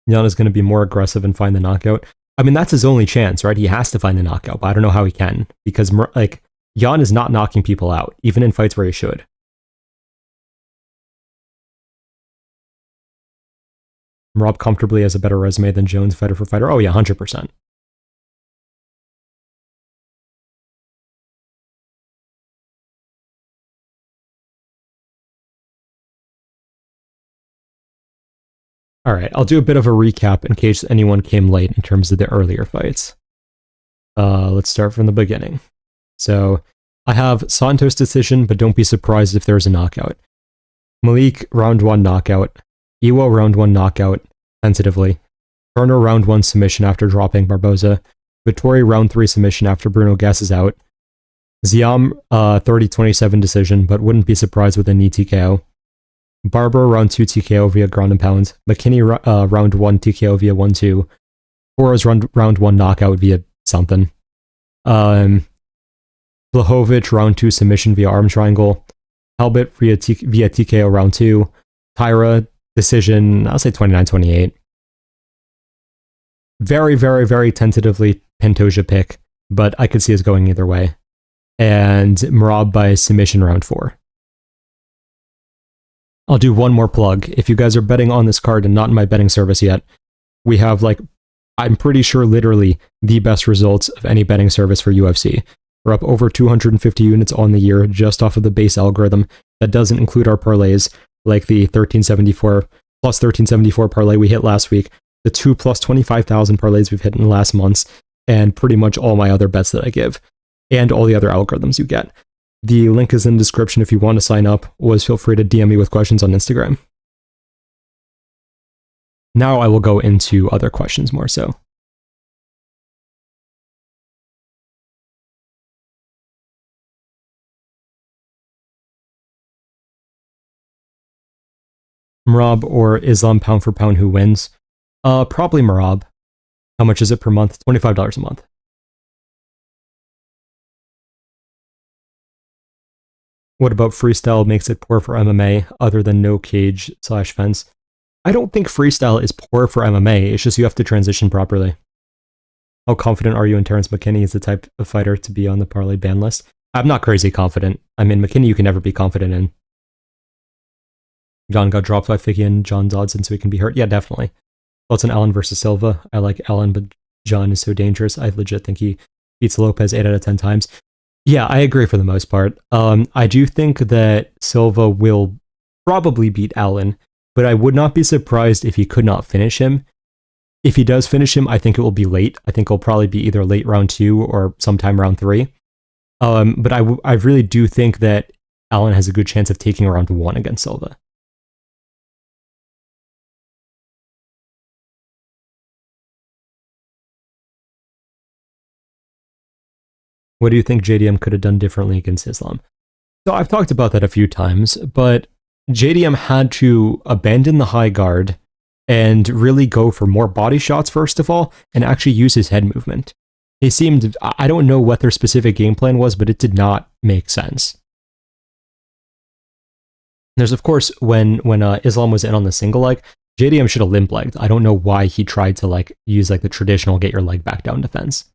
Jan is going to be more aggressive and find the knockout. I mean, that's his only chance, right? He has to find the knockout, but I don't know how he can, because like Jan is not knocking people out, even in fights where he should. Merab comfortably has a better resume than Jones, fighter for fighter. Oh yeah, 100%. All right, I'll do a bit of a recap in case anyone came late in terms of the earlier fights. Let's start from the beginning. So I have Santos decision, but don't be surprised if there's a knockout. Malik, round 1 knockout. Iwo, round 1 knockout, tentatively. Brunno, round 1 submission after dropping Barboza. Vettori, round 3 submission after Brunno guesses out. Ziam, 30-27 decision, but wouldn't be surprised with a knee TKO. Barber, round 2 TKO via ground and pound. McKinney, round 1 TKO via 1-2. Torres, round 1 knockout via something. Błachowicz, round 2 submission via arm triangle. Talbott via TKO round 2. Taira, decision, I'll say 29-28. Very, very, very tentatively Pantoja pick, but I could see us going either way. And Merab by submission round 4. I'll do one more plug. If you guys are betting on this card and not in my betting service yet, we have, like, I'm pretty sure literally the best results of any betting service for UFC. We're up over 250 units on the year just off of the base algorithm. That doesn't include our parlays, like the 1374 plus 1374 parlay we hit last week, the 2 plus 25,000 parlays we've hit in the last months, and pretty much all my other bets that I give, and all the other algorithms you get. The link is in the description if you want to sign up. Always feel free to DM me with questions on Instagram. Now I will go into other questions more so. Merab or Islam pound for pound, who wins? Probably Merab. How much is it per month? $25 a month. What about freestyle makes it poor for MMA other than no cage / fence? I don't think freestyle is poor for MMA. It's just you have to transition properly. How confident are you in Terrance McKinney as the type of fighter to be on the parlay ban list? I'm not crazy confident. I mean, McKinney you can never be confident in. John got dropped by Figgy and John Dodson so he can be hurt. Yeah, definitely. Thoughts on Allen versus Silva? I like Allen, but John is so dangerous. I legit think he beats Lopez 8 out of 10 times. Yeah, I agree for the most part. I do think that Silva will probably beat Allen, but I would not be surprised if he could not finish him. If he does finish him, I think it will be late. I think it'll probably be either late round 2 or sometime round 3. But I really do think that Allen has a good chance of taking round 1 against Silva. What do you think JDM could have done differently against Islam? So I've talked about that a few times, but JDM had to abandon the high guard and really go for more body shots, first of all, and actually use his head movement. He seemed, I don't know what their specific game plan was, but it did not make sense. There's, of course, when Islam was in on the single leg, JDM should have limp legged. I don't know why he tried to use the traditional get your leg back down defense.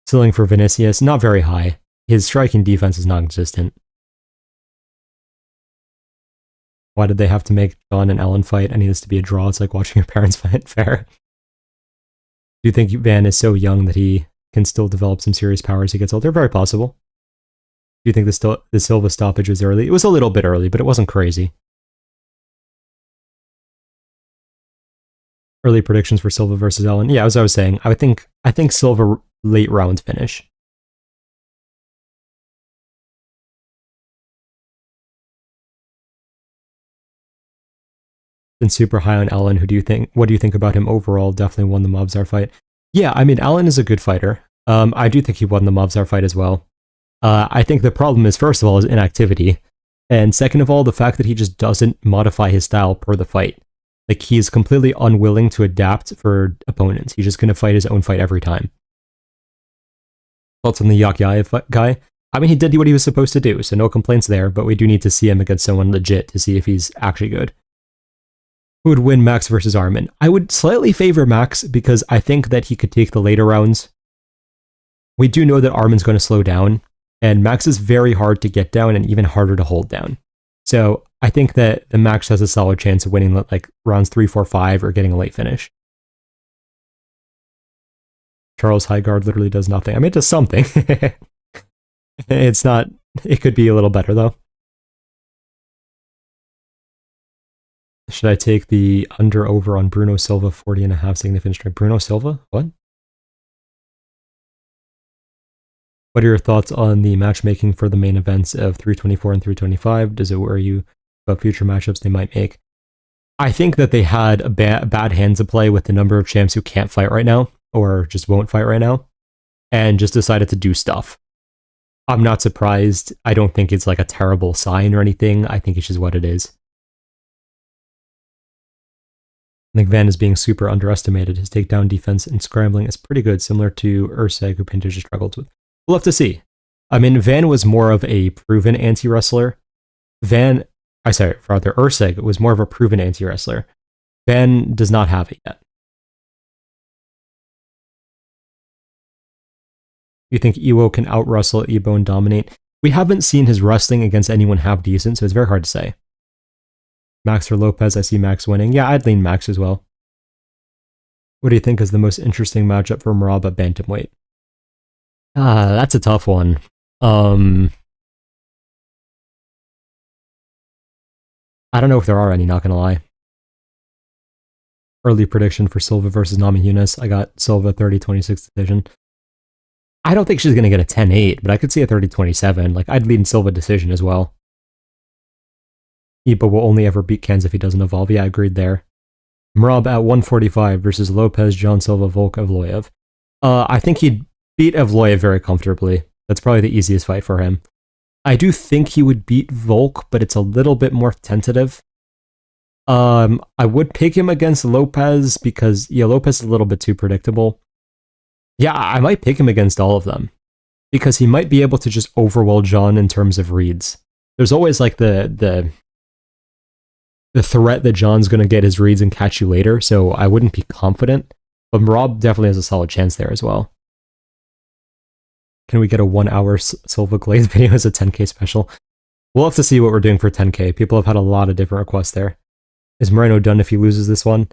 Ceiling for Vinicius, not very high. His striking defense is non-existent. Why did they have to make John and Ellen fight? I need this to be a draw. It's like watching your parents fight. Fair. Do you think Van is so young that he can still develop some serious power as he gets older? Very possible. Do you think the Silva stoppage was early? It was a little bit early, but it wasn't crazy. Early predictions for Silva versus Ellen. Yeah, as I was saying, I think Silva late round finish. Been super high on Allen. What do you think about him overall? Definitely won the Mobzar fight. Yeah, I mean, Allen is a good fighter. I do think he won the Mobzar fight as well. I think the problem is, first of all, his inactivity. And second of all, the fact that he just doesn't modify his style per the fight. Like, he's completely unwilling to adapt for opponents. He's just going to fight his own fight every time. Thoughts on the Yakyai guy? I mean, he did what he was supposed to do, so no complaints there, but we do need to see him against someone legit to see if he's actually good. Who would win, Max versus Arman? I would slightly favor Max because I think that he could take the later rounds. We do know that Arman's going to slow down, and Max is very hard to get down and even harder to hold down. So I think that the Max has a solid chance of winning rounds 3, 4, 5 or getting a late finish. Charles Highguard literally does nothing. I mean, it does something. It's not, it could be a little better though. Should I take the under-over on Brunno Silva 40.5 significant strike? Brunno Silva? What? What are your thoughts on the matchmaking for the main events of 324 and 325? Does it worry you about future matchups they might make? I think that they had a bad hand to play with the number of champs who can't fight right now, or just won't fight right now, and just decided to do stuff. I'm not surprised. I don't think it's like a terrible sign or anything. I think it's just what it is. I think Van is being super underestimated. His takedown defense and scrambling is pretty good, similar to Urseg, who Pantoja struggled with. We'll have to see. I mean, Van was more of a proven anti-wrestler. Urseg was more of a proven anti-wrestler. Van does not have it yet. You think Iwo can out-wrestle Ibo and dominate? We haven't seen his wrestling against anyone half decent, so it's very hard to say. Max or Lopez, I see Max winning. Yeah, I'd lean Max as well. What do you think is the most interesting matchup for Merab at Bantamweight? That's a tough one. I don't know if there are any, not gonna lie. Early prediction for Silva versus Namajunas. I got Silva 30-26 decision. I don't think she's going to get a 10-8, but I could see a 30-27. Like, I'd lean Silva decision as well. Ibo will only ever beat Kenz if he doesn't evolve. Yeah, agreed there. Merab at 145 versus Lopez, John Silva, Volk, Evloev. I think he'd beat Evloev very comfortably. That's probably the easiest fight for him. I do think he would beat Volk, but it's a little bit more tentative. I would pick him against Lopez because, yeah, Lopez is a little bit too predictable. Yeah, I might pick him against all of them because he might be able to just overwhelm John in terms of reads. There's always like the threat that John's going to get his reads and catch you later, so I wouldn't be confident. But Merab definitely has a solid chance there as well. Can we get a 1 hour Silva Glaze video as a 10k special? We'll have to see what we're doing for 10k. People have had a lot of different requests there. Is Moreno done if he loses this one?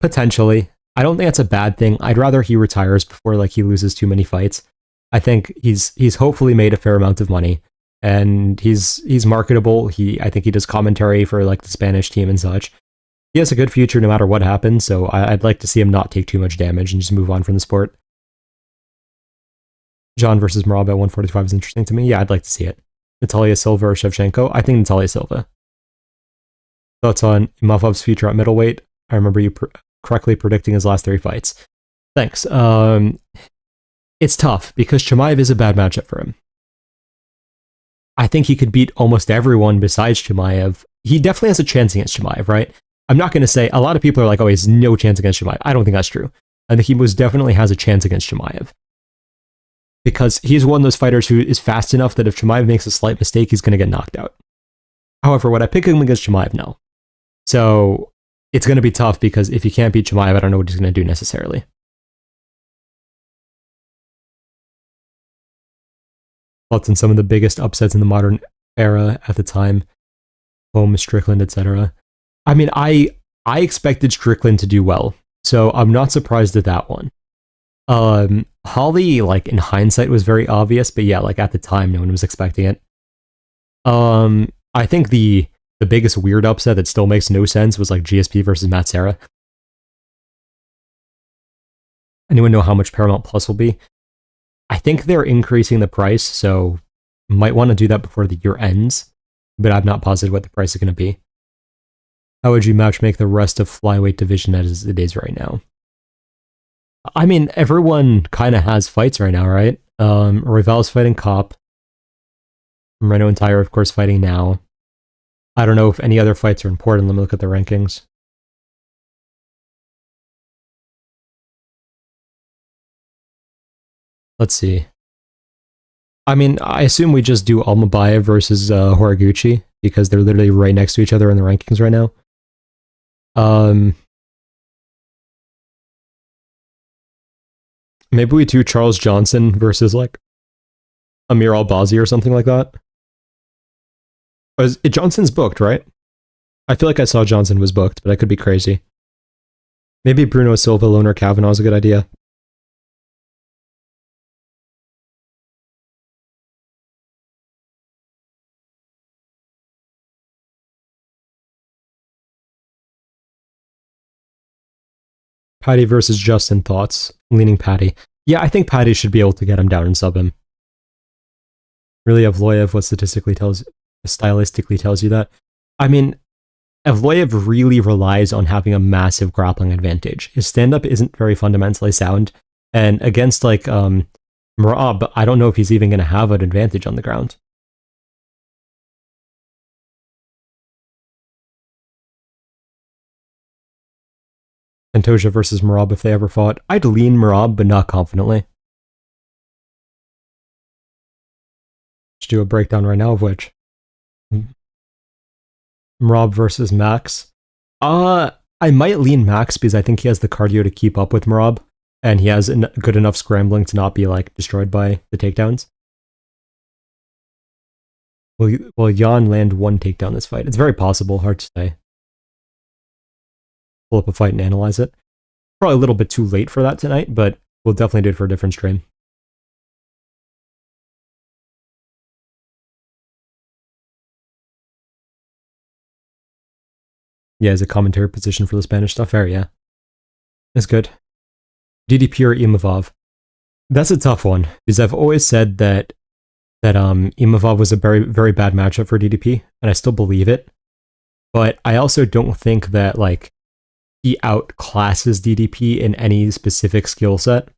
Potentially. I don't think that's a bad thing. I'd rather he retires before like he loses too many fights. I think he's hopefully made a fair amount of money, and he's marketable. I think he does commentary for like the Spanish team and such. He has a good future no matter what happens, so I'd like to see him not take too much damage and just move on from the sport. John versus Merab at 145 is interesting to me. Yeah, I'd like to see it. Natalia Silva or Shevchenko? I think Natalia Silva. Thoughts on Imovov's future at middleweight? I remember you correctly predicting his last 3 fights. Thanks. It's tough because Chimaev is a bad matchup for him. I think he could beat almost everyone besides Chimaev. He definitely has a chance against Chimaev, right? I'm not going to say, a lot of people are like, oh, he has no chance against Chimaev. I don't think that's true. I think he most definitely has a chance against Chimaev. Because he's one of those fighters who is fast enough that if Chimaev makes a slight mistake, he's going to get knocked out. However, would I pick him against Chimaev? No. So it's going to be tough because if he can't beat Chimaev, I don't know what he's going to do necessarily. Thoughts on some of the biggest upsets in the modern era at the time, Holmes, Strickland, etc. I mean, I expected Strickland to do well, so I'm not surprised at that one. Holly, like in hindsight, was very obvious, but yeah, like at the time, no one was expecting it. I think the biggest weird upset that still makes no sense was like GSP versus Matt Serra. Anyone know how much Paramount Plus will be? I think they're increasing the price, so might want to do that before the year ends, but I'm not positive what the price is going to be. How would you match make the rest of flyweight division as it is right now? I mean, everyone kind of has fights right now, right? Rival's fighting Cop. Moreno and Taira, of course, fighting now. I don't know if any other fights are important. Let me look at the rankings. Let's see. I mean, I assume we just do Almabayev versus Horiguchi, because they're literally right next to each other in the rankings right now. Maybe we do Charles Johnson versus like Amir Albazi or something like that. Johnson's booked, right? I feel like I saw Johnson was booked, but I could be crazy. Maybe Brunno Silva, Loner Kavanaugh is a good idea. Patty versus Justin, thoughts? Leaning Patty. Yeah, I think Patty should be able to get him down and sub him. Really, Evloev, what stylistically tells you that? I mean, Evloev really relies on having a massive grappling advantage. His stand-up isn't very fundamentally sound, and against like Merab, I don't know if he's even going to have an advantage on the ground. Pantoja versus Merab if they ever fought. I'd lean Merab, but not confidently. Let's do a breakdown right now of which. Merab versus Max. I might lean Max because I think he has the cardio to keep up with Merab, and he has good enough scrambling to not be like destroyed by the takedowns. Will Jan land one takedown this fight? It's very possible, hard to say. Pull up a fight and analyze it. Probably a little bit too late for that tonight, but we'll definitely do it for a different stream. Yeah, as a commentary position for the Spanish stuff, fair, yeah. It's good. DDP or Imavov? That's a tough one, because I've always said that Imavov was a very, very bad matchup for DDP, and I still believe it. But I also don't think that, like, he outclasses DDP in any specific skill set.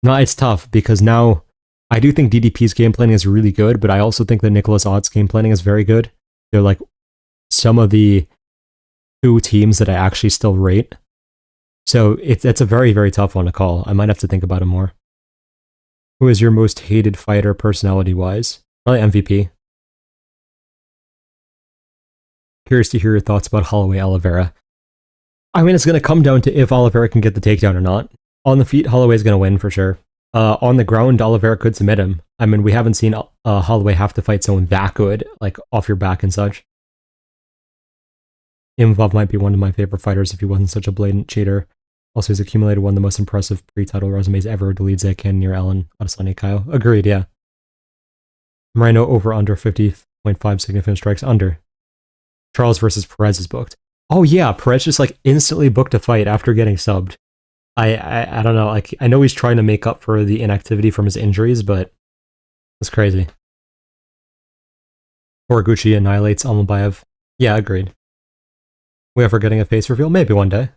No, it's tough, because now I do think DDP's game planning is really good, but I also think that Nicholas Ott's game planning is very good. They're, like, some of the two teams that I actually still rate. So it's a very, very tough one to call. I might have to think about it more. Who is your most hated fighter personality-wise? Probably MVP. Curious to hear your thoughts about Holloway Oliveira. I mean, it's going to come down to if Oliveira can get the takedown or not. On the feet, Holloway's going to win for sure. On the ground, Oliveira could submit him. I mean, we haven't seen Holloway have to fight someone that good, like off your back and such. Imavov might be one of my favorite fighters if he wasn't such a blatant cheater. Also, he's accumulated one of the most impressive pre-title resumes ever. Dolidze, Ken, near Allen, Adesanya, Kyle. Agreed, yeah. Moreno over under 50.5 significant strikes under. Charles versus Perez is booked. Oh yeah, Perez just like instantly booked a fight after getting subbed. I don't know. Like I know he's trying to make up for the inactivity from his injuries, but it's crazy. Horiguchi annihilates Almabayev. Yeah, agreed. We ever getting a face reveal? Maybe one day.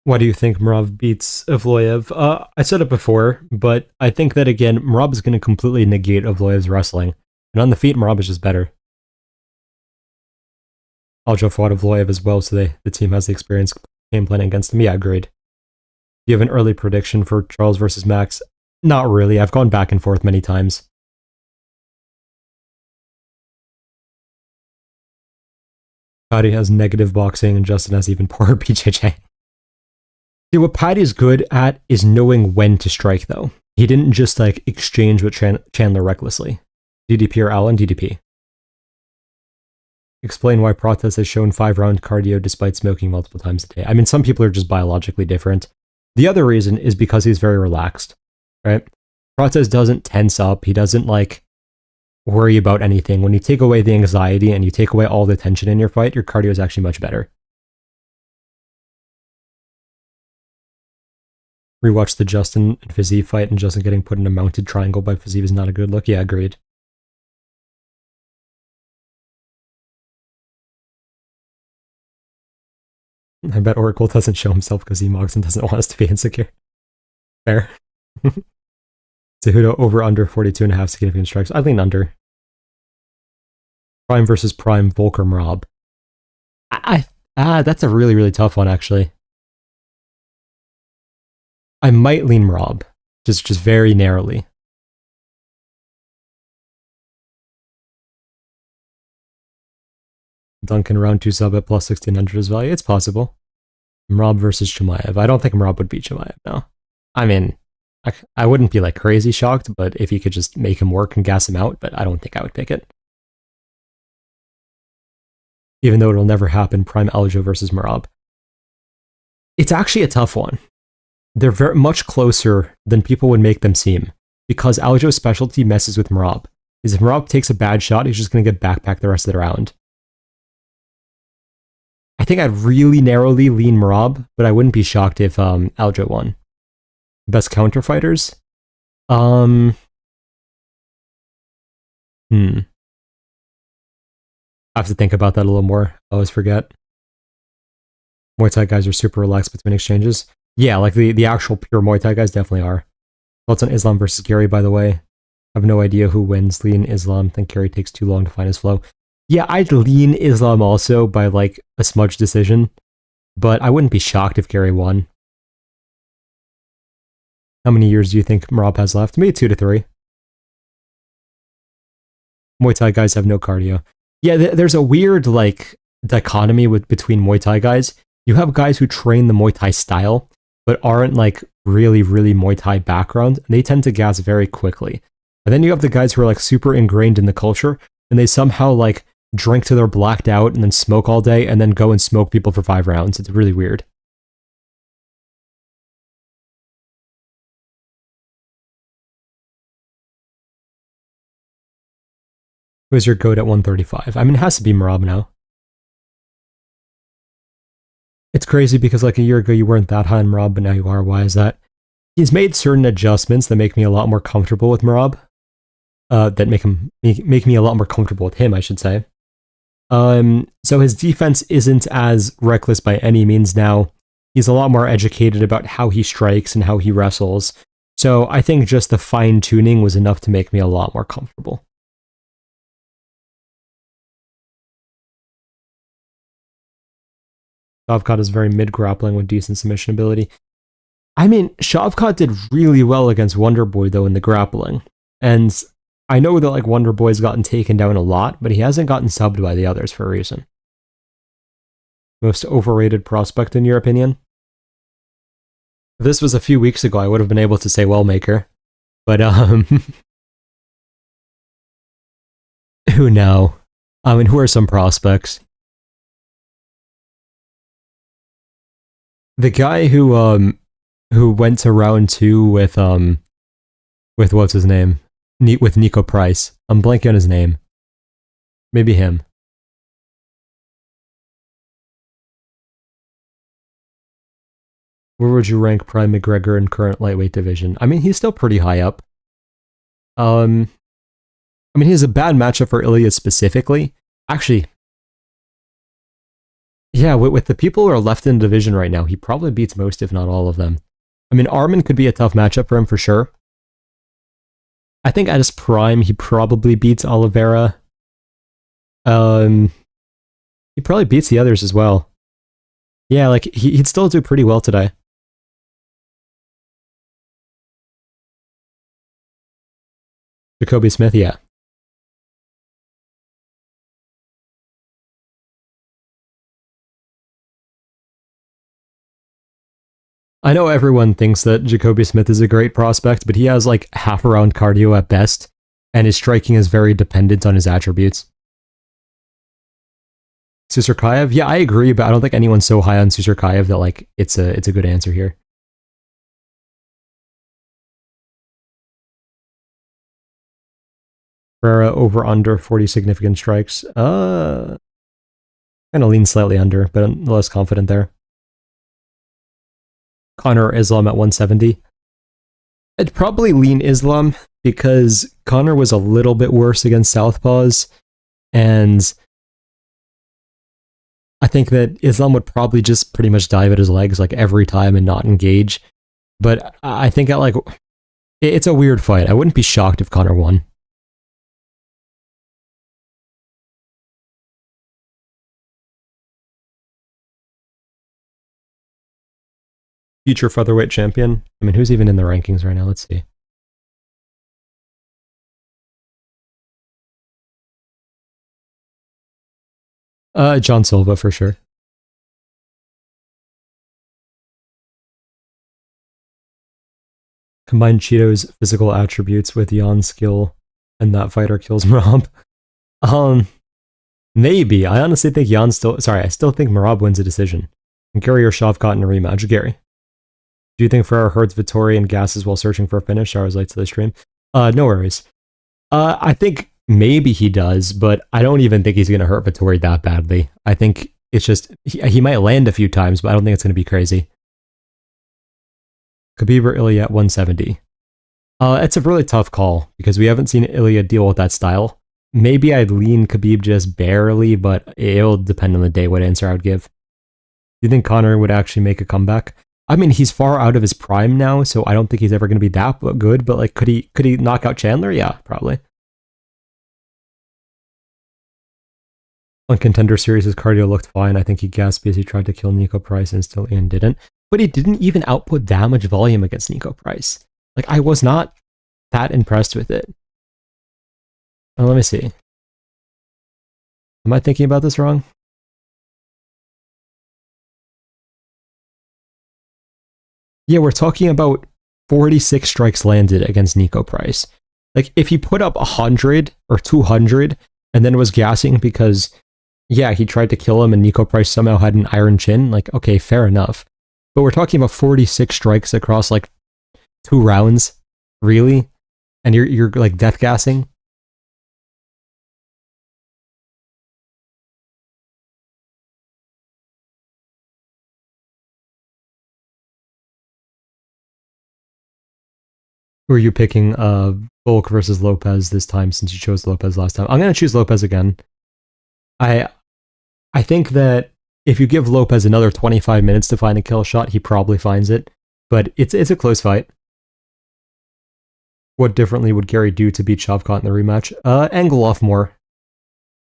Why do you think Merab beats Evloev? I said it before, but I think that again, Merab is going to completely negate Evloev's wrestling. And on the feet, Merab is just better. Aljo fought Evloev as well, so the team has the experience game planning against him. Yeah, agreed. Do you have an early prediction for Charles versus Max? Not really. I've gone back and forth many times. Patty has negative boxing, and Justin has even poorer BJJ. See, what Patty is good at is knowing when to strike, though. He didn't just, like, exchange with Chandler recklessly. DDP or Allen? DDP. Explain why Prates has shown 5-round cardio despite smoking multiple times a day. I mean, some people are just biologically different. The other reason is because he's very relaxed, right? Prates doesn't tense up. He doesn't, like, worry about anything. When you take away the anxiety and you take away all the tension in your fight, your cardio is actually much better. Rewatch the Justin and Fiziev fight, and Justin getting put in a mounted triangle by Fiziev is not a good look. Yeah, agreed. I bet Oracle doesn't show himself because Mogson doesn't want us to be insecure. Fair. Cejudo over under 42.5 significant strikes. I lean under. Prime versus Prime, Volker Merab. That's a really, really tough one, actually. I might lean Merab, just very narrowly. Duncan round 2 sub at plus 1600 as value. It's possible. Merab versus Chimaev. I don't think Merab would beat Chimaev, no. I mean, I wouldn't be like crazy shocked, but if you could just make him work and gas him out, but I don't think I would pick it. Even though it'll never happen, Prime Aljo versus Merab. It's actually a tough one. They're very much closer than people would make them seem, because Aljo's specialty messes with Merab. Because if Merab takes a bad shot, he's just going to get backpacked the rest of the round. I think I'd really narrowly lean Merab, but I wouldn't be shocked if Aljo won. Best counter fighters? I have to think about that a little more. I always forget. Muay Thai guys are super relaxed between exchanges. Yeah, like the actual pure Muay Thai guys definitely are. Thoughts on Islam versus Gary, by the way. I have no idea who wins. Lean Islam. Think Gary takes too long to find his flow. Yeah, I'd lean Islam also by like a smudge decision, but I wouldn't be shocked if Gary won. How many years do you think Merab has left? Maybe 2 to 3. Muay Thai guys have no cardio. Yeah, there's a weird like dichotomy between Muay Thai guys. You have guys who train the Muay Thai style, but aren't like really Muay Thai background, and they tend to gas very quickly. And then you have the guys who are like super ingrained in the culture, and they somehow like drink till they're blacked out and then smoke all day and then go and smoke people for 5 rounds. It's really weird. Who's your GOAT at 135? I mean, it has to be Merab now. It's crazy because like a year ago you weren't that high on Merab, but now you are. Why is that? He's made certain adjustments that make me a lot more comfortable with Merab. That make me a lot more comfortable with him, I should say. So his defense isn't as reckless by any means now. He's a lot more educated about how he strikes and how he wrestles. So I think just the fine tuning was enough to make me a lot more comfortable. Shavkat is very mid-grappling with decent submission ability. I mean, Shavkat did really well against Wonderboy, though, in the grappling. And I know that like Wonderboy's gotten taken down a lot, but he hasn't gotten subbed by the others for a reason. Most overrated prospect, in your opinion? If this was a few weeks ago, I would have been able to say Wellmaker. But, who know? I mean, who are some prospects? The guy who went to round 2 with what's his name? With Nico Price. I'm blanking on his name. Maybe him. Where would you rank Prime McGregor in current lightweight division? I mean, he's still pretty high up. I mean, he has a bad matchup for Ilya specifically. Actually, yeah, with the people who are left in the division right now, he probably beats most, if not all of them. I mean, Arman could be a tough matchup for him for sure. I think at his prime, he probably beats Oliveira. He probably beats the others as well. Yeah, like, he'd still do pretty well today. Jacoby Smith, yeah. I know everyone thinks that Jacoby Smith is a great prospect, but he has like half a round cardio at best, and his striking is very dependent on his attributes. Susurkayev? Yeah, I agree, but I don't think anyone's so high on Susurkayev that like it's a good answer here. Pereira over under 40 significant strikes. Kind of lean slightly under, but I'm less confident there. Conor Islam at 170. I'd probably lean Islam because Conor was a little bit worse against Southpaws, and I think that Islam would probably just pretty much dive at his legs like every time and not engage. But I think it's a weird fight. I wouldn't be shocked if Conor won. Future featherweight champion. I mean, who's even in the rankings right now? Let's see. John Silva for sure. Combine Cheeto's physical attributes with Jan's skill, and that fighter kills Merab. Maybe. I honestly think Jan I still think Merab wins a decision. And Gary or Shavkat in a rematch. Gary. Do you think Ferrer hurts Vettori and gasses while searching for a finish? Hours late to the stream. No worries. I think maybe he does, but I don't even think he's going to hurt Vettori that badly. I think it's just, he might land a few times, but I don't think it's going to be crazy. Khabib or Ilya at 170. It's a really tough call, because we haven't seen Ilya deal with that style. Maybe I'd lean Khabib just barely, but it'll depend on the day what answer I would give. Do you think Conor would actually make a comeback? I mean, he's far out of his prime now, so I don't think he's ever going to be that good, but like, could he knock out Chandler? Yeah, probably. On Contender Series, his cardio looked fine. I think he gasped because he tried to kill Nico Price instantly and didn't. But he didn't even output that much volume against Nico Price. Like, I was not that impressed with it. Oh, let me see. Am I thinking about this wrong? Yeah, we're talking about 46 strikes landed against Nico Price. Like, if he put up 100 or 200 and then was gassing because, yeah, he tried to kill him and Nico Price somehow had an iron chin, like, okay, fair enough. But we're talking about 46 strikes across, like, 2 rounds? Really? And you're like, death gassing? Who are you picking Volk versus Lopez this time since you chose Lopez last time? I'm going to choose Lopez again. I think that if you give Lopez another 25 minutes to find a kill shot, he probably finds it. But it's a close fight. What differently would Gary do to beat Shavkat in the rematch? Angle off more.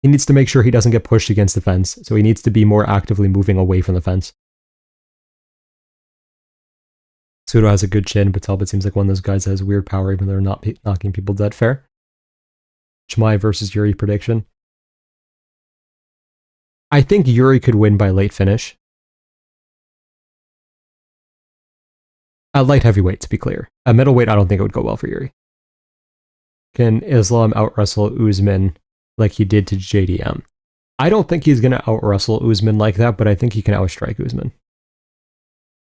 He needs to make sure he doesn't get pushed against the fence, so he needs to be more actively moving away from the fence. Cejudo has a good chin, but Talbot seems like one of those guys that has weird power even though they're not knocking people dead. Fair. Chimaev versus Yuri prediction. I think Yuri could win by late finish. At light heavyweight, to be clear. At middleweight, I don't think it would go well for Yuri. Can Islam out-wrestle Usman like he did to JDM? I don't think he's going to out-wrestle Usman like that, but I think he can outstrike Usman.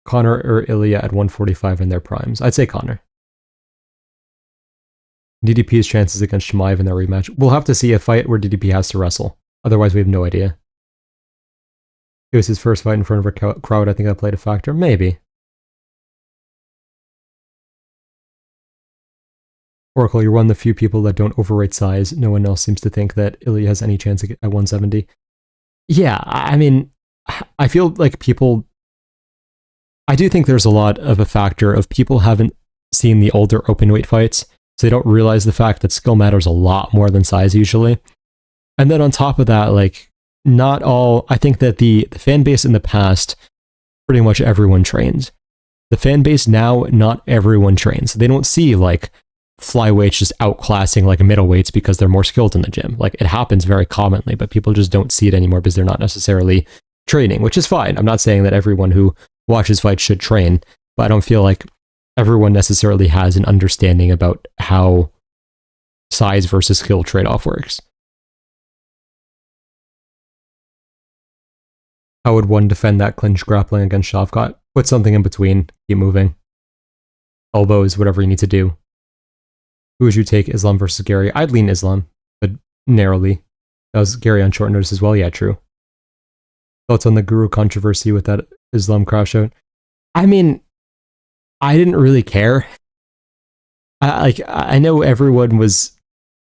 Conor or Ilya at 145 in their primes? I'd say Conor. DDP's chances against Chimaev in their rematch. We'll have to see a fight where DDP has to wrestle. Otherwise, we have no idea. It was his first fight in front of a crowd. I think that played a factor. Maybe. Oracle, you're one of the few people that don't overrate size. No one else seems to think that Ilya has any chance at 170. Yeah, I mean, I feel like people... I do think there's a lot of a factor of people haven't seen the older openweight fights, so they don't realize the fact that skill matters a lot more than size usually. And then on top of that, like, not all... I think that the fan base in the past, pretty much everyone trains. The fan base now, not everyone trains. They don't see, like, flyweights just outclassing, like, middleweights because they're more skilled in the gym. Like, it happens very commonly, but people just don't see it anymore because they're not necessarily training, which is fine. I'm not saying that everyone who watches fights should train, but I don't feel like everyone necessarily has an understanding about how size versus skill trade-off works. How would one defend that clinch grappling against Shavkat? Put something in between, keep moving. Elbows, whatever you need to do. Who would you take, Islam versus Gary? I'd lean Islam, but narrowly. That was Gary on short notice as well. Yeah, true. Thoughts on the Guru controversy with that Islam crash out? I mean, I didn't really care. I know everyone was...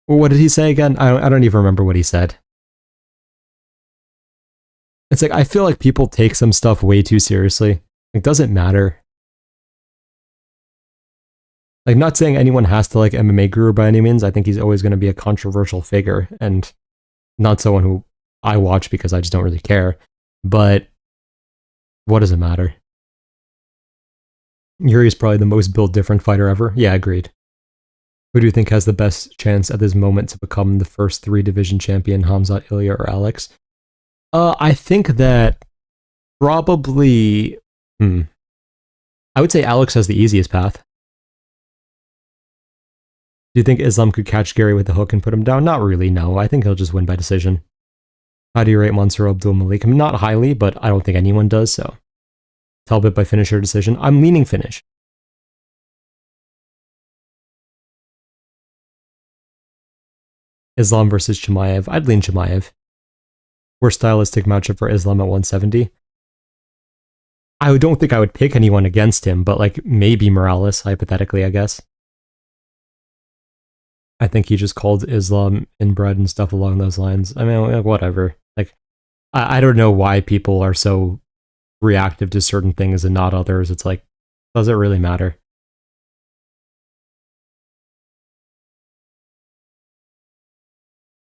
What did he say again? I don't even remember what he said. It's like, I feel like people take some stuff way too seriously. It doesn't matter. Like, not saying anyone has to like MMA Guru by any means. I think he's always going to be a controversial figure and not someone who I watch because I just don't really care. But what does it matter? Yuri is probably the most built different fighter ever. Yeah, agreed. Who do you think has the best chance at this moment to become the first 3-division champion, Hamzat, Ilya, or Alex? I think that probably... I would say Alex has the easiest path. Do you think Islam could catch Gary with the hook and put him down? Not really, no. I think he'll just win by decision. How do you rate Mansour Abdul Malik? Not highly, but I don't think anyone does, so... Talbot by finish or decision. I'm leaning finish. Islam versus Chimaev. I'd lean Chimaev. Worst stylistic matchup for Islam at 170. I don't think I would pick anyone against him, but like maybe Morales, hypothetically, I guess. I think he just called Islam inbred and stuff along those lines. I mean, whatever. Like, I don't know why people are so reactive to certain things and not others. It's like, does it really matter?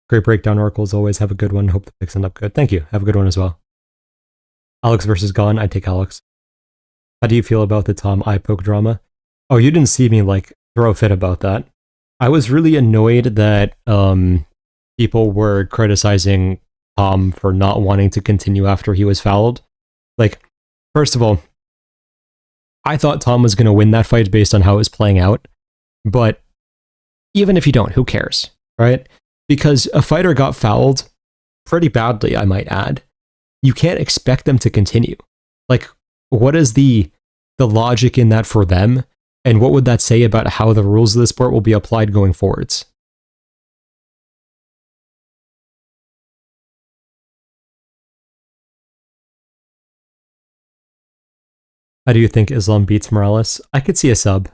Great breakdown, Oracles. Always have a good one. Hope the picks end up good. Thank you. Have a good one as well. Alex versus Gon. I take Alex. How do you feel about the Tom eye poke drama? Oh, you didn't see me like throw a fit about that. I was really annoyed that people were criticizing Tom for not wanting to continue after he was fouled. Like, first of all, I thought Tom was going to win that fight based on how it was playing out. But even if you don't, who cares, right? Because a fighter got fouled pretty badly, I might add. You can't expect them to continue. Like, what is the logic in that for them? And what would that say about how the rules of the sport will be applied going forwards? How do you think Islam beats Morales? I could see a sub.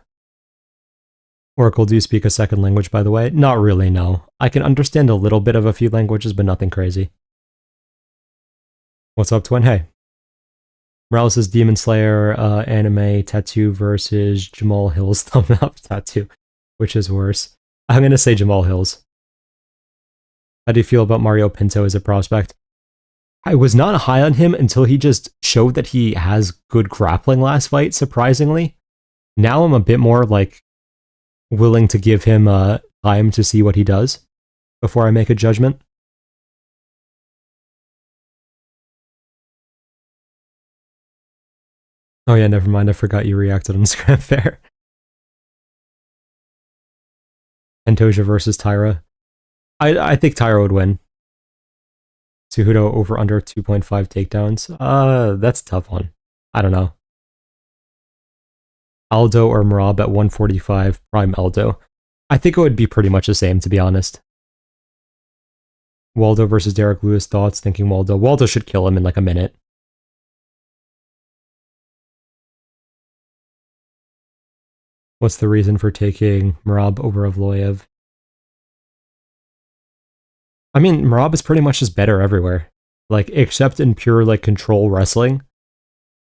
Oracle, do you speak a second language, by the way? Not really, no. I can understand a little bit of a few languages, but nothing crazy. What's up, Twin? Hey. Morales' Demon Slayer anime tattoo versus Jamal Hill's thumb up tattoo. Which is worse? I'm going to say Jamal Hill's. How do you feel about Mario Pinto as a prospect? I was not high on him until he just showed that he has good grappling last fight, surprisingly. Now I'm a bit more, like, willing to give him time to see what he does before I make a judgment. Oh yeah, never mind, I forgot you reacted on Scrap Fair. Pantoja versus Taira. I think Taira would win. Cejudo over under 2.5 takedowns. That's a tough one. I don't know. Aldo or Merab at 145, prime Aldo. I think it would be pretty much the same, to be honest. Waldo versus Derek Lewis, thoughts? Thinking Waldo. Waldo should kill him in like a minute. What's the reason for taking Merab over Evloev? I mean, Merab is pretty much just better everywhere. Like, except in pure, like, control wrestling.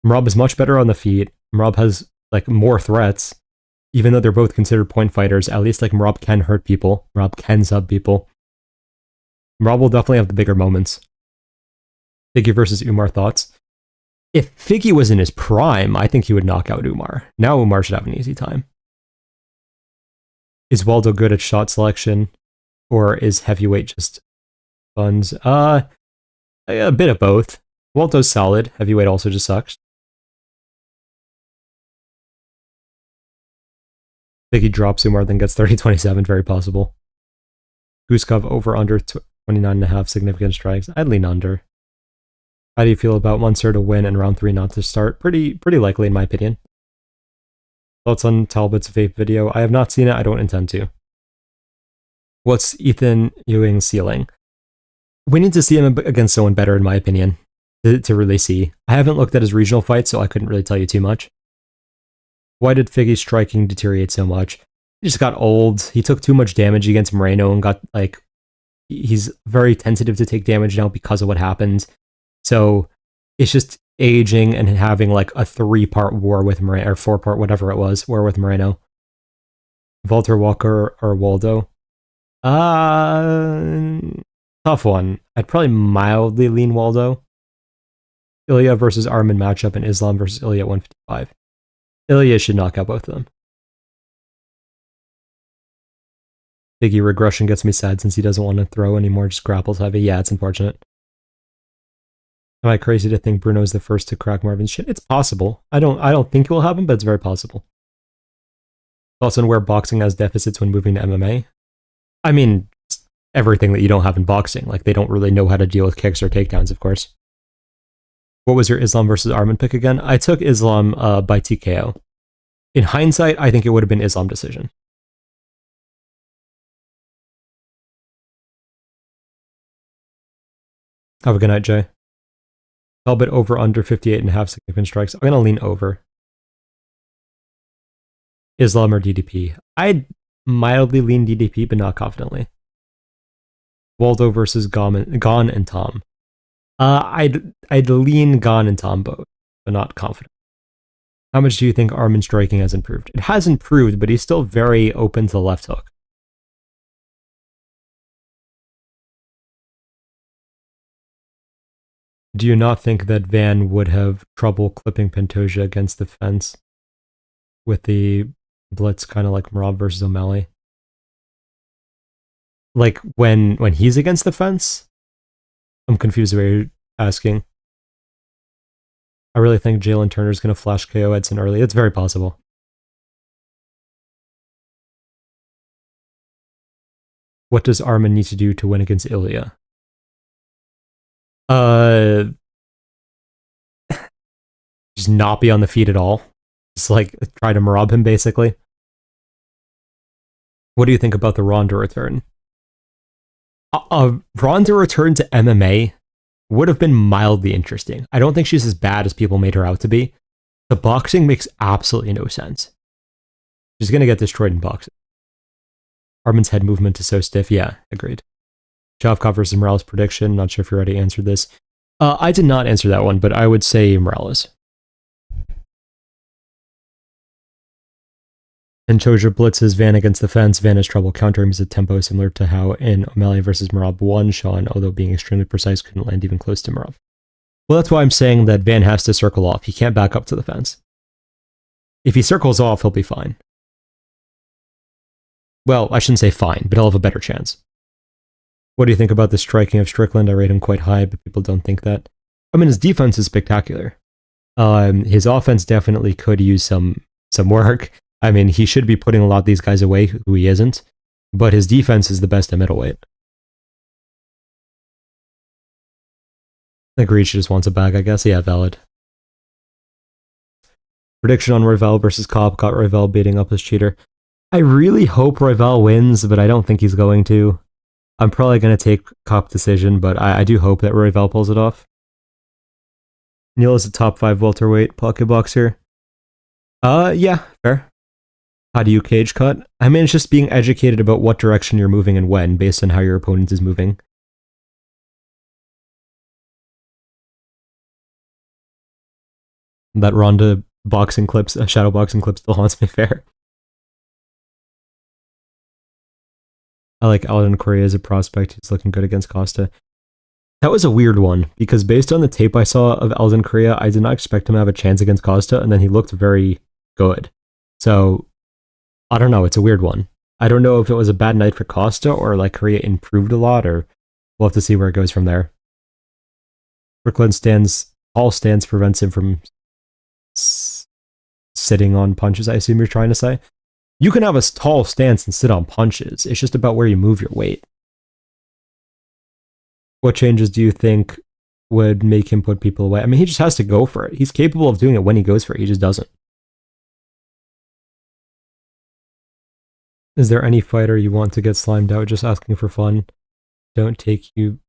Merab is much better on the feet. Merab has, like, more threats. Even though they're both considered point fighters, at least, like, Merab can hurt people. Merab can sub people. Merab will definitely have the bigger moments. Figgy versus Umar, thoughts? If Figgy was in his prime, I think he would knock out Umar. Now Umar should have an easy time. Is Waldo good at shot selection? Or is heavyweight just buns? A bit of both. Waldo's solid. Heavyweight also just sucks. Figgy drops Umar, then gets 30-27. Very possible. Guskov over under 29.5 significant strikes. I'd lean under. How do you feel about Munster to win and round 3 not to start? Pretty likely in my opinion. Thoughts on Talbot's vape video? I have not seen it. I don't intend to. What's Ethan Ewing's ceiling? We need to see him against someone better, in my opinion, to really see. I haven't looked at his regional fights, so I couldn't really tell you too much. Why did Figgy's striking deteriorate so much? He just got old. He took too much damage against Moreno and got, like, he's very tentative to take damage now because of what happened. So it's just aging and having, like, a 3-part war with Moreno, or 4-part, whatever it was, war with Moreno. Walter Walker or Waldo? Tough one. I'd probably mildly lean Waldo. Ilya versus Arman matchup and Islam versus Ilya at 155. Ilya should knock out both of them. Figgy regression gets me sad since he doesn't want to throw anymore, just grapples heavy. Yeah, it's unfortunate. Am I crazy to think Brunno's the first to crack Marvin's shit? It's possible. I don't think it will happen, but it's very possible. Thoughts on where boxing has deficits when moving to MMA? I mean, everything that you don't have in boxing. Like, they don't really know how to deal with kicks or takedowns, of course. What was your Islam versus Arman pick again? I took Islam by TKO. In hindsight, I think it would have been Islam decision. Have a good night, Jay. Talbot over under 58.5 significant strikes. I'm going to lean over. Islam or DDP? Mildly lean DDP, but not confidently. Waldo versus Gon and Tom. I'd lean Gon and Tom both, but not confident. How much do you think Armin's striking has improved? It has improved, but he's still very open to the left hook. Do you not think that Van would have trouble clipping Pantoja against the fence with the blitz, kind of like Merab versus O'Malley? Like when he's against the fence? I'm confused where you're asking. I really think Jalen Turner's going to flash KO Edson early. It's very possible. What does Armin need to do to win against Ilya? Just not be on the feet at all. Just like try to Merab him, basically. What do you think about the Ronda return? Ronda return to MMA would have been mildly interesting. I don't think she's as bad as people made her out to be. The boxing makes absolutely no sense. She's going to get destroyed in boxing. Armin's head movement is so stiff. Yeah, agreed. Shavkov versus Morales prediction. Not sure if you already answered this. I did not answer that one, but I would say Morales. And Choja blitzes Van against the fence. Van has trouble countering his tempo, similar to how in O'Malley versus Merab 1, Sean, although being extremely precise, couldn't land even close to Merab. Well, that's why I'm saying that Van has to circle off. He can't back up to the fence. If he circles off, he'll be fine. Well, I shouldn't say fine, but he'll have a better chance. What do you think about the striking of Strickland? I rate him quite high, but people don't think that. I mean, his defense is spectacular. His offense definitely could use some work. I mean, he should be putting a lot of these guys away who he isn't, but his defense is the best at middleweight. Agreed, she just wants a bag, I guess. Yeah, valid. Prediction on Royval versus Cobb. Got Royval beating up his cheater. I really hope Royval wins, but I don't think he's going to. I'm probably going to take Cobb decision, but I do hope that Royval pulls it off. Neil is a top 5 welterweight pocket boxer. Yeah, fair. How do you cage cut? I mean, it's just being educated about what direction you're moving and when, based on how your opponent is moving. That Ronda boxing clips, shadow boxing clip still haunts me, fair. I like Alden Correa as a prospect. He's looking good against Costa. That was a weird one, because based on the tape I saw of Alden Correa, I did not expect him to have a chance against Costa, and then he looked very good. So, I don't know, it's a weird one. I don't know if it was a bad night for Costa, or like Correa improved a lot, or we'll have to see where it goes from there. Strickland's tall stance prevents him from sitting on punches, I assume you're trying to say. You can have a tall stance and sit on punches. It's just about where you move your weight. What changes do you think would make him put people away? I mean, he just has to go for it. He's capable of doing it when he goes for it. He just doesn't. Is there any fighter you want to get slimed out? Just asking for fun. Don't take you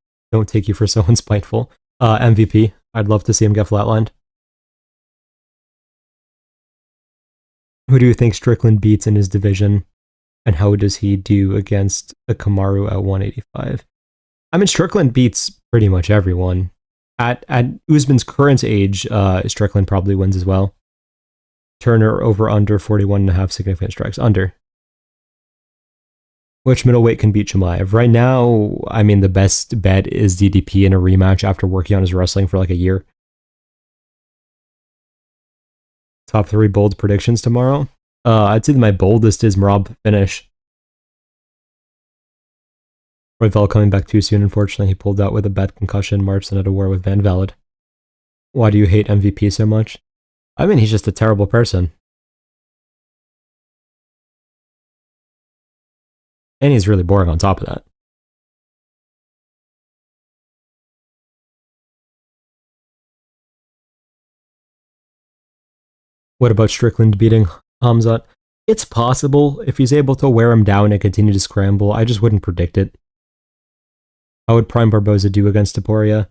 for someone spiteful. MVP. I'd love to see him get flatlined. Who do you think Strickland beats in his division? And how does he do against a Kamaru at 185? I mean, Strickland beats pretty much everyone. At Usman's current age, Strickland probably wins as well. Turner over under 41.5 significant strikes. Under. Which middleweight can beat Chimaev? Right now, I mean, the best bet is DDP in a rematch after working on his wrestling for like a year. Top 3 bold predictions tomorrow. I'd say that my boldest is Merab finish. Royval coming back too soon, unfortunately. He pulled out with a bad concussion, March and at a war with Van Valid. Why do you hate MVP so much? I mean, he's just a terrible person. And he's really boring on top of that. What about Strickland beating Hamzat? It's possible if he's able to wear him down and continue to scramble. I just wouldn't predict it. How would Prime Barboza do against Topuria?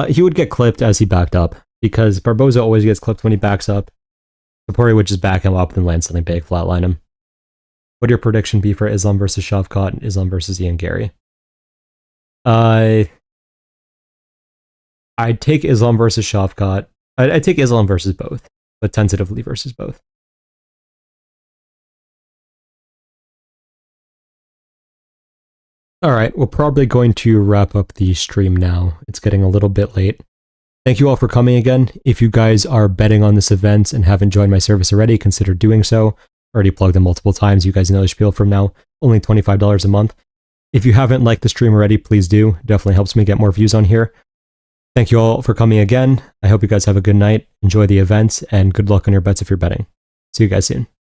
He would get clipped as he backed up, because Barboza always gets clipped when he backs up. Topuria would just back him up and land something big, flatline him. Would your prediction be for Islam versus Shavkat and Islam versus Ian Gary? I'd take Islam versus Shavkat. I'd take Islam versus both, but tentatively versus both. All right, we're probably going to wrap up the stream now. It's getting a little bit late. Thank you all for coming again. If you guys are betting on this event and haven't joined my service already, consider doing so. Already plugged in multiple times. You guys know the spiel from now. Only $25 a month. If you haven't liked the stream already, please do. It definitely helps me get more views on here. Thank you all for coming again. I hope you guys have a good night. Enjoy the events, and good luck on your bets if you're betting. See you guys soon.